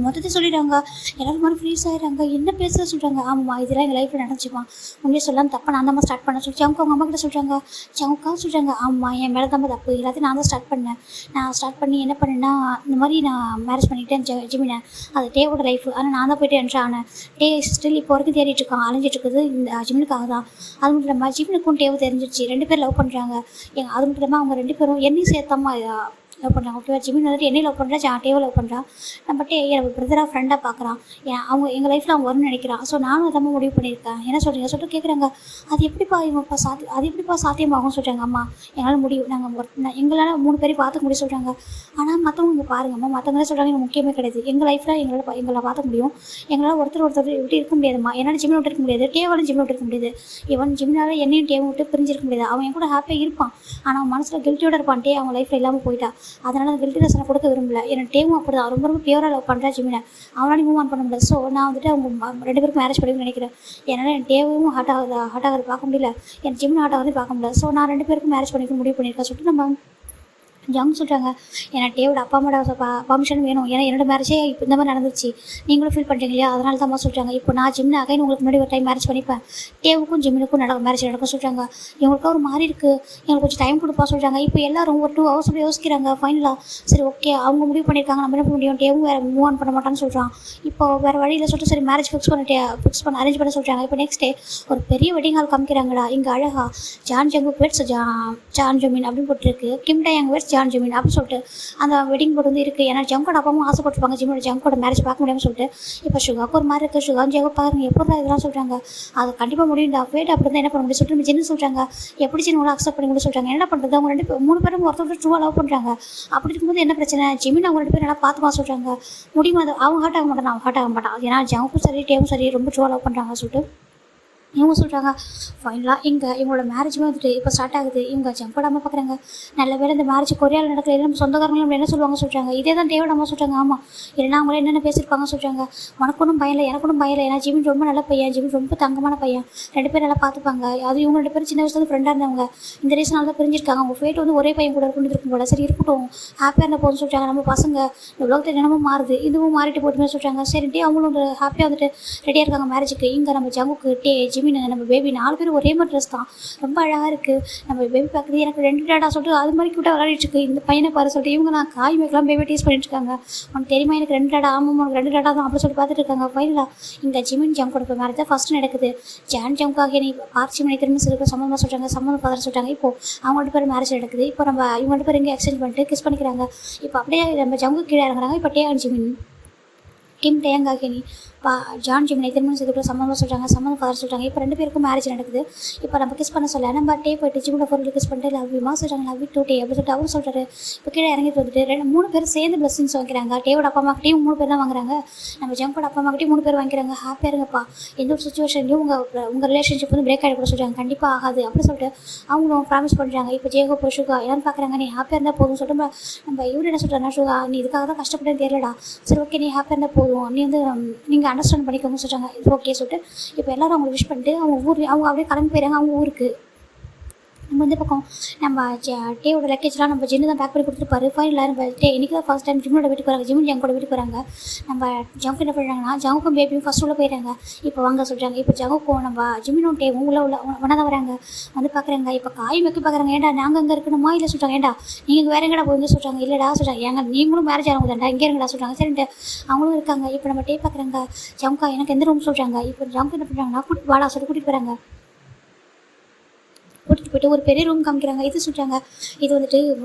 மொத்தத்தை சொல்லிடுறாங்க. எல்லோரும் மாதிரி ஃப்ரீஸ் ஆகிடுறாங்க. என்ன பேசுகிற சொல்கிறாங்க. ஆமாம் இதெல்லாம் எங்கள் லைஃப்பில் நடந்துச்சுமா உண்மையை சொல்லலாம் தப்பா நான் தான் ஸ்டார்ட் பண்ண சொல்லி அவங்க அம்மா கிட்ட சொல்கிறாங்க. ஜம்கா சொல்கிறாங்க. ஆமாம் என் மேலே தான் தப்பு எல்லாத்தையும் நான் தான் ஸ்டார்ட் பண்ணேன். நான் ஸ்டார்ட் பண்ணி என்ன பண்ணேன்னா இந்த மாதிரி நான் மேரேஜ் பண்ணிக்கிட்டேன் ஜிமினை. அது டேவோட லைஃப். ஆனால் நான் தான் போய்ட்டு என்ட்ரு ஆனேன். டே ஸ்டில் இப்போ வரைக்கும் தேடிட்டு இருக்கான் அலைஞ்சிட்டு இருக்குது இந்த ஜிமினுக்காக தான். அது மட்டும் இல்லாமல் ஜிமினுக்கும் டேவை தெரிஞ்சிருச்சு 2 பேர் லவ் பண்ணுறாங்க. அது மட்டும் இல்லாமல் அவங்க 2 பேரும் என்னையும் சேர்த்தாமா லவ் பண்ணுறாங்க ஓகேவா. ஜிமின் வந்துட்டு என்னையும் லவ் பண்ணுறா டேவை லவ் பண்ணுறான். நம்ம டே நம்ம பிரதராக ஃப்ரெண்டாக பார்க்குறான். அவங்க எங்கள் லைஃப்பில் அவங்க வரும்னு நினைக்கிறான். ஸோ நானும் அதெல்லாம் முடிவு பண்ணியிருக்கேன். என்ன சொல்கிறீங்க சொல்லிட்டு கேட்குறாங்க. அது எப்படிப்பா சாத்தியமாகும் சொல்கிறாங்க. அம்மா எங்களால் முடியும் நாங்கள் எங்களால் 3 பேரையும் பார்த்துக்க முடியும் சொல்கிறாங்க. ஆனால் மற்றவங்க இங்கே பாருங்கள் அம்மா மற்றவங்களே சொல்கிறாங்க எனக்கு முக்கியமே கிடையாது. எங்கள் லைஃப்பில் எங்களை பார்த்துக்க முடியும். எங்களால் ஒருத்தர் விட்டு இருக்க முடியாதும்மா. என்னால் ஜிம்மில் விட்டு இருக்க முடியாது. டேவாலும் ஜிம்மில் விட்டு இருக்க முடியாது. இவன் ஜிம்மினால் என்னையும் டேவும் விட்டு பிரிஞ்சிருக்க முடியாது. அவன் என் கூட ஹாப்பியாக இருப்பான். ஆனால் அவன் மனசில் கில்ட்டியோட இருப்பான். டே அவன் லைஃப்பில் இல்லாமல் போயிட்டா. அதனால் அந்த கில்ட்டினஸ் கொடுக்க விரும்பல. எனக்கு டேவும் அப்படி தான் ரொம்ப பியூராக லவ் பண்ணுறா ஜிமினை. அவனால மூவ் ஆன் பண்ண முடியல. ஸோ நான் வந்துட்டு அவங்க 2 பேருக்கும் மேரேஜ் பண்ணி நினைக்கிறேன். என்னால் என் டேவும் ஹார்ட் ஆகுது பார்க்க முடியல. என் ஜிமின் ஹார்ட் ஆகுது பார்க்க முடியல. ஸோ நான் 2 பேருக்கும் மேரேஜ் பண்ணிக்க முடிவு பண்ணியிருக்கேன் சொல்லிட்டு நம்ம ஜங் சொல்கிறாங்க. ஏன்னா டேவோட அப்பா அம்மாவோட பர்மிஷன் வேணும். ஏன்னா என்னோட மேரேஜே இப்போ இந்த மாதிரி நடந்துச்சு நீங்களும் ஃபீல் பண்ணுறீங்க இல்லையா. அதனால தான் சொல்கிறாங்க. இப்போ நான் ஜிம்மில் அகைன் உங்களுக்கு முன்னாடி ஒரு டைம் மேரேஜ் பண்ணிப்பேன். டேவுக்கும் ஜிம்மினுக்கும் மேரேஜ் நடக்க சொல்கிறாங்க. இவங்களுக்கு ஒரு மாதிரி இருக்குது எங்களுக்கு கொஞ்சம் டைம் கொடுப்பா சொல்கிறாங்க. இப்போ எல்லோரும் ஒரு 2 hours யோசிக்கிறாங்க. ஃபைனலாக சரி ஓகே அவங்க முடிவு பண்ணியிருக்காங்க நம்ம என்ன பண்ண முடியும். டேவும் வேறு மூவ் ஆன் பண்ண மாட்டான்னு சொல்கிறான். இப்போ வேறு வழியில் சொல்லிட்டு சரி மேரேஜ் ஃபிக்ஸ் பண்ண அரேஞ்ச் பண்ண சொல்கிறாங்க. இப்போ நெக்ஸ்ட் டே ஒரு பெரிய வெட்டிங் ஹால் காமிக்கிறாங்கடா. இங்கே அழகா ஜான் ஜங்குக் வெட்ஸ் ஜான் ஜமீன் அப்படின்னு போட்டுருக்கு. கிம் டயாங் வெட்ஸ் ஜான் ஜிமின் அப்படின்னு சொல்லிட்டு அந்த வெட்டிங் போர்டு வந்து இருக்குது. ஏன்னா ஜங்கோட அப்பாவும் ஆசைப்பட்டிருப்பாங்க ஜிமினோட ஜங்கோட மேரேஜ் பார்க்க முடியாமல் சொல்லிட்டு. இப்போ சுகாக்கு ஒரு மாதிரி இருக்குது. சுகா ஜெகோ பாருங்க எப்படி இதெல்லாம் சொல்கிறாங்க. அது கண்டிப்பாக முடியும்டா ஃபேட் அப்படி தான் என்ன பண்ண முடியும் சொல்லிட்டு ஜின்னு சொல்கிறாங்க. எப்படி ஜின்னு அக்செப்ட் பண்ணி கூட சொல்கிறாங்க. என்ன பண்ணுறது அவங்க 3 பேரும் ஒருத்தர் ட்ரூவாக லவ் பண்ணுறாங்க. அப்படி இருக்கும்போது என்ன பிரச்சனை ஜிமின் அவங்க 2 பேரும் நல்லா பார்த்துமா சொல்கிறாங்க. முடியுமா அது அவங்க ஹார்ட் ஆக மாட்டான் அவன் ஹார்ட் ஆக மாட்டான். ஏன்னா ஜங்கும் சரி டேவும் சரி ரொம்ப ட்ரூவாக லவ் பண்ணுறாங்க சொல்லிட்டு இவங்க சொல்கிறாங்க. ஃபைனலாக இவங்களோட மேரேஜுமே வந்துட்டு இப்போ ஸ்டார்ட் ஆகுது. இவங்க ஜங்கோட அம்மா பார்க்குறாங்க. நல்ல வேலை இந்த மேரேஜ் கொரியாவில் நடக்கல. இல்லை நம்ம சொந்தக்காரங்களும் நம்ம என்ன சொல்லுவாங்க சொல்கிறாங்க. இதே தான் டேவோட அம்மா சொல்கிறாங்க. ஆமாம் இல்லைன்னா அவங்களே என்னென்ன பேசியிருப்பாங்க சொல்கிறாங்க. உனக்கு ஒன்றும் பயம் இல்லை எனக்கு ஒன்றும் பயம் இல்லை. ஏன்னா ஜிமின் ரொம்ப நல்ல பையன். ஜிமின் ரொம்ப தங்கமான பையன். 2 பேரும் நல்லா பார்த்துப்பாங்க. அது இவங்க 2 பேரும் சின்ன வயசுல ஃப்ரெண்டாக இருந்தவங்க. இந்த ரீசனால தான் பிரிஞ்சிருக்காங்க. அவங்க ஃபேட் வந்து ஒரே பையன் கூட இருக்குன்னு இருக்கும் போல. சரி இருக்கட்டும் ஹாப்பியாக இருந்தால் போதும்னு சொல்கிறாங்க. நம்ம பசங்க இந்த உலகத்தில் என்னமோ மாறுது இதுவும் மாறிட்டு போட்டுமே சொல்கிறாங்க. சரிட்டு அவங்களும் ஒரு ஹாப்பியாக வந்துட்டு ரெடியாக இருக்காங்க மேரேஜுக்கு. இங்கே நம்ம ஜங்குக்கு ஜிமின் நம்ம பேபி 4 பேரும் ஒரே மாதிரி ட்ரெஸ் தான் ரொம்ப அழகாக இருக்குது. நம்ம பேபி பார்க்குறது எனக்கு 2 டாடா சொல்லிட்டு அது மாதிரி கிட்ட விளையாடிட்டு இருக்கு. இந்த பையனை பாரு சொல்லிட்டு இவங்க நான் காய் மேய்க்கலாம் பேபி டீஸ் பண்ணிட்டு இருக்காங்க. உனக்கு தெரியுமா எனக்கு 2 டாடா ஆமாம் உனக்கு 2 டாடா தான் அப்படி சொல்லி பார்த்துட்டு இருக்காங்க. ஃபைனலாக இங்கே ஜிமின் ஜங்கோட போய் மேரேஜ் தான் ஃபஸ்ட்டு நடக்குது. ஜான் ஜங்காக நீ ஜிமினை திரும்ப சிறுக்க சம்மந்தமாக சொல்கிறாங்க. சம்மந்தம் ஃபாதர் சொல்கிறாங்க. இப்போ அவங்க 2 பேரும் மேரேஜ் நடக்குது. இப்போ நம்ம இவங்க 2 பேரும் இங்கே எக்ஸ்சேஞ்ச் பண்ணிட்டு கிஸ் பண்ணிக்கிறாங்க. இப்போ அப்படியே நம்ம ஜங்கு கீழே இறங்குறாங்க. இப்போ டேயான் ஜிமின் கிம் டேயங்காகினி ஜான் ஜிமினை திருமணம் செய்துட்டு சம்மந்தமாக சொல்கிறாங்க. சம்மந்தம் ஃபாதர் சொல்கிறாங்க. இப்போ 2 பேருக்கும் மேரேஜ் நடக்குது. இப்போ நம்ம கிஸ் பண்ண சொல்ல நம்ம டே போய்ட்டு ஜிமினோட ஃபோரில் கிஸ் பண்ணிட்டு லவ் யூமா சொல்கிறாங்க. லவ் யூ டூ டே அப்படி சொல்லிட்டு அவர் சொல்கிறாரு. இப்போ கீழே இறங்கிட்டு வந்துட்டு 3 பேர் சேர்ந்து பிளஸிங்ஸ் வாங்கிறாங்க. டேவோட அப்பா அம்மாக்கிட்டையும் 3 பேர் தான் வாங்குறாங்க. நம்ம ஜங்கோட அப்பா அம்மாக்கிட்டையும் 3 பேர் வாங்கிக்கிறாங்க. ஹாப்பியாக இருங்கப்பா எந்த ஒரு சுச்சுவேஷன்லையும் உங்கள் ரிலேஷன்ஷிப் வந்து பிரேக் ஆகிட கூட சொல்கிறாங்க. கண்டிப்பாக ஆகாது அப்படி சொல்லிட்டு அவங்களும் ப்ராமிஸ் பண்ணுறாங்க. இப்போ ஜேகோ போய் சுகா என்னன்னு பார்க்குறாங்க. நீ ஹாப்பியாக இருந்தால் போதும் சொல்லிட்டு நம்ம இவரு என்ன சொல்கிறாங்க. சுகா நீ இதுக்காக தான் கஷ்டப்பட்டேன்னு தெரியலடா. சரி ஓகே நீ ஹாப்பியாக இருந்தால் போதும் நீ வந்து நீங்கள் அண்டர்ஸ்டாண்ட் பண்ணிக்கோங்க சொல்கிறாங்க. இது ஓகே சொல்லிட்டு இப்போ எல்லோரும் அவங்களை விஷ் பண்ணிட்டு அவங்க அப்படியே கிளம்பி போயிடுறாங்க அவங்க ஊருக்கு. நம்ம இந்த பக்கம் நம்ம டேவோட லக்கேஜ்லாம் நம்ம ஜின்னு தான் பேக் பண்ணி கொடுத்துருப்பாரு. ஃபைனலாக நம்ம இன்றைக்கி தான் ஃபஸ்ட் டைம் ஜிம்மோட வீட்டுக்கு வராங்க. ஜிம்மன் ஜங்கோட வீட்டுக்கு வராங்க. நம்ம ஜங்கு என்ன பண்ணுறாங்கன்னா ஜங்குக்கும் பேபியும் ஃபஸ்ட் உள்ள போயிடுறாங்க. இப்போ வாங்க சொல்கிறாங்க. இப்போ ஜங்குக்கும் நம்ம ஜிம்மினும் டேவும் உள்ள ஒன்றா தான் வராங்க. வந்து பார்க்குறாங்க. இப்போ காய் வைக்க பார்க்குறாங்க. ஏன்டா நாங்கள் அங்கே இருக்கணுமா இல்லை சொல்கிறாங்க. ஏன்டா நீங்கள் வேற எங்கடா போய் சொல்கிறாங்க. இல்லைடா சொல்கிறாங்க. ஏங்க நீங்களும் மேரேஜ் ஆகும் தான்டா இங்கே இருங்கடா சொல்கிறாங்க. சரின்ட்டு அவங்களும் இருக்காங்க. இப்போ நம்ம டே பார்க்குறாங்க. ஜங்கா எனக்கு எந்த ரூம் சொல்கிறாங்க. இப்போ ஜங்கு என்ன பண்ணுறாங்கன்னா வாடா சொல்லி கூட்டிகிட்டு போகிறாங்க. கூட்டிகிட்டு போய்ட்டு ஒரு பெரிய ரூம் காமிக்கிறாங்க. இது சொல்கிறாங்க. இது வந்துட்டு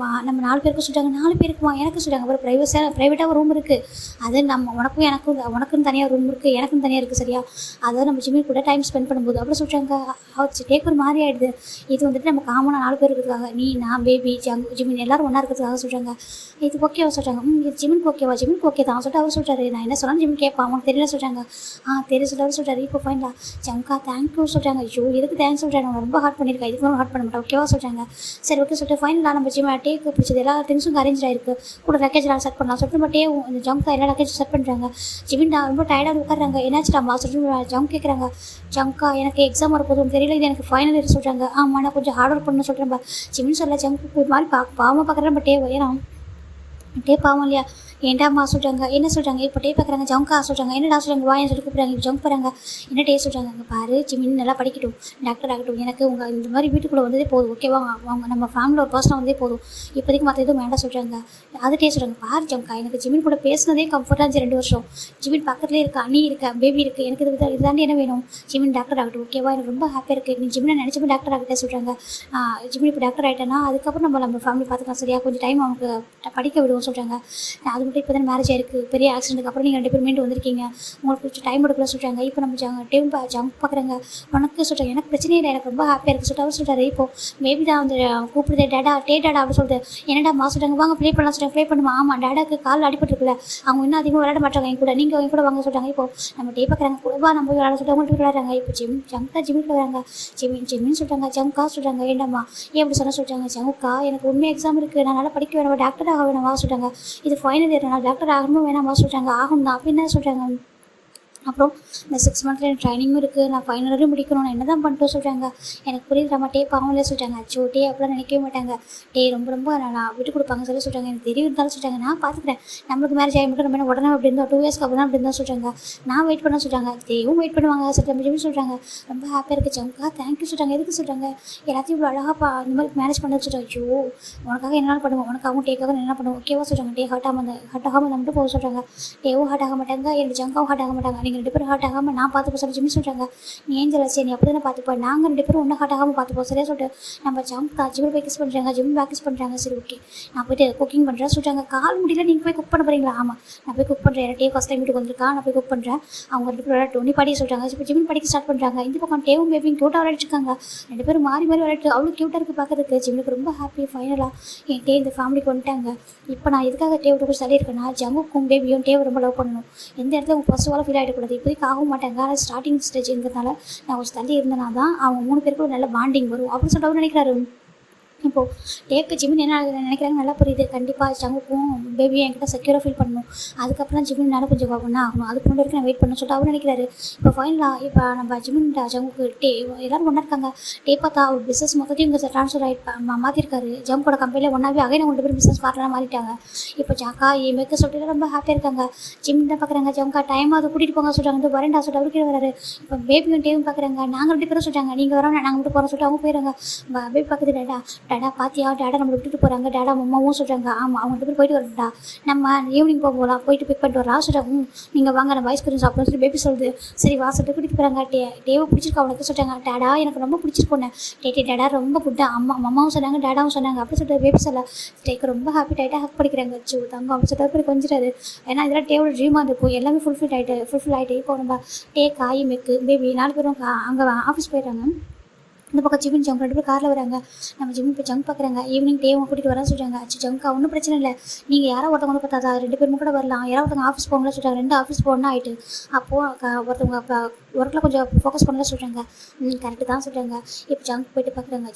நம்ம 4 பேருக்கு சொல்கிறாங்க. 4 பேருக்குமா எனக்கு சொல்கிறாங்க. ஒரு ப்ரைவேட்டாக ஒரு ரூம் இருக்குது. அது நம்ம உனக்குன்னு தனியாக ரூம் இருக்குது எனக்குன்னு தனியாக இருக்குது சரியா. அதை நம்ம ஜிம்மி கூட டைம் ஸ்பெண்ட் பண்ணும்போது அப்படி சொல்கிறாங்க. டேக் ஒரு மாதிரி ஆகிடுது. இது வந்துட்டு நம்ம காமனாக 4 பேர் இருக்கிறதுக்காக நீ நான் பேபி ஜிமின் எல்லோரும் ஒன்றா இருக்கிறதுக்காக சொல்கிறாங்க. இது ஓகேவா சொல்கிறாங்க. இது ஜிமினுக்கு ஓகேவா ஜிமினுக்கு ஓகே தான் சொல்லிட்டு அவர் சொல்கிறாரு. நான் என்ன சொன்னாலும் ஜிமின் கேட்பான் அவனுக்கு தெரியல சொல்கிறாங்க. தெரிய சொல்ல அவர் சொல்கிறாரு. இப்போ ஃபைனலா ஜங்கா தேங்க்யூ சொல்கிறாங்க. ஐயோ எதுக்கு தேங்க்ஸ் சொல்கிறாங்க. அவனை ரொம்ப ஹார்ட் பண்ணியிருக்கா. இதுக்கு ஹார்ட் பண்ண மாட்டேன் ஓகேவா சொல்கிறாங்க. சரி ஓகே சொல்லிட்டு ஃபைனலாக நம்ம ஜிம்மை டேக்கு பிடிச்சது எல்லா திங்ஸும் அரேஞ்ச் ஆகிருக்கு. கூட லக்கேஜ்லாம் செட் பண்ணலாம் சொல்லிட்டு நம்ம டே இந்த ஜங்கா எல்லா லக்கேஜ் செட் பண்ணுறாங்க. ஜிமின் ரொம்ப டயர்டாக உட்காடுறாங்க. என்னாச்சுடாமா சொல்லிட்டு ஜங்க் கேட்குறாங்க. ஜங்கா எனக்கு எக்ஸாம் வரப்போதும் தெரியல இது எனக்கு ஃபைனல் இயர் சொல்கிறாங்க. ஆமாம் நான் கொஞ்சம் ஹார்ட் ஒர்க் பண்ணணும்னு சொல்கிறேன். ஜிமின் சொல்ல ஜங்கு ஒரு மாதிரி பாவமாக பார்க்குறேன். நம்ம டே ஏன்னா டே பாவம் இல்லையா. ஏன்டாம்மா சொல்கிறாங்க. என்ன சொல்கிறாங்க. இப்போ டே பார்க்குறாங்க. ஜங்கா சொல்கிறாங்க. என்னடா சொல்கிறாங்க. வாயன்னு சொல்லி கூப்பிட்றாங்க. இப்போ ஜங்க் போகிறாங்க. என்ன டே சொல்கிறாங்க. அங்கே பாரு ஜிமின் நல்லா படிக்கட்டும் டாக்டர் ஆகட்டும். எனக்கு உங்கள் இந்த மாதிரி வீட்டுக்குள்ளே வந்ததே போதும் ஓகேவா. அவங்க நம்ம ஃபேமிலியில் ஒரு பர்சனாக வந்ததே போதும். இப்போதைக்கு மற்ற எதுவும் வேண்டாம் சொல்கிறாங்க. அது டே சொல்கிறாங்க. பாரு ஜங்கா எனக்கு ஜிமின் கூட பேசினதே கம்ஃபர்ட்டாக இருந்துச்சு 2 வருஷம். ஜிமின் பக்கத்துலேயே இருக்கா அண்ணி இருக்கா பேபி இருக்குது. எனக்கு இது தாண்டி என்ன வேணும். ஜிமின் டாக்டர் ஆகட்டும் ஓகேவா. எனக்கு ரொம்ப ஹாப்பியாக இருக்குது. நீ ஜிமினை நினச்சப்போ டாக்டர் ஆகிட்டே சொல்கிறாங்க. ஜிமின் இப்போ டாக்டர் ஆகிட்டேன்னா அதுக்கப்புறம் நம்ம ஃபேமிலி பார்த்துக்கலாம் சரியா. கொஞ்சம் டைம் அவனுக்கு படிக்க விடுவோம் சொல்கிறாங்க. அது மட்டும் இப்போ தான் மேரேஜ் ஆயிருக்கு. பெரிய ஆக்சிடென்ட்டுக்கு அப்புறம் நீங்கள் 2 பேர் மீண்டு வந்திருக்கீங்க. உங்களுக்கு கொஞ்சம் டைம் எடுக்கல சொல்கிறாங்க. இப்போ நம்ம ஜங்க் பார்க்குறாங்க. உனக்கு சொல்கிறாங்க. எனக்கு பிரச்சனையே இல்லை எனக்கு ரொம்ப ஹாப்பியாக இருக்குது சொல்லிட்டு அவர் சொல்கிறாரு. இப்போ மேபி தான் வந்து கூப்பிடுதே டேடா டேடா அப்படி சொல்லிட்டு என்னடா சொல்கிறாங்க. வாங்க ப்ளே பண்ணலாம் சொல்கிறாங்க. ப்ளே பண்ணுமா. ஆமாம் டேடாக்கு கால் அடிபட்டுருக்குல்ல அவங்க இன்னும் அதிகமாக விளையாட மாட்டாங்க என் கூட நீங்கள் கூட வாங்க சொல்கிறாங்க. இப்போ நம்ம டே பார்க்குறாங்க. கூடவா நம்ம விளையாட சொல்லிட்டு அவங்கள்ட்ட விளையாடுறாங்க. இப்போ ஜங்கா ஜிமிக்கு வராங்க. ஜிமின்னு சொல்கிறாங்க. ஜங்கா சொல்கிறாங்க. ஏண்டாம்மா ஏன் அப்படி சொல்கிறாங்க. ஜங்கா எனக்கு உண்மை எக்ஸாம் இருக்குது நான் நல்லா படிக்க வேணாம் டாக்டர் ஆக வேணாமா சொல்கிறாங்க. இது ஃபைனல் இயர் நான் டாக்டர் ஆகணும் வேணாமா சொல்கிறாங்க. ஆகும் தான் அப்படின்னு சொல்கிறாங்க. அப்புறம் இந்த 6 மந்த்ல எனக்கு ட்ரைனிங்கும் இருக்குது நான் ஃபைனல் வரையும் முடிக்கணும் நான் என்ன தான் பண்ணிட்டு சொல்கிறாங்க. எனக்கு புரியுது டே பாவம்ல சொல்கிறாங்க. அச்சோ டே அப்படிலாம் நினைக்கவே மாட்டாங்க. டே ரொம்ப நான் விட்டு கொடுப்பாங்க சொல்கிறாங்க. எனக்கு தெரியும் இருந்தாலும் சொல்கிறாங்க. நான் பார்த்துக்கிறேன் நம்மளுக்கு மேரேஜ் ஆகி மட்டும் நம்ம உடனே அப்படி இருந்தால் 2 இயர்ஸ்க்கு அப்புறம் தான் அப்படி இருந்தால் சொல்கிறாங்க. நான் வெயிட் பண்ண சொல்கிறாங்க. தேவும் வெயிட் பண்ணுவாங்க சொல்லிட்டு சொல்கிறாங்க. ரொம்ப ஹாப்பியாக இருக்குது ஜங்கா தேங்க்யூ சொல்கிறாங்க. எதுக்கு சொல்கிறாங்க. எல்லாத்தையும் இவ்வளோ அழகாக இந்த மாதிரி மேனேஜ் பண்ண சொல்கிறாங்க. ஐயோ உனக்காக என்னால் பண்ணுவோம் உனக்காகவும் டேக்காக என்ன பண்ணுவோம் ஓகேவா சொல்கிறாங்க. டே ஹார்ட் ஆகாமல் மட்டும் போக சொல்கிறாங்க. டேவும் ஹார்ட் ஆக மாட்டாங்க. எனக்கு ஜங்காவும் ஹார்ட் ஆக மாட்டாங்க. நீங்கள் 2 பேரும் ஹர்ட் ஆகாமல் நான் பார்த்துப்போம் சொல்லி ஜிம்மி சொல்கிறாங்க. நீ ஏஞ்சல் சரி நீ அப்படி தானே பார்த்துப்போம், நாங்கள் 2 பேரும் ஒன்றும் ஹர்ட் ஆகாமல் பார்த்துப்போம் சரியா சொல்லிட்டு நம்ம ஜிம் போய் கிஸ் பண்ணுறாங்க, ஜிம் பேக் கிஸ் பண்ணுறாங்க. சரி ஓகே நான் போய்ட்டு குக்கிங் பண்ணுறேன் சொல்கிறாங்க. கால் முடியல நீங்கள் போய் குக் பண்ண போகிறீங்களா? ஆமாம் நான் போய் குக் பண்ணுறேன், டே ஃபஸ்ட் டைம் வீட்டுக்கு வந்திருக்கா, நான் போய் குக் பண்ணுறேன். அவங்க 2 பேரும் விளையாட்டு நீ படிக்க சொல்கிறாங்க. இப்போ ஜிம்மி படிக்க ஸ்டார்ட் பண்ணுறாங்க. இந்த பக்கம் டேவும் பேபியும் க்யூட்டாக விளையாடிருக்காங்க. 2 பேரும் மாறி விளையாட்டு அவ்வளோ க்யூட்டாக இருக்குது பார்க்கறதுக்கு. ஜிம்மிக்கு ரொம்ப ஹாப்பி. ஃபைனலாக என் டே இந்த ஃபேமிலிக்கு வந்துட்டாங்க. இப்போ நான் எதுக்காக டேவிட்ட போய் சொல்லியிருக்கேன்னா ஜங்குக்கும் பேபியும் டேவை ரொம்ப லவ் பண்ணணும், எந்த இடத்துல அவங்க பாசிட்டிவாக ஃபீல் ஆகிடக்கூடாது. இப்போதைக்கு ஆக மாட்டாங்க, ஆனால் ஸ்டார்டிங் ஸ்டேஜ்ங்கிறதுனால நான் கொஞ்சம் தள்ளி இருந்தேனா தான் அவங்க 3 பேருக்கும் ஒரு நல்ல பாண்டிங் வரும் அப்படின்னு சொல்லிட்டு அவர் நினைக்கிறாரு. இப்போது டேக்கு ஜிமின் என்ன நினைக்கிறாங்க நல்லா புரியுது. கண்டிப்பாக ஜங்குக்கும் பேபியும் என்கிட்ட செக்யூராக ஃபீல் பண்ணணும், அதுக்கப்புறம் தான் ஜிமின் நேரம் கொஞ்சம் ஒன்றா ஆகணும், அதுக்கு முன்னாடி வரைக்கும் நான் வெயிட் பண்ண சொல்லிட்டு அவர் நினைக்கிறாரு. இப்போ ஃபைனலாக இப்போ நம்ம ஜிமின் ஜங்குக்கு எல்லோரும் ஒன்றா இருக்காங்க. பார்த்தா அவர் பிஸ்னஸ் மொத்தத்தையும் இங்கே ட்ரான்ஸ்ஃபர் ஆகிட்டு மாற்றிருக்காரு. ஜங்கோட கம்பெனியில் ஒன்றாவே அகைன் 2 பேரும் பிஸ்னஸ் பார்ட்னராக மாறிட்டாங்க. இப்போ ஜாக்கா மேக்க சொல்லிட்டு ரொம்ப ஹாப்பியாக இருக்காங்க. ஜிமின் தான் பார்க்குறாங்க. ஜங்கா டைம் அதை கூட்டிகிட்டு போங்க சொல்கிறாங்க. வரேன்டா சொல்லிட்டு அவருக்கு வராரு. இப்போ பேபியும் டேவும் பார்க்குறாங்க. நாங்கள் 2 பேரும் சொல்கிறாங்க நீங்கள் வரோம் நாங்கள் மட்டும் போகிறோம் சொல்லிட்டு அவங்க போயிடுறாங்க. பேபி பார்க்குது டாடா பாத்தியா டேடா நம்மளை விட்டுட்டு போகிறாங்க, டேடா அம்மாவும் சொல்கிறாங்க. ஆமாம் அவங்க 2 பேர் போயிட்டு வரட்டா, நம்ம ஈவினிங் போகலாம், போயிட்டு பிக் பண்ணிட்டு வரலாம் சொல்கிறாங்க. நீங்கள் வாங்க நம்ம ஐஸ்கிரீம் சாப்பிடணும் சொல்லி பேபி சொல்லுது. சரி வாசல்ட்டு கூட்டிகிட்டு போகிறாங்க. டேவை பிடிச்சிருக்கா அவனுக்கு சொல்கிறாங்க. டேடா எனக்கு ரொம்ப பிடிச்சிருக்கோன்னு டேடா ரொம்ப குட்டா அம்மாவும் சொன்னாங்க டேடாவும் சொன்னாங்க அப்படி சொல்லிட்டு பேபி சொல்ல டேக்கு ரொம்ப ஹாப்பி டைட்டாக ஹக் படிக்கிறாங்க. வச்சு தங்க அப்படி சொல்லிட்டு போய் கொஞ்சிட்டாரு. ஏன்னா இதெல்லாம் டேவோட ட்ரீமாக இருக்கும், எல்லாமே ஃபுல்ஃபில் ஆகிட்டு இப்போ நம்ம டே காய் மெக்கு பேபி 4 பேரும் அங்கே ஆஃபீஸ் போயிடுறாங்க. இந்த பக்கம் ஜிமின் ஜங்க் 2 பேர் காரில் வராங்க. நம்ம ஜிமின் இப்போ ஜங்க் பார்க்குறாங்க. ஈவினிங் டேவும் கூட்டிகிட்டு வர சொல்கிறாங்க. ஜங்கா ஒன்றும் பிரச்சனை இல்லை, நீங்கள் யாரோ ஒருத்தவங்க பார்த்தா 2 பேரும் கூட வரலாம், யாரோ ஒருத்தவங்க ஆஃபீஸ் போகணும்னு சொல்கிறாங்க. 2 ஆஃபீஸ் போகணும்னு ஆகிட்டு அப்போது ஒருத்தவங்க இப்போ ஒர்க்கில் கொஞ்சம் ஃபோக்கஸ் பண்ணலாம் சொல்கிறாங்க. கரெக்டு தான் சொல்கிறாங்க. இப்போ ஜங்க் போய்ட்டு பார்க்குறாங்க.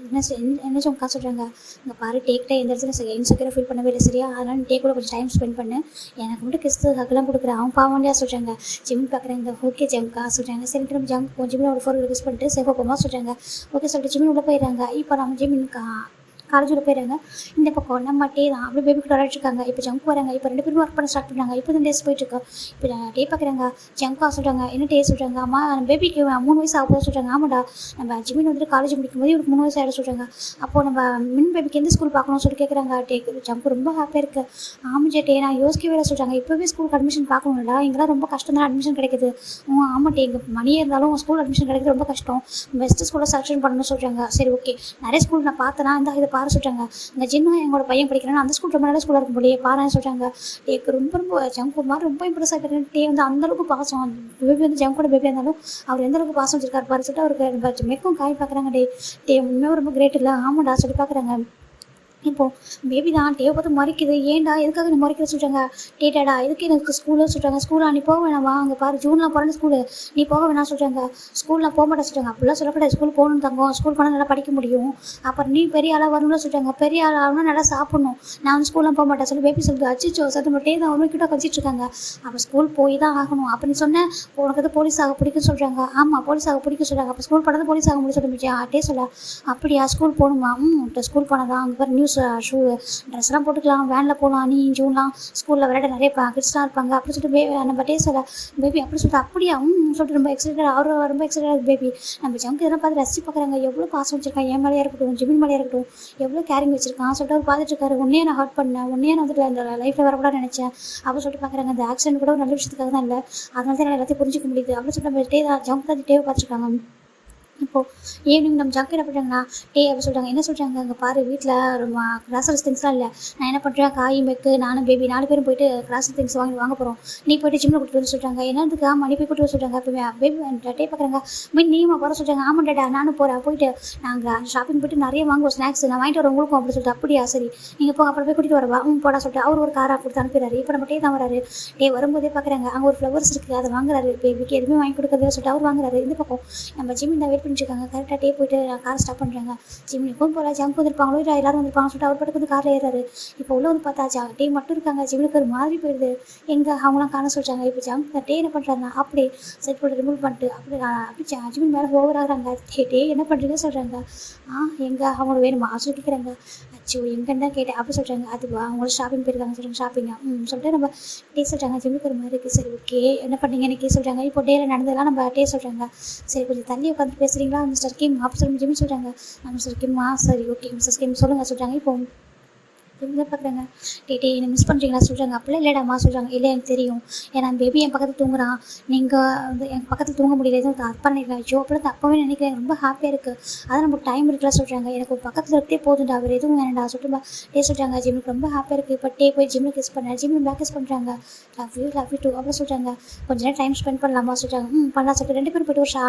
என்ன ஜங்கா சொல்கிறாங்க, இங்கே பாரு டேக்கிட்ட எந்த இடத்துல இன்செக்யூராக ஃபீல் பண்ணவே இல்லை சரியா, அதனால் டே கூட கொஞ்சம் டைம் ஸ்பெண்ட் பண்ணு, எனக்கு மட்டும் கிஸ்து ஹக்கெல்லாம் கொடுக்குறேன் அவன் பாவண்டியா சொல்கிறாங்க. ஜிமின் பார்க்குறேன். இந்த ஓகே ஜங்கா சொல்கிறாங்க. சரி நம்ம ஜங்க் ஜிமின் ஒரு 4 கிஸ் பண்ணிட்டு சேஃபாக போமா சொல்கிறாங்க. ஓகே சொல்லிட்டு ஜிமின் உள்ளே போயிடுறாங்க. இப்போ நம்ம ஜிமின் காலேஜில் போயிடுறாங்க. இந்த பக்கம் நம்ம டே தான் அப்படி பேபி கூட விளையாடிருக்காங்க. இப்போ ஜங்க் வராங்க. இப்போ 2 பேரும் ஒர்க் பண்ண ஸ்டார்ட் பண்ணுறாங்க. இப்போ தான் டேஸ் போயிட்டுருக்கோம். இப்போ டே பார்க்குறாங்க. ஜங்கா சொல்கிறாங்க என்ன டே சொல்கிறாங்க. அம்மா பேபிக்கு 3 வயசு ஆகுது சொல்கிறாங்க. ஆமாடா நம்ம ஜிமின் வந்துட்டு காலேஜ் முடிக்கும் போது இவருக்கு 3 வயசு ஆகிட சொல்கிறாங்க. அப்போது நம்ம மின் பேபிக்கு எந்த ஸ்கூல் பார்க்கணும்னு சொல்லி கேட்குறாங்க. ஜங்க் ரொம்ப ஹாப்பியாக இருக்குது. ஆமாம் டே நான் யோசிக்கவே இல்லை சொல்கிறாங்க. இப்போவே ஸ்கூலுக்கு அட்மிஷன் பார்க்கணும்டா, இங்கெல்லாம் ரொம்ப கஷ்டம் தான் அட்மிஷன் கிடைக்குது. ஆமாம் டே இங்கே மணியே இருந்தாலும் ஸ்கூல் அட்மிஷன் கிடைக்கிறது ரொம்ப கஷ்டம், பெஸ்ட்டு ஸ்கூலில் செலக்ஷன் பண்ணணும்னு சொல்கிறாங்க. சரி ஓகே நிறைய ஸ்கூல் நான் பார்த்தேன்னா இந்த இதை சொல்கிறாங்க. இந்த ஜின்னா எங்களோட பையன் படிக்கிறான்னு அந்த ஸ்கூல் ரொம்ப நல்ல ஸ்கூலாக இருக்கும் போலியே பாருன்னு சொல்கிறாங்க. டேக்கு ரொம்ப ஜங்குமார் ரொம்ப இம்ப்ரெஸ் ஆகிட்டாரு. டே வந்து அந்தளவுக்கு பாசம், பேபி வந்து ஜங்கோட பேபியாக இருந்தாலும் அவர் எந்த அளவுக்கு பாசம் வச்சிருக்காரு பாரு சொல்லிட்டு அவருக்கு மெக்கும் காய் பார்க்குறாங்க. டே உண்மையாக ரொம்ப கிரேட் இல்லை ஆமாடா சொல்லி பார்க்குறாங்க. இப்போது பேபி தான் டேவை பார்த்து மறைக்குது. ஏன்டா எதுக்காக நீ மறைக்கிற சொல்கிறாங்க. டேடா எதுக்கு எனக்கு ஸ்கூலில் சொல்கிறாங்க. ஸ்கூலாக நீ போக வேணாமா, அங்கே பாரு ஜூன்லாம் போகிறேன்னு ஸ்கூலு நீ போக வேணாம் சொல்கிறாங்க. ஸ்கூல்லாம் போக மாட்டேன் சொல்கிறாங்க. அப்படிலாம் சொல்லக்கூடாது, ஸ்கூல் போகணும் தங்கம், ஸ்கூல் போனால் நல்லா படிக்க முடியும், அப்புறம் நீ பெரிய ஆளாக வரணும்னு சொல்கிறாங்க. பெரிய ஆள் ஆகணும் நல்லா சாப்பிட்ணும், நான் வந்து ஸ்கூல்லாம் போக மாட்டேன் சொல்லி பேபி சொல்லுது. அச்சிச்சோ சத்து மட்டும் தான் அவனும் கிட்ட வச்சிட்ருக்காங்க. அப்போ ஸ்கூல் போய் தான் ஆகணும். அப்போ நீ சொன்ன உனக்கு வந்து போலீஸ் ஆக பிடிக்கும் சொல்கிறாங்க. ஆமாம் போலீஸ் ஆக பிடிக்கும் சொல்கிறாங்க. அப்போ ஸ்கூல் போனது போலீஸ் ஆக முடியும் சொல்லிச்சு. டே சொல்ல அப்படியா ஸ்கூல் போகணுமா, ஸ்கூல் போனால் தான் அங்கே பாரு நியூஸ் ஷூ ட்ரெஸ்லாம் போட்டுக்கலாம், வேனில் போகலாம், நீ ஜூன்லாம் ஸ்கூலில் விளையாட நிறைய கிட்ஸ்லாம் இருப்பாங்க அப்படி சொல்லிட்டு நம்ம டே சொல்ல பேபி அப்படி சொல்லிட்டு அப்படியா சொல்லிட்டு ரொம்ப எக்ஸைட்டட் அவர் ரொம்ப எக்ஸைட்டட் பேபி. நம்ம ஜங்க் இதெல்லாம் பார்த்து ரசிச்சு பார்க்குறாங்க. எவ்வளோ பாசம் வச்சிருக்கான் என் மேலேயே இருக்கட்டும் ஜிமின் மேலேயே இருக்கட்டும், எவ்வளோ கேரிங் வச்சிருக்கான் சொல்லிட்டு அவர் பார்த்துட்டு இருக்காரு. உன்னையே நான் ஹர்ட் பண்ணேன், உன்னையே நான் வந்துட்டு அந்த லைஃப்பில் வரக்கூட நினச்சேன் அப்படின்னு சொல்லிட்டு பார்க்குறாங்க. அந்த ஆக்சிடென்ட் கூட ஒரு நல்ல விஷயத்துக்காக தான் இல்லை, அதனால தான் எல்லாத்தையும் புரிஞ்சிக்க முடியுது அப்படின்னு சொல்லிட்டு நம்ம டே தான் ஜங்க் தான் டேவை பார்த்துருக்காங்க. இப்போது ஈவினிங் நம்ம ஜங்க் என்ன பண்ணுறாங்கன்னா அப்படி சொல்கிறாங்க. என்ன சொல்கிறாங்க, அங்கே பாரு வீட்டில் ரொம்ப கிராசரிஸ் திங்ஸ்லாம் இல்லை, நான் என்ன பண்ணுறேன் காய் மெக்கு நானும் பேபி 4 பேரும் போயிட்டு கிராசரி திங்ஸ் வாங்க போகிறோம், நீ போய்ட்டு ஜிம்மில் கூட்டிட்டு வந்து சொல்கிறாங்க. என்னதுக்கு ஆமாம் நீ போய் கூட்டு வர சொல்கிறாங்க. இப்போ பேபி டே பார்க்குறாங்க. மீன் நீமா போகிற சொல்கிறாங்க. ஆமாம் டேடா நானும் போகிறேன், போயிட்டு நாங்கள் ஷாப்பிங் போய்ட்டு நிறைய வாங்குவோம் ஸ்நாக்ஸ், நான் வாங்கிட்டு வர உங்களுக்கும் அப்படி சொல்லிட்டு அப்படியா சரி நீங்கள் போக அப்புறம் போய் கூட்டிகிட்டு வரவா போடா சொல்லிட்டு அவர் ஒரு காராக கொடுத்து அனுப்பிடுறாரு. இப்போ நம்ம டே தான் வராரு. வரும்போதே பார்க்குறாங்க அங்கே ஒரு ஃப்ளவர்ஸ் இருக்குது, அதை வாங்குறாரு. பேபிக்கு எதுவுமே வாங்கி கொடுக்குறதா சொல்லிட்டு அவர் வாங்குறாரு. இந்த பக்கம் நம்ம ஜிம்மில் வெயிட் பண்ணிட்டுருக்காங்க. கரெக்டாக டே போய்ட்டு கார் ஸ்டாப் பண்ணுறாங்க. ஜிம் எப்பவும் போல ஜங்க் வந்துருப்பாங்களோ இல்லை எல்லாரும் வந்துருப்பாங்க சொல்லிட்டு அவர் பட்டுக்கு வந்து காரில் ஏறாரு. இப்போ உள்ள வந்து பார்த்தா டே மட்டும் இருக்காங்க. ஜிம்முக்கு ஒரு மாதிரி போயிடுது, எங்கே அவங்களாம் காண சொல்கிறாங்க. இப்போ ஜங்க் டே என்ன பண்ணுறாங்க அப்படியே செட் போட்டு ரிமூவ் பண்ணிட்டு அப்படி ஜிமின் மேலே ஓவர் ஆகுறாங்க. டே என்ன பண்ணுறீங்க சொல்கிறாங்க. எங்கே அவங்கள வேணுமா சொல்லி கேட்குறாங்க. அச்சோ எங்கன்னு தான் கேட்டேன் அப்படி சொல்கிறாங்க. அது அவங்கள ஷாப்பிங் போயிருக்காங்க சொல்கிறாங்க. ஷாப்பிங்கா சொல்லிட்டு நம்ம டே சொல்கிறாங்க. ஜிம்முக்கு ஒரு மாதிரி இருக்குது. சரி ஓகே என்ன பண்ணீங்க எனக்கு சொல்கிறாங்க. இப்போ டேல நடந்ததெல்லாம் நம்ம டே சொல்கிறாங்க. சரி கொஞ்சம் தள்ளி உட்காந்து பேசுகிறீங்களா மிஸ்டர் கிம் அப்படி சொல்லி ஜிம்மி சொல்கிறாங்க. மிஸ்டர் கிம்மா சரி ஓகே மிஸ்டர் கிம் சொல்லுங்கள் சொல்கிறாங்க. இப்போ இவங்க பார்க்குறாங்க. டே என்ன மிஸ் பண்ணுறீங்களா சொல்கிறாங்க. அப்படிலாம் இல்லைடாம்மா சொல்கிறாங்க. இல்லை எனக்கு தெரியும், ஏன்னா பேபி என் பக்கத்தில் தூங்குறான், நீங்கள் வந்து என் பக்கத்தில் தூங்க முடியல, எதுவும் தப்பாக நினைக்கிறேன். ஐயோ அப்படிலாம் தப்பாகவே நினைக்கிறேன், ரொம்ப ஹாப்பியாக இருக்குது, அதான் நமக்கு டைம் இருக்குல்ல சொல்கிறாங்க. எனக்கு பக்கத்தில் இருக்கே போதுண்டா, அவர் எதுவும் வேணாண்டா சொல்லிட்டு டே சொல்கிறாங்க. ஜிம்முக்கு ரொம்ப ஹாப்பியாக இருக்குது, இப்போ டே போய் ஜிம்மில் கிஸ் பண்ணேன், ஜிம்மில் பேக் கிஸ் பண்ணுறாங்க. லவ் யூ டூ அப்படி சொல்கிறாங்க. கொஞ்ச நேரம் டைம் ஸ்பெண்ட் பண்ணலாமா சொல்கிறாங்க. பண்ணலாம் சொல்லிட்டு 2 பேரும் போய்ட்டு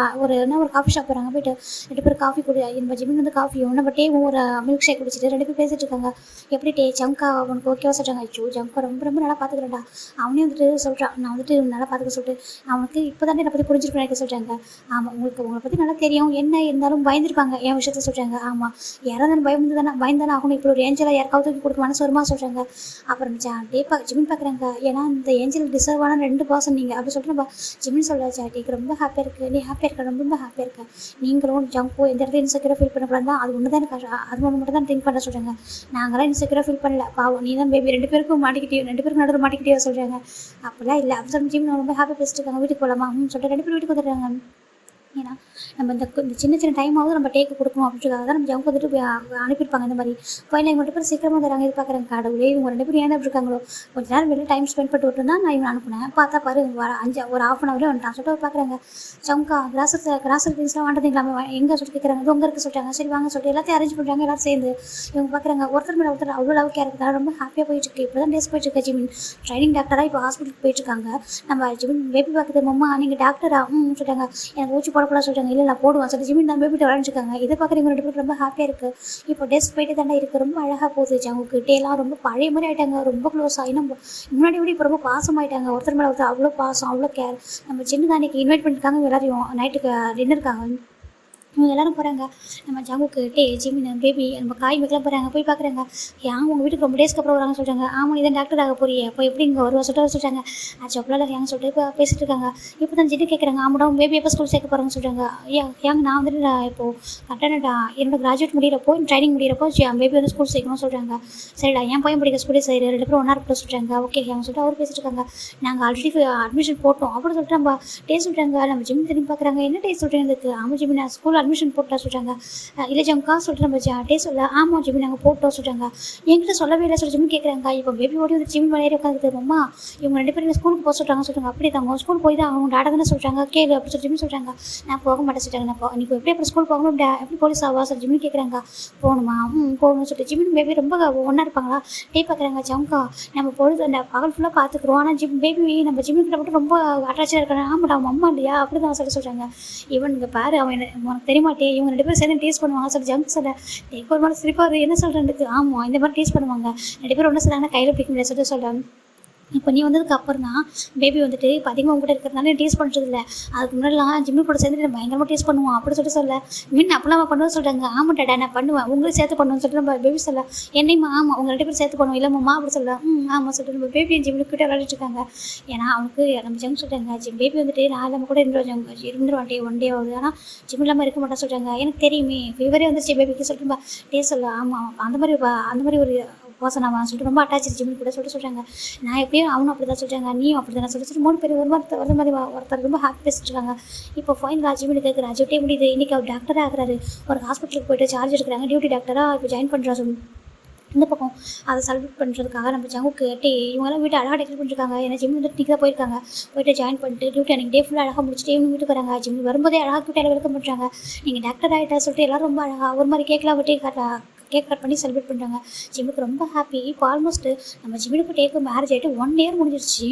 ஒரு காஃபி ஷாப் போகிறாங்க. போய்ட்டு 2 பேரும் காஃபி நம்ம ஜிம்மில் வந்து காஃபியும் நம்ம டேவும் ஒரு மில்க் ஷேக் குடிச்சிட்டு 2 பேர் பேசிட்டு இருக்காங்க. எப்படி டே ஜங்கா அவனுக்கு ஓகேவா சொல்கிறாங்க. ஐயோ ஜங்கா ரொம்ப ரொம்ப நல்லா பார்த்துக்கிறேன்டா, அவனே வந்துட்டு சொல்கிறான் நான் வந்துட்டு நல்லா பார்த்துக்க சொல்லிட்டு, அவனுக்கு இப்போ தானே என்னை பற்றி புரிஞ்சுட்டு நினைக்க சொல்கிறாங்க. ஆமாம் உங்களை பற்றி நல்லா தெரியும், என்ன இருந்தாலும் பயந்துருப்பாங்க என் விஷயத்த சொல்கிறாங்க. ஆமாம் யாராவது பயந்தானே ஆகணும், இப்படி ஒரு ஏஞ்சலாக யாருக்காவது தூக்கி கொடுக்க மனசு வருமா சொல்கிறாங்க. அப்புறம் ஜிமின் பார்க்குறாங்க. ஏன்னா இந்த ஏஞ்சல் டிசர்வான 2 பர்சன் நீங்கள் அப்படி சொல்லிட்டு நம்ம ஜிமின் சொல்கிறாச்சா. டேக்கு ரொம்ப ஹாப்பியாக இருக்குது, நீ ஹாப்பியாக இருக்க, ரொம்ப ரொம்ப ஹாப்பியாக இருக்கேன், நீங்களும் ஜங்கோ எந்த இடத்துல இன்செக்யூராக ஃபீல் பண்ணக்கூடாது தான், அது ஒன்று தான் எனக்கு அது ஒன்று மட்டும் தான் திங்க் பண்ண சொல்கிறாங்க. நாங்களாம் இன்செக்யூராக ஃபீல் பண்ணல, பாவம் நீ தான் பேபி 2 பேருக்கும் மாட்டிக்கிட்டே 2 பேருக்கு நடுவில் மாட்டிக்கிட்டே சொல்கிறாங்க. அப்படிலாம் இல்லை அப்படி சொல்லி ஜிமின் ரொம்ப ஹாப்பியாக பேசிட்டு இருக்காங்க. வீட்டுக்கு போகலாமா சொல்லிட்டு 2 பேர் வீட்டுக்கு வந்துடுறாங்க. ஏன்னா நம்ம இந்த சின்ன டைமாவது நம்ம டேக்கு கொடுக்கணும் அப்படின்றதுக்காக தான் நம்ம ஜங்க் வந்துட்டு அனுப்பியிருப்பாங்க. இந்த மாதிரி ஃபைனல் இவங்க 2 பேரும் சீக்கிரமாக தராங்க. இது பார்க்குறாங்க. கடவுளே இவங்க 2 பேரும் ஏன் அப்படி இருக்காங்களோ, கொஞ்சம் நேரம் வெளியே டைம் ஸ்பெண்ட் பண்ணிட்டு விட்டு தான் நான் இவன் அனுப்புனேன். பார்த்தா பாரு ஒரு ½ அன் ஹவரே வந்துட்டான் சொல்லிட்டு பார்க்குறாங்க. ஜங்கா கிராசரி திங்ஸ்லாம் வாண்டதுங்களாமே எங்கே சொல்லி கேட்குறாங்க. இது உங்க இருக்குது சொல்கிறாங்க. சரி வாங்க சொல்லிட்டு எல்லாத்தையும் அரேஞ்ச் பண்ணுறாங்க. எல்லாரும் சேர்ந்து இவங்க பார்க்குறாங்க. ஒருத்தர் மேலே ஒருத்தர் அவ்வளோ லவ் கேர் இருக்குது, ரொம்ப ஹாப்பியாக போயிட்டுருக்கு. இப்போ தான் டேஸ் போயிட்டுருக்கு. ஜிமின் ட்ரைனிங் டாக்டராக இப்போ ஹாஸ்பிட்டலுக்கு போயிட்டுருக்காங்க. நம்ம ஜிமின் பேபி பார்க்குறது மம்மா நீங்கள் டாக்டரா சொல்கிறாங்க. எனக்கு ஊச்சி போடக்கூடாது சொல்கிறாங்க. இல்லை நான் போடுவேன் சொல்லிட்டு ஜிமின் தான் பேபிட்ட விளையாண்டுருக்காங்க. இதை பார்க்குறவங்க 2 பேருக்கு ரொம்ப ஹாப்பியாக இருக்குது. இப்போ டேஸ் போயிட்டு தானே இருக்குது, ரொம்ப அழகாக போகுது. ஜங்குக்கு டேலாம் ரொம்ப பழைய மாதிரி ஆகிட்டாங்க, ரொம்ப க்ளோஸாக. இன்னும் முன்னாடி விட இப்போ ரொம்ப பாசமாயிட்டாங்க. ஒருத்தர் மேலே ஒருத்தர் அவ்வளோ பாசம், அவ்வளோ கேர். நம்ம சின்ன தானிக்கு இன்வைட் பண்ணியிருக்காங்க எல்லாரையும் நைட்டுக்கு டின்னருக்காங்க. இவங்க எல்லோரும் போகிறாங்க. நம்ம ஜங்குக்கு டே ஜிமின் பேபி நம்ம காய் வைக்கலாம் போகிறாங்க. போய் பார்க்குறாங்க. ஏன் உங்கள் வீட்டுக்கு ரொம்ப டேஸ்க்கு அப்புறம் வராங்க சொல்கிறாங்க. ஆமாம் இதான் டாக்டர் ஆக போறியே, அப்போ எப்படி இங்கே வருவா சொல்கிறாங்க. அப்போலாம் ஏங்க சொல்லிட்டு இப்போ பேசிட்டு இருக்காங்க. இப்போ தான் ஜிட்டு கேட்குறாங்க. ஆமாடா உங்கள் பேபி எப்போ ஸ்கூல் சேர்க்க போகிறாங்க சொல்கிறாங்க. ஏங்க நான் வந்துட்டு இப்போது கரெக்டாக என்னோட கிராஜுவேட் முடிகிறப்போ ட்ரைனிங் முடிகிறப்போ என் பேபி வந்து ஸ்கூல் சேர்க்கணும்னு சொல்கிறாங்க. சரிடா என் பையன் படிக்க ஸ்கூலே சரி 2 பேரும் ஒன்றா இருக்க சொல்கிறாங்க. ஓகே அவங்க சொல்லிட்டு அவர் பேசிட்டு இருக்காங்க. நாங்கள் ஆல்ரெடி அட்மிஷன் போட்டோம் அப்படின்னு சொல்லிட்டு நம்ம டே சொல்கிறாங்க. நம்ம ஜிமின் திரும்பி பார்க்குறாங்க. என்ன டே சொல்கிறேன் இதுக்கு. ஆமாம் ஜிமின் நான் ஸ்கூல் அட்மிஷன் போட்டா சொல்கிறாங்க. இல்லை ஜங்கா சொல்லிட்டு நம்ம டே சொல்ல. ஆமாம் ஜிமின் நாங்கள் போட்டோம் சொல்கிறாங்க. என்கிட்ட சொல்லவே இல்லை சொல்லி ஜிமின் கேட்குறாங்க. இப்போ பேபி ஓடி வந்து ஜிமின் விளையாடி உட்காந்துட்டு அம்மா இவங்க 2 பேரும் ஸ்கூலுக்கு போக சொல்கிறாங்க. அப்படி தாங்க ஸ்கூல் போய் தான் அவங்க டாடா தானே சொல்கிறாங்க. கேளு அப்படி சொல்லி ஜிமின் சொல்கிறாங்க. நான் போக மாட்டேன் சொல்கிறாங்க. நான் நீ எப்படி அப்புறம் ஸ்கூல் போகணும் எப்படி போலீஸ் ஆவா சொல்லி ஜிமின் கேட்குறாங்க. போகணுமா போகணும்னு சொல்லிட்டு ஜிமின் பேபி ரொம்ப ஒன்றா இருப்பாங்களா. டே பார்க்குறாங்க. ஜங்கா நம்ம பொழுது அந்த பகல் ஃபுல்லாக பார்த்துக்குறோம், ஆனால் பேபி நம்ம ஜிமின் கிட்ட மட்டும் ரொம்ப அட்டாச்சாக இருக்காங்க. ஆமாடா அவங்க அம்மா இல்லையா அப்படி தான் சொல்கிறாங்க. இவனுங்க பாரு அவன் உனக்கு தெரியமாட்டே இவங்க 2 பேரும் சேர்ந்து டேஸ்ட் பண்ணுவாங்க சொல்லி ஜங்க் சொல்ல. ஒரு மாதிரி சிரிப்பாக என்ன சொல்கிறேன். ஆமாம் இந்த மாதிரி டேஸ்ட் பண்ணுவாங்க 2 பேரும் ஒன்று சொல்கிறாங்கன்னா கையில் பிடிக்க முடியாது சொல்லிட்டு சொல்கிறாங்க. இப்போ நீ வந்ததுக்கு அப்புறம் தான் பேபி வந்துட்டு இப்போ அதிகமாக உங்கள்கிட்ட இருக்கிறதுனால டேஸ்ட் பண்ணுறது இல்லை, அதுக்கு முன்னாடிலாம் ஜிம்மி கூட சேர்ந்துட்டு பயங்கரமாக டேஸ்ட் பண்ணுவோம் அப்படி சொல்ல. மீன் அப்பெல்லாம் பண்ணுவோம் சொல்கிறாங்க. ஆமாம் டாடா நான் பண்ணுவேன் உங்களுக்கு சேர்த்து பண்ணுவோம்னு சொல்லிட்டு நம்ம பேபி சொல்ல. என்னையுமா ஆமாம் உங்கள் 2 பேரும் சேர்த்து பண்ணுவோம் இல்லைம்மா அப்படி சொல்ல. ஆமாம் சொல்லிட்டு நம்ம பேபி ஜிம்மில் கிட்டே விளையாடிட்டு இருக்காங்க. ஏன்னா அவனுக்கு நம்ம ஜங்க் சொல்கிறாங்க. பேபி வந்துட்டு நான் நம்ம கூட இருந்துருவான் ஒன் டே ஆகுது, ஆனால் ஜிம் இல்லாமல் இருக்க மாட்டேன் சொல்கிறாங்க. எனக்கு தெரியுமே ஃபீவரே வந்துச்சு பேபிக்கு சொல்லிட்டு டே சொல்ல. ஆமாம் அந்த மாதிரி ஒரு பர்சன் அவன் சொல்லிட்டு ரொம்ப அட்டாச் ஜிம்மில் கூட சொல்கிறாங்க. நான் எப்படியும் அவனும் அப்படி தான் சொல்கிறாங்க, நீயும் அப்படி தானே சொல்லிட்டு 3 பேர் ஒரு மாதிரி ஒருத்தர் ரொம்ப ஹாப்பி பேசிட்டு இருக்காங்க. இப்போ ஃபைனல் ஜிம்மில் கேட்குற அஜிட்டே முடியுது. இன்றைக்கி அவர் டாக்டராக ஆகிறாரு, ஒரு ஹாஸ்பிட்டலுக்கு போய்ட்டு சார்ஜ் எடுக்கிறாங்க, டியூட்டி டாக்டராக இப்போ ஜாயின் பண்ணுறாரு. இந்த பக்கம் அதை செலிப்ரேட் பண்ணுறதுக்காக நம்ம ஜங்குக்கு கேட்டு இவங்கெல்லாம் வீட்டு அழகாக டெக்கரேட் பண்ணிருக்காங்க. ஏன்னா ஜிம் வந்து இன்றைக்கி தான் போயிருக்காங்க, போய்ட்டு ஜாயின் பண்ணிட்டு டியூட்டி அன்றைக்கி டே ஃபுல்லாக அழகாக முடிச்சுட்டு இவங்க வீட்டுக்கு வராங்க. ஜிம் வரும்போதே அழகாக கிட்ட வெல்கம் பண்ணுறாங்க. நீங்கள் டாக்டர் ஆகிட்டா சொல்லிட்டு எல்லோரும் ரொம்ப அழகாக ஒரு மாதிரி கேட்கலாம் விட்டு கேக் கட் பண்ணி செலிப்ரேட் பண்ணுறாங்க. ஜிம்முக்கு ரொம்ப ஹாப்பி. இப்போ ஆல்மோஸ்ட் நம்ம ஜிம்முக்கு டேக்கு மேரேஜ் ஆகிட்டு 1 இயர் முடிஞ்சிருச்சு.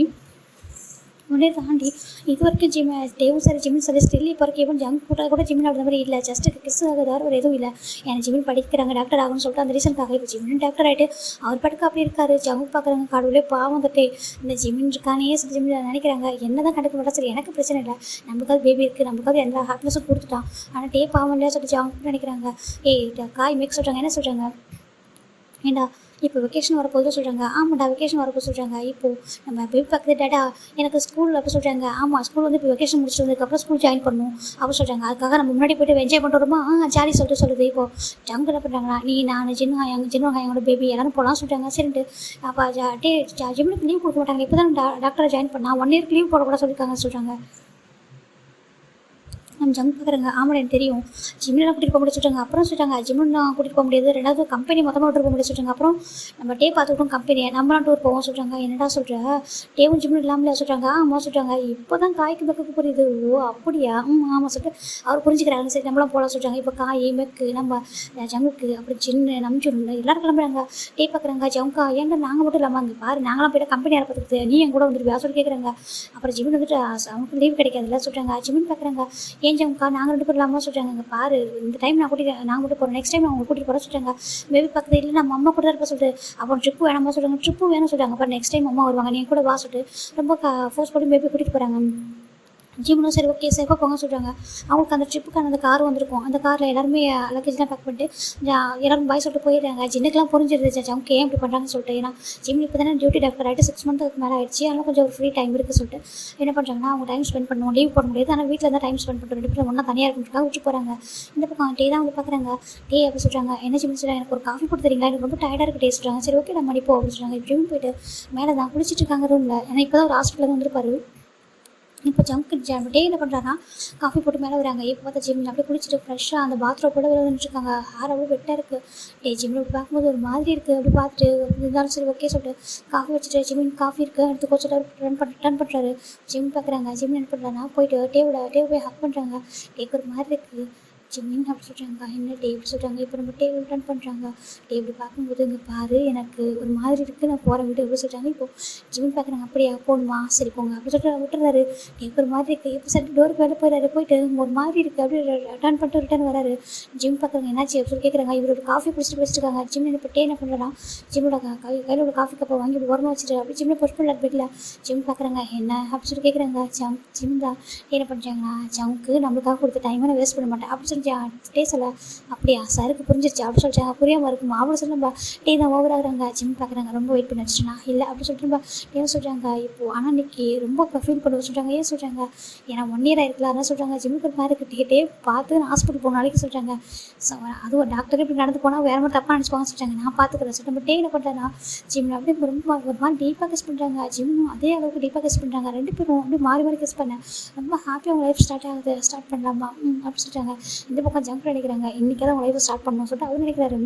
1 இயர் தாண்டி இது வரைக்கும் டேவும் சரி ஜிம்மின் சரி ஸ்டில் இப்போ வரைக்கும் even ஜங்க் ஃபுட்டாக கூட ஜிம்மின் அப்படி மாதிரி இல்லை, ஜஸ்ட் கிஸ் ஆகுது ஒரு எதுவும் இல்லை. ஏன்னா ஜிம்மின் படிக்கிறாங்க டாக்டர் ஆகும்னு சொல்லிட்டு அந்த ரீசனுக்காக இப்போ ஜிம்மின் டாக்டர் ஆகிட்டு அவர் படுக்க அப்படி இருக்காரு. ஜங்கு பார்க்குறாங்க. கடவுளே பாவம் வந்துட்டு இந்த ஜிம்மின் இருக்கானே சொல்லி ஜிம்மின் நினைக்கிறாங்க. என்ன தான் கண்டுக்க மாட்டா சரி எனக்கு பிரச்சனை இல்லை, நமக்காவது பேபி இருக்குது, நமக்காவது எல்லா ஹாப்பினஸும் கொடுத்துட்டான், ஆனால் டே பாவம் இல்லையா சொல்லி ஜங்கு நினைக்கிறாங்க. காய் மேக் சொல்கிறாங்க. என்ன சொல்கிறாங்க. ஏண்டா இப்போ வெக்கேஷன் வரப்போது சொல்கிறாங்க. ஆமாண்டா வெக்கேஷன் வரப்போது சொல்கிறாங்க. இப்போது நம்ம பேபி பார்க்குறது டேடா எனக்கு ஸ்கூல் அப்போ சொல்கிறாங்க. ஆமாம் ஸ்கூல் வந்து இப்போ வெக்கேஷன் முடிச்சுட்டு வந்ததுக்கப்புறம் ஸ்கூல் ஜாயின் பண்ணணும் அப்போ சொல்கிறாங்க. அதுக்காக நம்ம முன்னாடி போய்ட்டு என்ஜாய் பண்ணிட்டு வருமா ஜாலி சொல்லுது. இப்போது ஜங்கு என்ன பண்ணுறாங்களா, நீ நான் ஜின்னுங்க பேபி எல்லாரும் போகலாம் சொல்கிறாங்க. சரின்ட்டு அப்போ ஜிம்முக்கு லீவ் கொடுக்க மாட்டாங்க. இப்போ தான் டாக்டரை ஜாயின் பண்ணால் 1 இயர்க்கு லீவ் போடக்கூடாது சொல்லியிருக்காங்க சொல்கிறாங்க. நம்ம ஜங்க் பார்க்குறாங்க. ஆமாடா எனக்கு தெரியும். ஜிம்லாம் கூட்டிகிட்டு போக முடியாது சொல்லிட்டாங்க. அப்புறம் சொல்லிட்டாங்க ஜிம்லாம் கூட்டிகிட்டு போக முடியாது. 2வது கம்பெனி மொத்தமாக விட்டு போக முடியாது சொல்லிட்டாங்க. அப்புறம் நம்ம டே பார்த்துக்கிட்டோம் கம்பெனியை நம்மளாம் டூர் போவோம் சொல்லிட்டாங்க. என்னடா சொல்கிற, டேவும் ஜிம்மும் இல்லாமலையா சொல்லிட்டாங்க. ஆமாம் சொல்லிட்டாங்க. இப்போ தான் காய்க்கு மெக்கு புரியுது. ஓ அப்படியா, ஆமாம் சொல்லிட்டு அவர் புரிஞ்சுக்கிறாங்க. சரி நம்மளாம் போகலாம் சொல்லிட்டாங்க. இப்போ காய் மெக்கு நம்ம ஜங்குக்கு அப்புறம் சின்ன நம்பிச்சுருந்தேன் எல்லோரும் கிளம்புறாங்க. டே பார்க்குறாங்க. ஜங்கா ஏன்டா நாங்கள் மட்டும் இல்லாமல் அங்கே பாரு நாங்களாம் போய்ட்டு கம்பெனி ஆரம்பித்து நீ என் கூட வந்துருவியா சொல்லி கேட்குறாங்க. அப்புறம் ஜிம்மின் வந்துட்டு அவனுக்கு லீவ் கிடைக்காதுல்ல சொல்லிட்டாங்க. ஜிம்மின் பார்க்குறாங்க. ஏன் ஜங்கா நாங்கள் 2 பேர் இல்லாமல் சொல்லிட்டாங்க. இங்கே பாரு இந்த டைம் நான் நாங்கள் மட்டும் போகிறோம், நெக்ஸ்ட் டைம் அவங்க கூட்டிகிட்டு போகிறோம் சொல்லிட்டாங்க. மேபி பக்கத்தில் இல்லை நம்ம அம்மா கூட தான் இருப்ப சொல்லிட்டு அப்புறம் ட்ரிப்பு வேணாமா சொல்கிறாங்க. ட்ரிப்பு வேணும் சொல்லிட்டாங்க. அப்புறம் நெக்ஸ்ட் டைம் அம்மா வருவாங்க நீ கூட வா சொல்லிட்டு ரொம்ப ஃபோர்ஸ் பண்ணி மேபி கூட்டிகிட்டு போகிறாங்க. ஜிம்மும் சரி ஓகே சேஃபாக போங்க சொல்கிறாங்க. அவங்களுக்கு அந்த ட்ரிப்புக்கான அந்த கார் வந்திருக்கும். அந்த காரில் எல்லாருமே லக்கேஜ்லாம் பேக் பண்ணிட்டு எல்லோரும் பாய் சொல்லிட்டு போயிடுறாங்க. ஜின்னுக்குலாம் புரிஞ்சிருந்துச்சு அவங்க ஏன் இப்படி பண்ணுறாங்கன்னு சொல்லிட்டு. ஏன்னா ஜிம் இப்போ தானே டியூட்டி டாக்டர் ஆகிட்டு 6 மந்த்துக்கு மேலே ஆயிடுச்சு. அதனால் கொஞ்சம் ஒரு ஃப்ரீ டைம் இருக்குது சொல்லிட்டு என்ன பண்ணுறாங்கன்னா அவங்க டைம் ஸ்பெண்ட் பண்ணுவோம். லீவ் போட முடியாது, ஆனால் வீட்டில் தான் டைம் ஸ்பெண்ட் பண்ணுறோம். 2 பேரும் ஒன்றா தனியாக இருக்கிறதுக்காக விட்டு போகிறாங்க. இந்த பக்கம் டே தான் அவங்க பார்க்குறாங்க. டே அப்படி சொல்கிறாங்க. என்ன ஜிம் சொல்கிறாங்க எனக்கு ஒரு காஃபி போட்டு தரீங்களா, எனக்கு ரொம்ப டயர்டாக இருக்குது டே சொல்கிறாங்க. சரி ஓகே நம்ம மடிப்போம் அப்படின்னு சொல்கிறாங்க. ஜிம் போயிட்டு மேலே தான் குளிச்சிட்டு இருக்காங்க ரூமில். ஏன்னா இப்போ தான் ஒரு ஹாஸ்பிட்டலில் வந்துருப்பாரு. இப்போ டே என்ன பண்ணுறாங்கன்னா காஃபி போட்டு மேலே வராங்க. இப்போ பார்த்தா ஜிம் அப்படியே குளிச்சுட்டு ஃப்ரெஷ்ஷாக அந்த பாத்ரூம் கூட வந்துட்டுருக்காங்க. ஹேர் அவ்வளோ வெட்டாக இருக்குது. ஜிம்மில் அப்படி பார்க்கும்போது ஒரு மாதிரி இருக்குது. அப்படி பார்த்துட்டு இருந்தாலும் சரி ஓகே சொல்லிட்டு காஃபி வச்சுட்டு ஜிம்மின் காஃபி இருக்குது எடுத்து கொஞ்சம் டன் பண்ணுறாரு. ஜிம் பார்க்குறாங்க. ஜிம் என்ன பண்ணுறாங்கன்னா போயிட்டு டே போய் ஹக் பண்ணுறாங்க. டேக்கு ஒரு மாதிரி இருக்குது. ஜிம்மின் அப்படி சொல்கிறாங்க. என்ன டே இப்படி சொல்கிறாங்க. இப்போ நம்ம டே ரிட்டர்ன் பண்ணுறாங்க. டே இப்படி பார்க்கும்போது இங்கே பாரு எனக்கு ஒரு மாதிரி இருக்குது நான் போகிற வீடு எப்படி சொல்கிறாங்க. இப்போது ஜிம்மின் பார்க்குறாங்க. அப்படியா போகணுமா சரி போங்க அப்படி சொல்லிட்டு விட்டுறாரு. டேக்கு ஒரு மாதிரி இருக்குது. இப்போ சரி டோருக்கு வெளில போயிடாரு. போயிட்டு ஒரு மாதிரி இருக்குது அப்படியே ரிட்டர்ன் பண்ணிட்டு ரிட்டர்ன் வராரு. ஜிம் பார்க்குறாங்க. என்னாச்சு அப்படி சொல்லி கேட்குறாங்க. இவரோட காஃபி குடிச்சிட்டு வச்சுருக்காங்க. ஜிம் இப்போ டே என்ன பண்ணுறான்னா ஜிம்மோட கையில் ஒரு காஃபி கப்பை வாங்கி ஓரமாக வச்சுட்டு அப்படி ஜிம்மில் புஷ் பண்ணல பெட்டில். ஜிம் பார்க்குறாங்க. என்ன அப்படி சொல்லி கேட்குறாங்க. ஜிம் தான் என்ன பண்ணுறாங்கன்னா ஜங்க்கு நம்மளுக்காக கொடுத்த டைமை நான் வேஸ்ட் பண்ண மாட்டேன் அப்படி சொல்லி டே சொல்ல. அப்படியா சாருக்கு புரிஞ்சிருச்சு அப்படி சொல்லிட்டாங்க. புரியாமல் இருக்குமா அப்படி சொல்லி நம்ம டே தான் ஓவர் ஆகுறாங்க. ஜிம் பார்க்குறாங்க. ரொம்ப வெயிட் பண்ணி வச்சுட்டா இல்லை அப்படி சொல்லிட்டு நம்ம டே சொல்கிறாங்க. இப்போது ஆனால் இன்றைக்கி ரொம்ப ஃபீல் பண்ண சொல்கிறாங்க. ஏன் சொல்கிறாங்க ஏன்னா 1 year ஆயிருக்கலாம் அதான் சொல்கிறாங்க. ஜிம்முக்கு ஒரு மாதிரி கிட்டே பார்த்து நான் ஹாஸ்பிட்டல் போன நாளைக்கு சொல்கிறாங்க. அதுவும் டாக்டர் இப்படி நடந்து போனால் வேறு மாதிரி தப்பாக நினச்சிப்பாங்க சொல்கிறாங்க. நான் பார்த்துக்கிறேன் சொல்லிட்டு நம்ம டே என்ன பண்ணுறேன்னா ஜிம்மில் அப்படியே ரொம்ப ஒரு மாதிரி டீப்பாக கிஸ் பண்ணுறாங்க. ஜிம்மும் அதே அளவுக்கு டீப்பாக கிஸ் பண்ணுறாங்க. 2 பேரும் அப்படியே மாறி கிஸ் பண்ணேன். ரொம்ப ஹாப்பியாக அவங்க லைஃப் ஸ்டார்ட் பண்ணலாமா அப்படி சொல்லிட்டாங்க. இந்த பக்கம் ஜங்க் நினைக்கிறாங்க. இன்றைக்கி தான் அவங்க லைஃப் ஸ்டார்ட் பண்ணணும் சொல்லிட்டு அவர் நினைக்கிறாரு.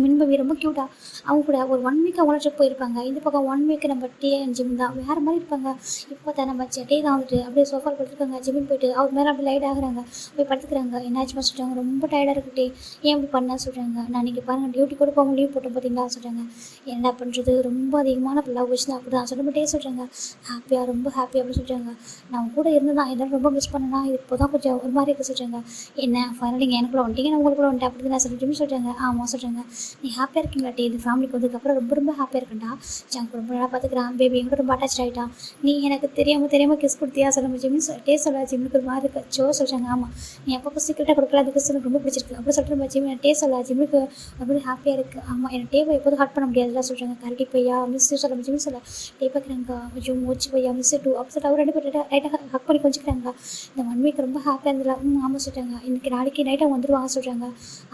மின்பவி ரொம்ப க்யூட்டாக அவங்க கூட ஒரு 1 week அவங்கள ட்ரிப் போயிருப்பாங்க. இந்த பக்கம் 1 week நம்ம டே அண்ட் ஜிம் தான் வேறு மாதிரி இருப்பாங்க. இப்போ தான் நம்ம டே தான் வந்துட்டு அப்படியே சோஃபாவில் படுத்துருக்காங்க. ஜிம்மின் போயிட்டு அவர் மேலே அப்படி லைட் ஆகுறாங்க. போய் படுத்துக்கிறாங்க. என்னாச்சுமா சொல்கிறாங்க. ரொம்ப டயர்டாக இருக்குட்டே ஏன் அப்படி பண்ண சொல்கிறாங்க. நான் இன்றைக்கி பாருங்கள் டியூட்டி கூட போக லீவ் போட்டோம் பார்த்தீங்களா சொல்கிறாங்க. என்ன பண்ணுறது ரொம்ப அதிகமான லவ் வச்சு தான் அப்படி தான் சொல்லிட்டே சொல்கிறாங்க. ஹாப்பியாக ரொம்ப ஹாப்பியாக அப்படி சொல்கிறாங்க. நான் கூட இருந்து தான் எல்லோரும் ரொம்ப மிஸ் பண்ணேன்னா இப்போ தான் கொஞ்சம் ஒரு மாதிரி இருக்க சொல்கிறாங்க. என்ன ஃபைனல் நீங்கள் எனக்குள்ளே வந்துட்டீங்க நான் உங்களுக்குள்ள வந்துட்டேன் அப்படி நான் சொல்லிட்டு சொல்கிறாங்க. ஆமாம் சொல்கிறாங்க. நீ ஹாப்பியாக இருக்கீங்களா டே இந்த ஃபேமிலிக்கு வந்ததுக்கப்புறம் ரொம்ப ஹாப்பியாக இருக்கேன்டா. ஜங்க் ரொம்ப நல்லா பார்த்துக்கிறான். பேபி எங்கிட்ட ரொம்ப அட்டாச் ஆகிட்டான். நீ எனக்கு தெரியாமல் கிஸ் கொடுத்தியா சொல்ல ஜிம்னு டே சொல்ல. ஜிம்முக்கு ஒரு மாதிரி இருக்கு சோ சொல்கிறாங்க. ஆமாம் நீ அப்பப்போ சீக்கிரட்டாக கொடுக்கல அந்த கிஸ் எனக்கு ரொம்ப பிடிச்சிருக்கு அப்படி சொல்லிட்டு நம்ம ஜிம் டே சொல்ல. ஜிம்முக்கு ரொம்ப ஹாப்பியாக இருக்குது. ஆமாம் எனக்கு டேவை எப்போதும் ஹட் பண்ண முடியாதுல்ல சொல்கிறாங்க. கரெக்டி பையா மிஸ் சொல்ல ஜிம் சொல்ல. டே பார்க்குறாங்க கொஞ்சம் மூச்சு பையா மிஸ் டூ அப்படி சொல்லிட்டு அவர் 2 பேர் லைட்டாக ஹக் பண்ணி கொஞ்சிக்கிறாங்க. இந்த 1 week ரொம்ப ஹாப்பியாக இருந்ததில்ல. ஆமாம் சொல்கிறாங்க. இன்றைக்கி நாளைக்கு நைட்டாக வந்துடுவாங்க சொல்கிறாங்க.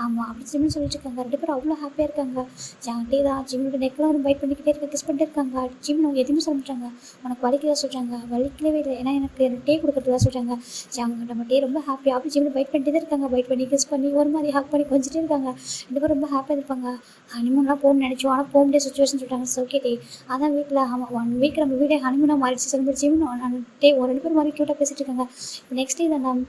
ஆமாம் அப்படி ஜிம்னு சொல்லிட்டு இருக்காங்க. 2 பேரும் அவ்வளோ ஹாப்பியாக இருக்காங்க. டே தான் ஜிம்மோட நெக்கெலாம் ஒரு பைட் பண்ணிக்கிட்டே இருக்க கிஸ் பண்ணிட்டே இருக்காங்க. ஜிம் அவங்க எதுவுமே சொல்ல மாட்டாங்க. உனக்கு வலிக்கதா சொல்கிறாங்க. வலிக்கவே இல்லை ஏன்னா எனக்கு டே கொடுக்குறதா சொல்கிறாங்க. நம்ம டே ரொம்ப ஹாப்பியாக அப்படி ஜிம்மில் பைட் பண்ணிட்டே தான் இருக்காங்க. பைட் பண்ணி கிஸ் பண்ணி ஒரு மாதிரி ஹக் பண்ணி கொஞ்சிட்டே இருக்காங்க. 2 பேரும் ரொம்ப ஹாப்பியாக இருப்பாங்க. ஹனிமூன்லாம் போகணும்னு நினச்சோம் ஆனால் போக முடியாத சுச்சுவேஷன் சொல்லிட்டாங்க. ஓகே டே அதான் வீட்டில் ஆமாம் 1 week நம்ம வீடே ஹனிமூனாக மாறிடுச்சு சொல்லும்போது ஜிம் டே ஒரு 2 பேர் மாதிரி க்யூட்டாக பேசிகிட்டு இருக்காங்க. இப்போ நெக்ஸ்ட் டே தான்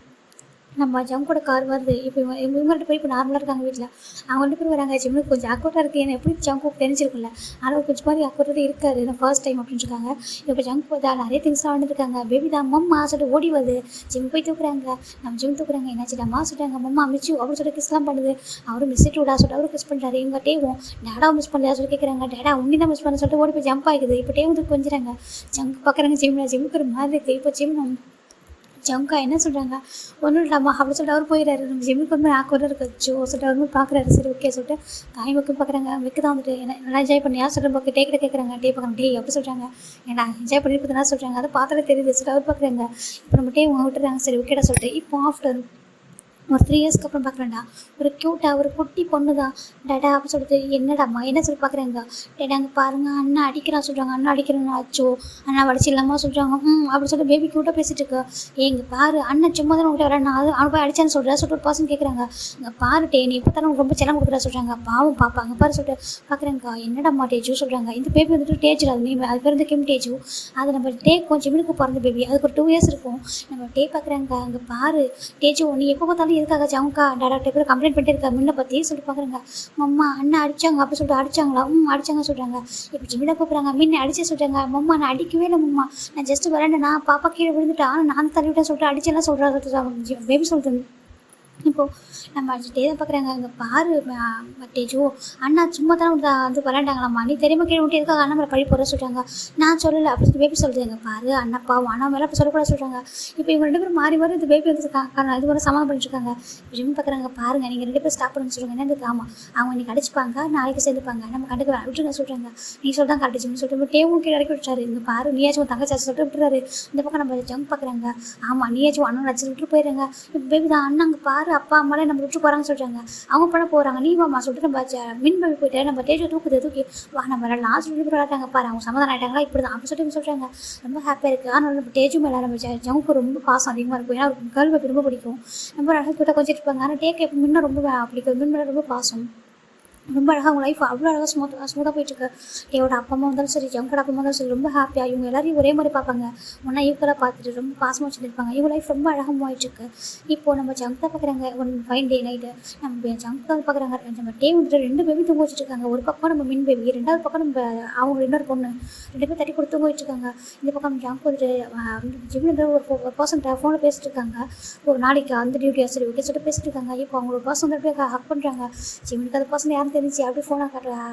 நம்ம ஜங்கோட கார் வருது. இப்போ இவங்கள்ட்ட போய் இப்போ நார்மலாக இருக்காங்க வீட்டில். அவங்க 2 பேர் வராங்க. ஜிம்முக்கு கொஞ்சம் அக்கௌண்ட்டாக இருக்குது. ஏன்னா எப்படி ஜங்குக்கு தெரிஞ்சிருக்குல்ல ஆனால் கொஞ்சம் மாதிரி அக்கௌண்ட்டாக இருக்காரு நான் ஃபர்ஸ்ட் டைம் அப்படின்னு இருக்காங்க. இப்போ ஜங்க் போதா நிறைய திங்ஸ்லாம் வந்துருக்காங்க. பேபி தான் அம்மா சொல்லிட்டு ஓடி வருது. ஜிம் போய் தூக்குறாங்க. நம்ம ஜிம் தூக்குறாங்க. என்னாச்சு அம்மா சொல்கிறாங்க. அம்மா மிச்சு அப்படின்னு சொல்லிட்டு கிஸ்லாம் பண்ணுது. அவரும் மிஸ் டூடா சொல்லிட்டு அவரும் கிஸ் பண்ணுறாரு. இவங்க டேவும் டேடாவும் மிஸ் பண்ணலையா சொல்லி கேட்குறாங்க. டேடா உன்னி தான் மிஸ் பண்ண சொல்லிட்டு ஓடி போய் ஜம்ப் ஆகிக்குது. இப்போ டேவும் தூக்கி கொஞ்சிறாங்க. ஜங்க் பார்க்குறாங்க. ஜிம்முக்கு ஒரு மாதிரி இருக்குது. இப்போ ஜிம் ஜங்கா என்ன சொல்கிறாங்க. ஒன்றும் இல்லாமல் அப்படி சொல்லிட்டு அவர் போயிடாரு. நம்ம ஜிம்முக்கு வந்து ஆக்குவராக இருக்கு ஜோ சொல்லிட்டு அவர் பார்க்குறாரு. சரி ஓகே சொல்லிட்டு காய் வைக்கும் பார்க்குறாங்க. வைக்க தான் வந்துட்டு என்ன நல்லா என்ஜாய் பண்ணியா சொல்லிட்டு பார்க்க டேக்கிட்ட கேட்குறாங்க. டே பார்க்குறாங்க. டே அப்படி சொல்கிறாங்க. ஏன்னா என்ஜாய் பண்ணிட்டு தான் சொல்கிறாங்க. அதை பார்த்தாலே தெரியுது சொல்லிட்டு அவர் பார்க்குறாங்க. இப்போ நம்ம டே அவங்க விட்டுறாங்க. சரி ஓகேடா சொல்லிட்டு இப்போ ஆஃப்டர் ஒரு 3 இயர்ஸ்க்கு அப்புறம் பார்க்குறேன்டா, ஒரு க்யூட்டாக ஒரு குட்டி பொண்ணு தான். டாடா அப்படி சொல்லிட்டு, என்னடாம்மா என்ன சொல்லி பார்க்குறேங்க. டேடா அங்கே பாருங்க அண்ணா அடிக்கிறான் சொல்கிறாங்க, அண்ணா அடிக்கிறேன் அச்சோ அண்ணா வடிச்சிடலாமா சொல்கிறாங்க. அப்படி சொல்லிட்டு பேபி க்யூட்டாக பேசிட்டு இருக்கா. ஏங்க பாரு அண்ணன் சும்மா தான் உங்கள்கிட்ட வரேன், நான் அவன் போய் அடிச்சான்னு சொல்கிறேன் சொல்லிட்டு ஒரு பர்சன் கேட்குறாங்க. இங்கே பாரு டே நீ இப்போ தானே ரொம்ப செல்லம் கொடுக்குறா சொல்கிறாங்க. பாவம் பாப்பா அங்கே பாரு சொல்லிட்டு பார்க்குறேங்க்கா. என்னடாம்மா டேஜு சொல்கிறாங்க. இந்த பேபி வந்துட்டு டேஜ் அது நீ அது பேர் வந்து கிம் டேஜு. அது நம்ம டே கொஞ்சம் மினுக்கு பிறந்த பேபி, அதுக்கு ஒரு 2 இயர்ஸ் இருக்கும். நம்ம டே பார்க்குறேங்க. அங்கே பாரு டேஜு நீ எப்போ பார்த்தாலும் எதுக்காக ஜவுங்கா டாக்டர் கூட கம்ப்ளைண்ட் பண்ணிட்டு இருக்கா முன்ன பற்றி சொல்லிட்டு பார்க்குறேங்க. மம்மா அண்ணா அடிச்சாங்க அப்படி சொல்லிட்டு அடிச்சாங்களா அடிச்சாங்க சொல்கிறாங்க. இப்போ ஜிமிட கூப்பிட்றாங்க. முன்ன அடிச்சு சொல்கிறாங்க. மம்மா நான் அடிக்கவே இல்லை மம்மா, நான் ஜஸ்ட் விளையாண்டேன், நான் பாப்பா கீழே விழுந்துட்டா ஆனால் நான் தள்ளிவிட்டேன் சொல்லிட்டு அடிச்செல்லாம் சொல்கிறாங்க பேபி சொல்லிட்டு. இப்போது நம்ம அடிச்சுட்டே தான் பார்க்குறாங்க. அங்கே பாரு டேஜோ அண்ணா சும்மா தான் வந்து விளையாண்டாங்களாம்மா, நீ தெரியுமா கீழே விட்டு எதுக்காக அண்ணா மேலே பழி போட சொல்கிறாங்க. நான் சொல்லலை அப்படி சொல்லி பேபி சொல்லுது. எங்கள் பாரு அண்ணா பாவம் அண்ணா மேலே அப்போ சொல்லக்கூடாது சொல்கிறாங்க. இப்போ இவங்க 2 பேரும் மாறி இந்த பேபி வந்து இது வரை சமாதானம் பண்ணிட்டுருக்காங்க. ஜிம் பார்க்குறாங்க. பாருங்கள் நீங்கள் 2 பேரும் ஸ்டாப் பண்ணுன்னு சொல்லுங்கள். என்ன ஆமாம் அவங்க இன்னைக்கு அடிச்சுப்பாங்க நாளைக்கு சேர்ந்துப்பாங்க, நம்ம கண்டுக்க விட்டுருங்க சொல்கிறாங்க. நீ சொல்லிட்டு கரெக்ட் ஜிம்னு சொல்லிட்டு டேவும் கீழே இறக்கி விட்டுறாரு. இங்கே பாரு நீயாச்சும் உன் தங்கச்சி சொல்லிட்டு விட்டுறாரு. இந்த பக்கம் நம்ம ஜங்க் பார்க்குறாங்க. ஆமாம் நீயாச்சும் அண்ணன் அடிச்சு விட்டு போயிடுறாங்க. இப்போ பேபி தான் அண்ணா அங்கே பாரு அப்பா அம்மாலே நம்ம விட்டு போகிறாங்கன்னு சொல்கிறாங்க. அவங்க பண்ண போகிறாங்க. நீ வாமா சொல்லிட்டு நம்ம மின் பவி போயிட்டு நம்ம தேஜோ தூக்கி வா நம்ம லாஸ்ட் சொல்லி விளையாட்டாங்க பாரு அவங்க சமாதானம் ஆகிட்டாங்களா இப்படி தான் அப்படி சொல்லிட்டு சொல்கிறாங்க. ரொம்ப ஹாப்பியாக இருக்குது. ஆனால் நம்ம தேஜு மேலே நம்ம ஜவுக்கு ரொம்ப பாசம் அதிகமாக இருக்கும். ஏன்னா கேர்ள் பேபி ரொம்ப பிடிக்கும். ரொம்ப அழகாக கிட்ட கொஞ்சம் இருப்பாங்க. ஆனால் டேக் எப்போ முன்ன ரொம்ப பிடிக்கும். மின் மேலே ரொம்ப பாசம். ரொம்ப அழகாக அவங்க லைஃப் அவ்வளோ அழகாக ஸ்மூத்தாக போயிட்டுருக்கு. டேவோட அப்பா அம்மா வந்தாலும் சரி ஜங்கோட அப்பா அம்மா வந்தாலும் சரி ரொம்ப ஹாப்பியாக இவங்க எல்லாரையும் ஒரே மாதிரி பார்ப்பாங்க. ஒன்றா ஈக்குவலாக பார்த்துட்டு ரொம்ப பாசமாக வச்சுருப்பாங்க. இவங்க லைஃப் ரொம்ப அழகாக போயிட்டுருக்கு. இப்போது நம்ம ஜங்க் தான் பார்க்குறாங்க. ஒன் ஃபைன் டே நைட்டு நம்ம ஜங்க் தான் பார்க்குறாங்க. நம்ம டே வந்துட்டு 2 பேபி தூங்க வச்சுருக்காங்க. ஒரு பக்கம் நம்ம மின் பேபி, 2வது பக்கம் நம்ம அவங்க இன்னொரு பொண்ணு 2 பேரும் தட்டி கொடுத்து தூங்க வச்சுருக்காங்க. இந்த பக்கம் ஜங்க் வந்துட்டு ஜிம்மில் ஒரு பர்சன் ஃபோனில் பேசிட்டு இருக்காங்க. ஒரு நாளைக்கு அந்த டியூட்டியாக சரி ஓகே சொல்லிட்டு பேசிட்டு இருக்காங்க. இப்போ அவங்களோட பர்சன் வந்து அப்படியே ஹக் பண்ணுறாங்க. ஜிம்முக்கு அந்த பர்சன் யாரும் தெரிஞ்சு அப்படியே ஃபோனை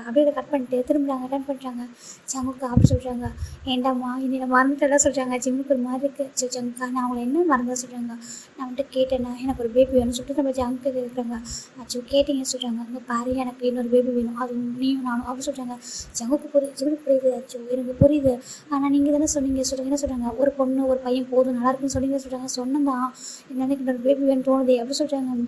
அப்படியே கட் பண்ணிட்டு திரும்புறாங்க அட்டன் பண்ணுறாங்க. ஜங்குக்கா அப்படி சொல்கிறாங்க. ஏண்டாம்மா இனி நான் மறந்துட்டெல்லாம் சொல்கிறாங்க. ஜிம்முக்கு ஒரு மாதிரி இருக்குது ஜங்குக்கா நான் அவங்கள என்ன மறந்தா சொல்கிறாங்க. நான் வந்துட்டு கேட்டேன்னா எனக்கு ஒரு பேபி வேணும்னு சொல்லிட்டு நம்ம ஜங்கு இருக்கிறாங்க. அச்சோ கேட்டீங்க சொல்கிறாங்க. அங்கே பாரு எனக்கு இன்னொரு பேபி வேணும், அது நீயும் நானும் அப்படி சொல்கிறாங்க. ஜங்குக்கு புரியுது அச்சோ எனக்கு புரியுது. ஆனால் நீங்கள் தானே சொன்னீங்க சொல்கிறாங்க. என்ன சொல்கிறாங்க ஒரு பொண்ணு ஒரு பையன் போதும் நல்லா இருக்குன்னு சொன்னீங்க சொல்கிறாங்க. சொன்னதான் எனக்கு இன்னொரு பேபி வேணும் தோணுதே அப்படி சொல்கிறாங்க.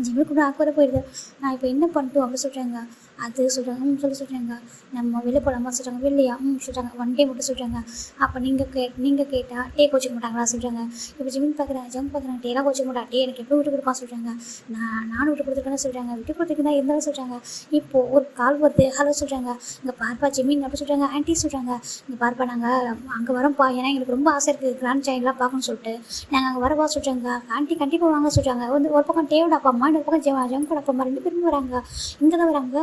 ஜிம்முக்கு கூட ஆக்குவர போயிடுது. நான் இப்போ என்ன பண்ணட்டும் அப்படி சொல்கிறாங்க. அது சொல்கிறாங்க சொல்கிறாங்க. நம்ம வெளில போகலாமா சொல்கிறாங்க. வெளிலையா சொல்கிறாங்க. 1 டே மட்டும் சொல்கிறாங்க. அப்போ நீங்கள் கேட்டால் டே கோச்சிக்க மாட்டாங்களா சொல்கிறாங்க. இப்போ ஜிம்மின் பார்க்குறேன் ஜம் பார்க்குறேன் டேலாம் கோச்சிக்க மாட்டா. டே எனக்கு எப்போ விட்டு கொடுப்பான்னு சொல்கிறாங்க. நானும் விட்டு கொடுத்துருக்கேன்னு சொல்கிறாங்க. விட்டு கொடுத்துருக்கு தான் இருந்தாலும் சொல்கிறாங்க. இப்போது ஒரு கால் வருது ஹலோ சொல்கிறாங்க. இங்கே பார்ப்பா ஜிம்மின் அப்படி சொல்கிறாங்க. ஆன்ட்டி சொல்கிறாங்க. இங்கே பார்ப்பா நாங்கள் அங்கே வரோம்ப்பா, ஏன்னா எங்களுக்கு ரொம்ப ஆசை இருக்குது கிராண்ட் சைல்டெலாம் பார்க்கணும்னு சொல்லிட்டு நாங்கள் அங்கே வரவா சொல்கிறாங்க. ஆன்ட்டி கண்டிப்பாக வாங்க சொல்கிறாங்க. வந்து ஒரு பக்கம் டேவோட அப்பா அம்மா இன்னொரு பக்கம் ஜங்கோட அப்பா அம்மா 2 பேருமே வராங்க. இங்கே தான் வராங்க.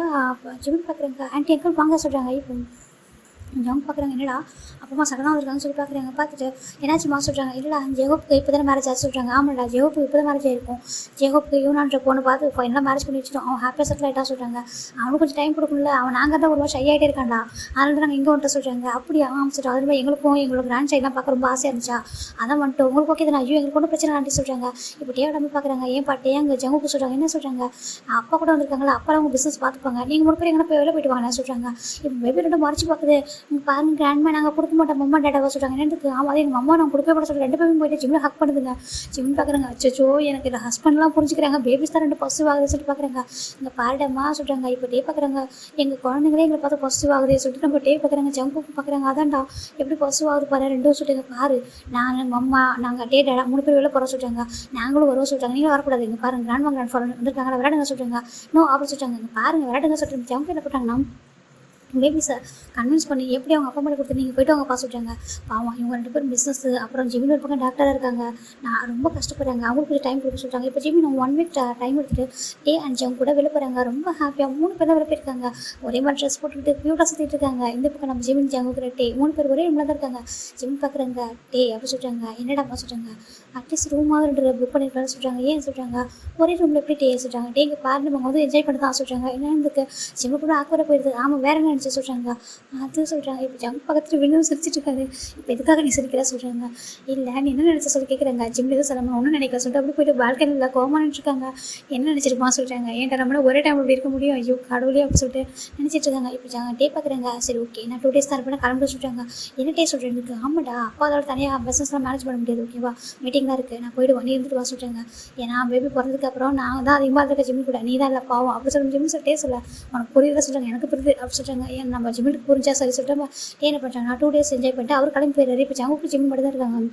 ஜிம்மின் பார்க்குறாங்க. ஆன்ட்டி அங்கிள் வாங்க சொல்கிறாங்க. இப்போ ஜங்க் பார்க்குறாங்க. என்னடா அப்பமா சடனாக வந்துருக்காங்கன்னு சொல்லி பார்க்குறாங்க. பார்த்துட்டு என்னாச்சுமா சொல்கிறாங்க. இல்லைடா ஜெகோப்புக்கு இப்போ தானே மேரேஜ் ஆச்சு சொல்கிறாங்க. ஆமாடா ஜெகோப்புக்கு இப்போ தான் மேரேஜ் ஆகிருக்கும். ஜெகோப்புக்கு யூனான்ற பொண்ணு பார்த்து ஃபைனலாக மேரேஜ் பண்ணி வச்சுட்டோம். அவன் ஹாப்பியாக செட்டில் ஆகிட்டா சொல்கிறாங்க. அவனுக்கு கொஞ்சம் டைம் கொடுக்கணும்ல, அவன் நாங்கள் தான் ஒரு வருஷம் ஐயாயிட்டே இருக்காண்டா, அதனால நாங்கள் இங்கே வந்துட்டு சொல்கிறாங்க. அப்படியா சொல்லிட்டு அது மாதிரி எங்களுக்கும் எங்களோட கிராண்ட் சைட்லாம் பார்க்க ரொம்ப ஆசையாக இருந்துச்சா, அதான் வந்துட்டு உங்களுக்கு ஓகே தானே, ஐயோ எங்களுக்கு ஒன்றும் பிரச்சனை ஆண்டி சொல்கிறாங்க. இப்போ டேவிடாமல் பார்க்குறாங்க. ஏன் பாட்டே அங்கே ஜங்குக்கு சொல்கிறாங்க. என்ன சொல்கிறாங்க. அப்பா கூட வந்திருக்காங்களா, அப்பா அவங்க பிஸ்னஸ் பார்த்துப்பாங்க, நீங்கள் 3 பேர் எங்கே போய் வெளில போயிட்டு வாங்க சொல்கிறாங்க. இப்போ பேபி 2 மறைச்சி பார்க்குது. பாருங்க கிராண்ட்மே நாங்கள் கொடுக்க மாட்டோம் மம்மா டேடாவா சொல்கிறாங்க. என்னதுக்கு ஆமாம் அது எங்கள் அம்மா நான் கொடுக்க மாட்டேன் சொல்லிட்டு 2 பேரும் போயிட்டு ஜிம்மில் ஹக் பண்ணுதுங்க. ஜிம் பார்க்குறாங்க. அச்சோ எனக்கு இந்த ஹஸ்பண்ட்லாம் புரிஞ்சுக்கிறாங்க, பேபிஸ் தான் 2 பாசிட்டிவ் ஆகுதுன்னு சொல்லிட்டு பார்க்குறாங்க. இங்கே பாருடம்மா சொல்கிறாங்க. இப்போ டே பார்க்குறாங்க. எங்கள் குழந்தைங்களே எங்களை பார்த்து பாசிட்டிவ் ஆகுது சொல்லிட்டு நம்ம டே பார்க்குறாங்க. ஜம்புக்கு பார்க்குறாங்க. அதான்டா எப்படி பாசிட்டிவ் ஆகுது பாரு 2 சொல்லிட்டு பாரு நான் எங்கள் அம்மா நாங்கள் டே டேடா 3 பேர் வெளில போகிறோம் சொல்கிறாங்க. நாங்களும் வருவோம் சொல்கிறாங்க. நீங்களும் வரக்கூடாது. இங்கே பாருங்க கிராண்ட் ஃபாதர் வந்திருக்காங்க விளையாடுங்க சொல்கிறாங்க. நோ அப்படி சொல்கிறாங்க. இங்கே பாருங்க விளையாடுங்க சொல்லிட்டு ஜம்பு என்ன போட்டாங்கன்னா பேபி சார் கன்வின்ஸ் பண்ணி எப்படி அவங்க அப்பா மட்டும் கொடுத்து நீங்கள் போய்ட்டு அவங்க பாஸ் சொல்கிறாங்க. பாவம் இவங்க 2 பேரும் பிஸ்னஸ், அப்புறம் ஜிமின் ஒரு பக்கம் டாக்டராக இருக்காங்க. நான் ரொம்ப கஷ்டப்படுறாங்க. அவங்களுக்கு கொஞ்சம் டைம் கொடுக்க சொல்கிறாங்க. இப்போ ஜிமின் 1 வீக் டைம் எடுத்துகிட்டு டே அண்ட் அவங்க கூட வெளில போகிறாங்க. ரொம்ப ஹாப்பியாக 3 பேர் தான் வெளில போயிருக்காங்க. ஒரே மாதிரி ட்ரெஸ் போட்டுக்கிட்டு க்யூட்டாக சுற்றிட்டு இருக்காங்க. இந்த பக்கம் நம்ம ஜிமின் ஜங்குக்கிற டே 3 பேர் ஒரே ரூமில் தான் இருக்காங்க. ஜிமின் பார்க்குறாங்க. டே அப்படி சொல்கிறாங்க. என்னடாப்பா சொல்கிறாங்க. அட்லீஸ்ட் ரூமாக 2 புக் பண்ணியிருக்கான்னு சொல்கிறாங்க. ஏன் சொல்கிறாங்க. ஒரே ரூமில் எப்படி டே சொல்கிறாங்க. டே இங்கே பாரு நம்ம வந்து என்ஜாய் பண்ணி தான் சொல்கிறாங்க. என்ன இதுக்கு ஜிம்மு கூட ஆக்குவர போயிடுது. ஆமாம் வேறு என்ன நினச்சி சொல்கிறாங்க. அது சொல்கிறாங்க. இப்போ ஜங்க் பக்கத்தில் விழுந்து சிரிச்சிட்டு இருக்காரு. இப்போ எதுக்காக நீ சிரிக்கிற சொல்கிறாங்க. இல்லை நீ என்ன நினச்ச சொல்லி கேட்குறாங்க. ஜிம்ல எதுவும் சொல்லாமல் ஒன்றும் நினைக்கல சொல்லிட்டு அப்படி போயிட்டு பால்கனியில் கோமா நினச்சிருக்காங்க. என்ன நினச்சிருப்பான் சொல்கிறாங்க. ஏன்டா நம்மளால் ஒரே டைம் அப்படி இருக்க முடியும், ஐயோ கடவுளே அப்படி சொல்லிட்டு நினச்சிட்டு இருக்காங்க. இப்போ டே பார்க்குறாங்க. சரி ஓகே நான் 2 days தான் இருப்பேன் கிளம்பி சொல்கிறாங்க. என்ன டே சொல்கிறேன் எனக்கு. ஆமாடா அப்பா அதோட தனியாக பிஸ்னஸ்லாம் மேனேஜ் பண்ண முடியாது, ஓகேவா மீட்டிங்லாம் இருக்குது, நான் போய்டுவேன், நீ இருந்துட்டு வா சொல்கிறாங்க. ஏன்னா பேபி பிறந்ததுக்கப்புறம் நான் தான் அதிகமாக இருக்க ஜிம்மி கூட, நீ தான் இல்லை பாவம் அப்படி சொல்லி ஜிம்மி சொல்லிட்டே சொல்ல உனக்கு புரியுதா சொல்கிறாங்க. எனக்கு புரியுது அப்படி சொல்கிறாங்க. ஏன் நம்ம ஜிம்மிக்கு புரிஞ்சா சரி சொல்லிட்டு என்ன பண்ணுறாங்க. நான் 2 days என்ஜாய் பண்ணிட்டு அவர் கிளம்பி போயிடுறாரு. இப்போ ஜங்கு ஜிம்மி மட்டும் தான் இருக்காங்க.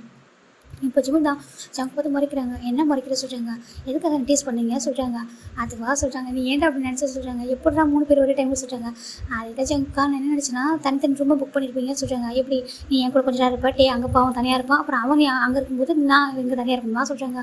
இப்போ ஜிம்மி தான் ஜங்க் பார்த்து மறைக்கிறாங்க. என்ன மறைக்கிற சொல்கிறாங்க. எதுக்காக டீஸ் பண்ணீங்க சொல்கிறாங்க. அதுவா சொல்கிறாங்க. நீ ஏன்டா அப்படி நினச்ச சொல்கிறாங்க. எப்படிடா 3 பேர் ஒரே டைமில் சொல்கிறாங்க. அதுதான் ஜங்க்கா நான் என்ன நினச்சேன்னா தனித்தனி ரூமை புக் பண்ணியிருப்பீங்கன்னு சொல்கிறாங்க. எப்படி நீ என் கூட கொஞ்சம் நேரம் இருப்பா, டே அங்கே பாவம் தனியாக இருக்கும், அப்புறம் அவங்க அங்கே இருக்கும்போது நான் இங்கே தனியாக இருக்குமா சொல்கிறாங்க.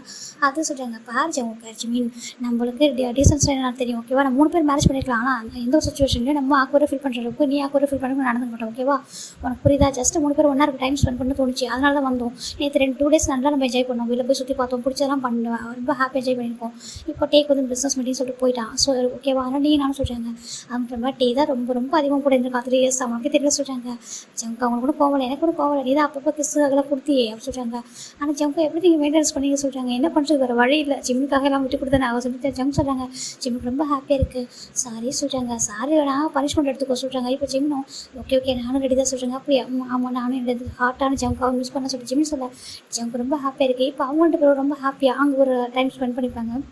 அது சொல்கிறாங்க. பாரு ஜங்கு ஜிமின் நம்மளுக்கு டீசன்ஸ் என்ன தெரியும், ஓகேவா நம்ம 3 பேர் மேரேஜ் பண்ணிக்கலாம். ஆனால் எந்த ஒரு சுச்சுவேஷன்லையும் நம்ம ஆக்குவராக ஃபீல் பண்ணுற அளவுக்கு நீ ஆக்குவராக ஃபீல் பண்ண நடந்து மாட்டோம், ஓகேவா உனக்கு புரியுதா. ஜஸ்ட் 3 பேர் ஒன்றா டைம் ஸ்பெண்ட் பண்ண தோணுச்சு, அதனால தான் வந்தோம். நேற்று 2 days நல்லா நம்ம என்ஜாய் பண்ணோம், வெளில போய் சுற்றி பார்த்தோம், பிடிச்சதெல்லாம் பண்ணுவேன், ரொம்ப ஹாப்பி என்ஜாய் பண்ணியிருக்கோம். இப்போ டேக் வந்து பிஸ்னஸ் மீட்டிங் சொல்லிட்டு போயிட்டான். ஸோ ஓகேவா ஆனால் நீ நானும் சொல்கிறாங்க. அவங்க மாதிரி டே தான் ரொம்ப ரொம்ப அதிகமாக கூட இருந்திருக்கா 3 years அவங்களுக்கு தெரியல சொல்கிறாங்க. ஜங்கு அவங்களுக்கு கூட போகல, எனக்கு கூட போகல, நீ தான் அப்பப்போ கிஸ்ஸு அதெல்லாம் கொடுத்தியே அப்படி சொல்கிறாங்க. ஆனால் ஜங்கு எப்படி நீங்கள் மெயின்டெனன்ஸ் பண்ணிங்க சொல்கிறாங்க. என்ன பண்ணுறது வேறு வழி இல்லை, ஜிம்முக்காக எல்லாம் விட்டு கொடுத்தேன் அவங்க சொல்லிட்டு ஜங்கு சொல்கிறாங்க. ஜிம்முக்கு ரொம்ப ஹாப்பியாக இருக்குது சாரி சொல்கிறாங்க. சாரி வேணால் பனிஷ்மெண்ட் எடுத்துக்கோ சொல்கிறாங்க. இப்போ ஜிம்னும் ஓகே ஓகே நானும் ரெடி தான் சொல்கிறாங்க. அப்படி ஆமாம் நானும் என்னது ஹார்ட்டான ஜங்காவை மிஸ் பண்ண சொல்லிட்டு ஜிம்மி சொல்ல ஜங்கு ரொம்ப ஹாப்பியாக இருக்குது. இப்போ அவங்க பேர் ரொம்ப ஹாப்பியாக அங்கே ஒரு டைம் ஸ்பெண்ட் பண்ணிப்பாங்க.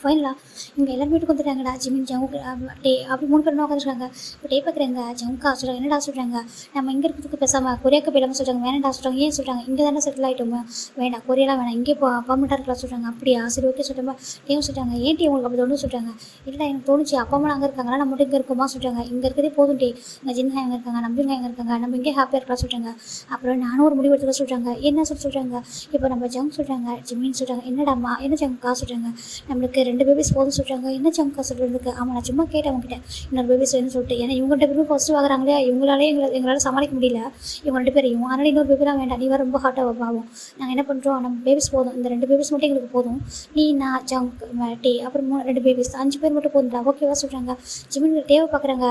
ஃபைனலாக இங்கே எல்லாரும் வீட்டுக்கு வந்துட்டாங்கடா. ஜிமின் ஜங்கு டே அப்படி 3 பேர் உட்காந்துருக்காங்க. இப்போ டே பார்க்குறாங்க. ஜங்கா சொல்கிறாங்க. என்னடா சொல்கிறாங்க. நம்ம இங்கே இருக்கிறதுக்கு பேசாமல் கொரியாவுக்கு போயிடாமல் சொல்கிறாங்க. வேணாண்டா சொல்கிறாங்க. ஏன் சொல்கிறாங்க. இங்கே தானே செட்டில் ஆகிட்டோமா, வேண்டாம் கொரியாலாம் வேணாம், இங்கே பர்மனெண்ட்டாக இருக்கலாம் சொல்கிறாங்க. அப்படியா சரி ஓகே சொல்கிறோமா. டேவும் சொல்கிறாங்க. ஏன் டே உங்களுக்கு அப்படி தோணுன்னு சொல்கிறாங்க. இல்லை எனக்கு தோணுச்சு அப்பா அம்மா அங்கே இருக்காங்களா, நம்ம மட்டும் இங்கே இருக்கோமா சொல்கிறாங்க. இங்கே இருக்கிறதே போதும் டே, இங்கே ஜின்ஹா எங்கே இருக்காங்க, நம்பிங்க எங்கே இருக்காங்க, நம்ம இங்கே ஹாப்பியாக இருக்கலாம் சொல்கிறாங்க. அப்புறம் நானும் ஒரு முடிவு எடுத்துக்க சொல்கிறாங்க. என்ன சொல்கிறாங்க. இப்போ நம்ம ஜங்க் சொல்கிறாங்க. ஜிமின்னு சொல்கிறாங்க. என்னடாம்மா என்ன ஜங்கா சொல்கிறாங்க. நம்மளுக்கு 2 பேபிஸ் போதும் சொல்கிறாங்க. என்ன ஜங்கா சொல்கிறதுக்கு. ஆமாம் நான் சும்மா கேட்டேன் அவங்ககிட்ட இன்னொரு பேபிஸ் வேணும்னு சொல்லிட்டு. ஏன்னா இவங்க 2 பேரும் ஃபஸ்ட்டு வாங்குறாங்களே, இவங்களாலே எங்களால் சமாளிக்க முடியல இவங்க 2 பேரையும். அதனால் இன்னொரு பேபிலாம் வேண்டாம், நீ வேறு ரொம்ப ஹார்ட்டாக பாவம். நாங்கள் என்ன பண்ணுறோம், நம்ம பேபிஸ் போதும், இந்த 2 பேபிஸ் மட்டும் எங்களுக்கு போதும், நீ நான் ஜங்க் டே அப்புறம் 2 பேபிஸ் 5 பேர் மட்டும் போதும்டா ஓகேவா சொல்கிறாங்க. ஜிமின் டேவை பார்க்குறாங்க.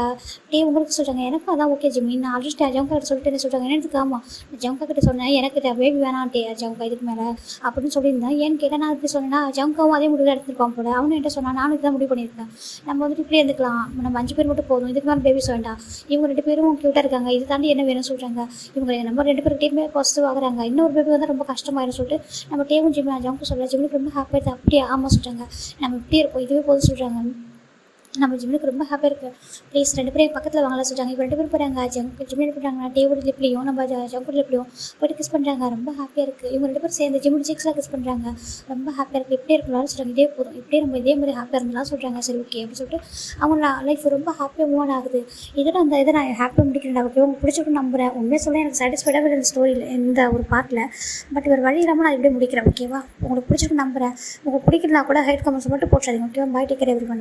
டே உங்களுக்கு சொல்கிறாங்க. எனக்கும் அதான் ஓகே ஜிமின், நான் ஆல்ரெடி ஜங்கா கிட்ட சொல்லிட்டு என்ன சொல்கிறாங்க. என்னதுக்கு ஆமாம் ஜங்கா கிட்ட சொன்னேன் எனக்கு பேபி வேணாம் டே ஜங்கா இதுக்கு மேலே அப்படின்னு சொல்லியிருந்தேன். ஏன்னு கேட்டால் நான் இப்படி சொன்னேன்னா ஜங்காவும் அதே முடிவில் எடுத்துருப்பான் போல. அவனு என்ன சொன்னான், நானும் இதுதான் முடிவு பண்ணியிருக்கேன், நம்ம வந்துட்டு இப்படியே இருந்துக்கலாம், நம்ம 5 பேர் மட்டும் போதும், இதுக்கு மேலே பேபிஸ் வேண்டாம், இவங்க 2 பேரும் க்யூட்டாக இருக்காங்க, இது தாண்டி என்ன வேணும்னு சொல்கிறாங்க. இவங்க நம்ம 2 பேர்கிட்டையுமே பாசிட்டிவ் ஆகுறாங்க, இன்னொரு பேபி வந்து ரொம்ப கஷ்டமாயிடும் சொல்லிட்டு நம்ம டேவும் ஜங்கு சொல்ல. ஜிம்முக்கு ரொம்ப ஹாப்பியாக இருக்குது. அப்படியே ஆமாம் சொல்கிறாங்க. நம்ம இப்படியே இருப்போம், இதுவே போதும் சொல்கிறாங்க. நம்ம ஜிம்முக்கு ரொம்ப ஹாப்பியாக இருக்குது, ப்ளீஸ் 2 பேரும் பக்கத்தில் வாங்கலாம் சொல்கிறாங்க. இப்போ 2 பேர் போகிறாங்க. ஜிம்மி என்ன பண்ணுறாங்க, டேவோட லிப்லையும் நம்ம ஜங்கோட லிப்லையும் போய்ட்டு கிஸ் பண்ணுறாங்க. ரொம்ப ஹாப்பியாக இருக்குது. இவங்க 2 பேரும் சேர்ந்து ஜிம்மோட சிக்ஸ்லாம் கிஸ் பண்ணுறாங்க. ரொம்ப ஹாப்பியாக இருக்குது. இப்படியே இருக்கலாம் சொல்கிறாங்க. இதே போதும், இப்படியே நம்ம இதே மாதிரி ஹாப்பியாக இருந்தலாம் சொல்கிறாங்க. சரி ஓகே அப்படின்னு சொல்லிட்டு அவங்க லைஃப் ரொம்ப ஹாப்பியாக மூவ் ஆன் ஆகுது. இதோட அந்த இதை நான் ஹாப்பியாக முடிக்கிறேன். ஓகே உங்களுக்கு பிடிச்சிட்டு நம்புகிறேன். உண்மையாக சொல்ல எனக்கு சாட்டிஸ்ஃபைடாக இந்த ஸ்டோரியில் இந்த ஒரு பார்ட்டில், பட் ஒரு வழி இல்லாமல் நான் இப்படியே முடிக்கிறேன். ஓகேவா உங்களுக்கு பிடிச்சிட்டு நம்புகிறேன். உங்களுக்கு பிடிக்கலனா கூட ஹைட் கமெண்ட்ஸ் மட்டும் போட்டுறாதீங்க. ஓகேவா பாய், டேக் கேர் எவ்ரிவன்.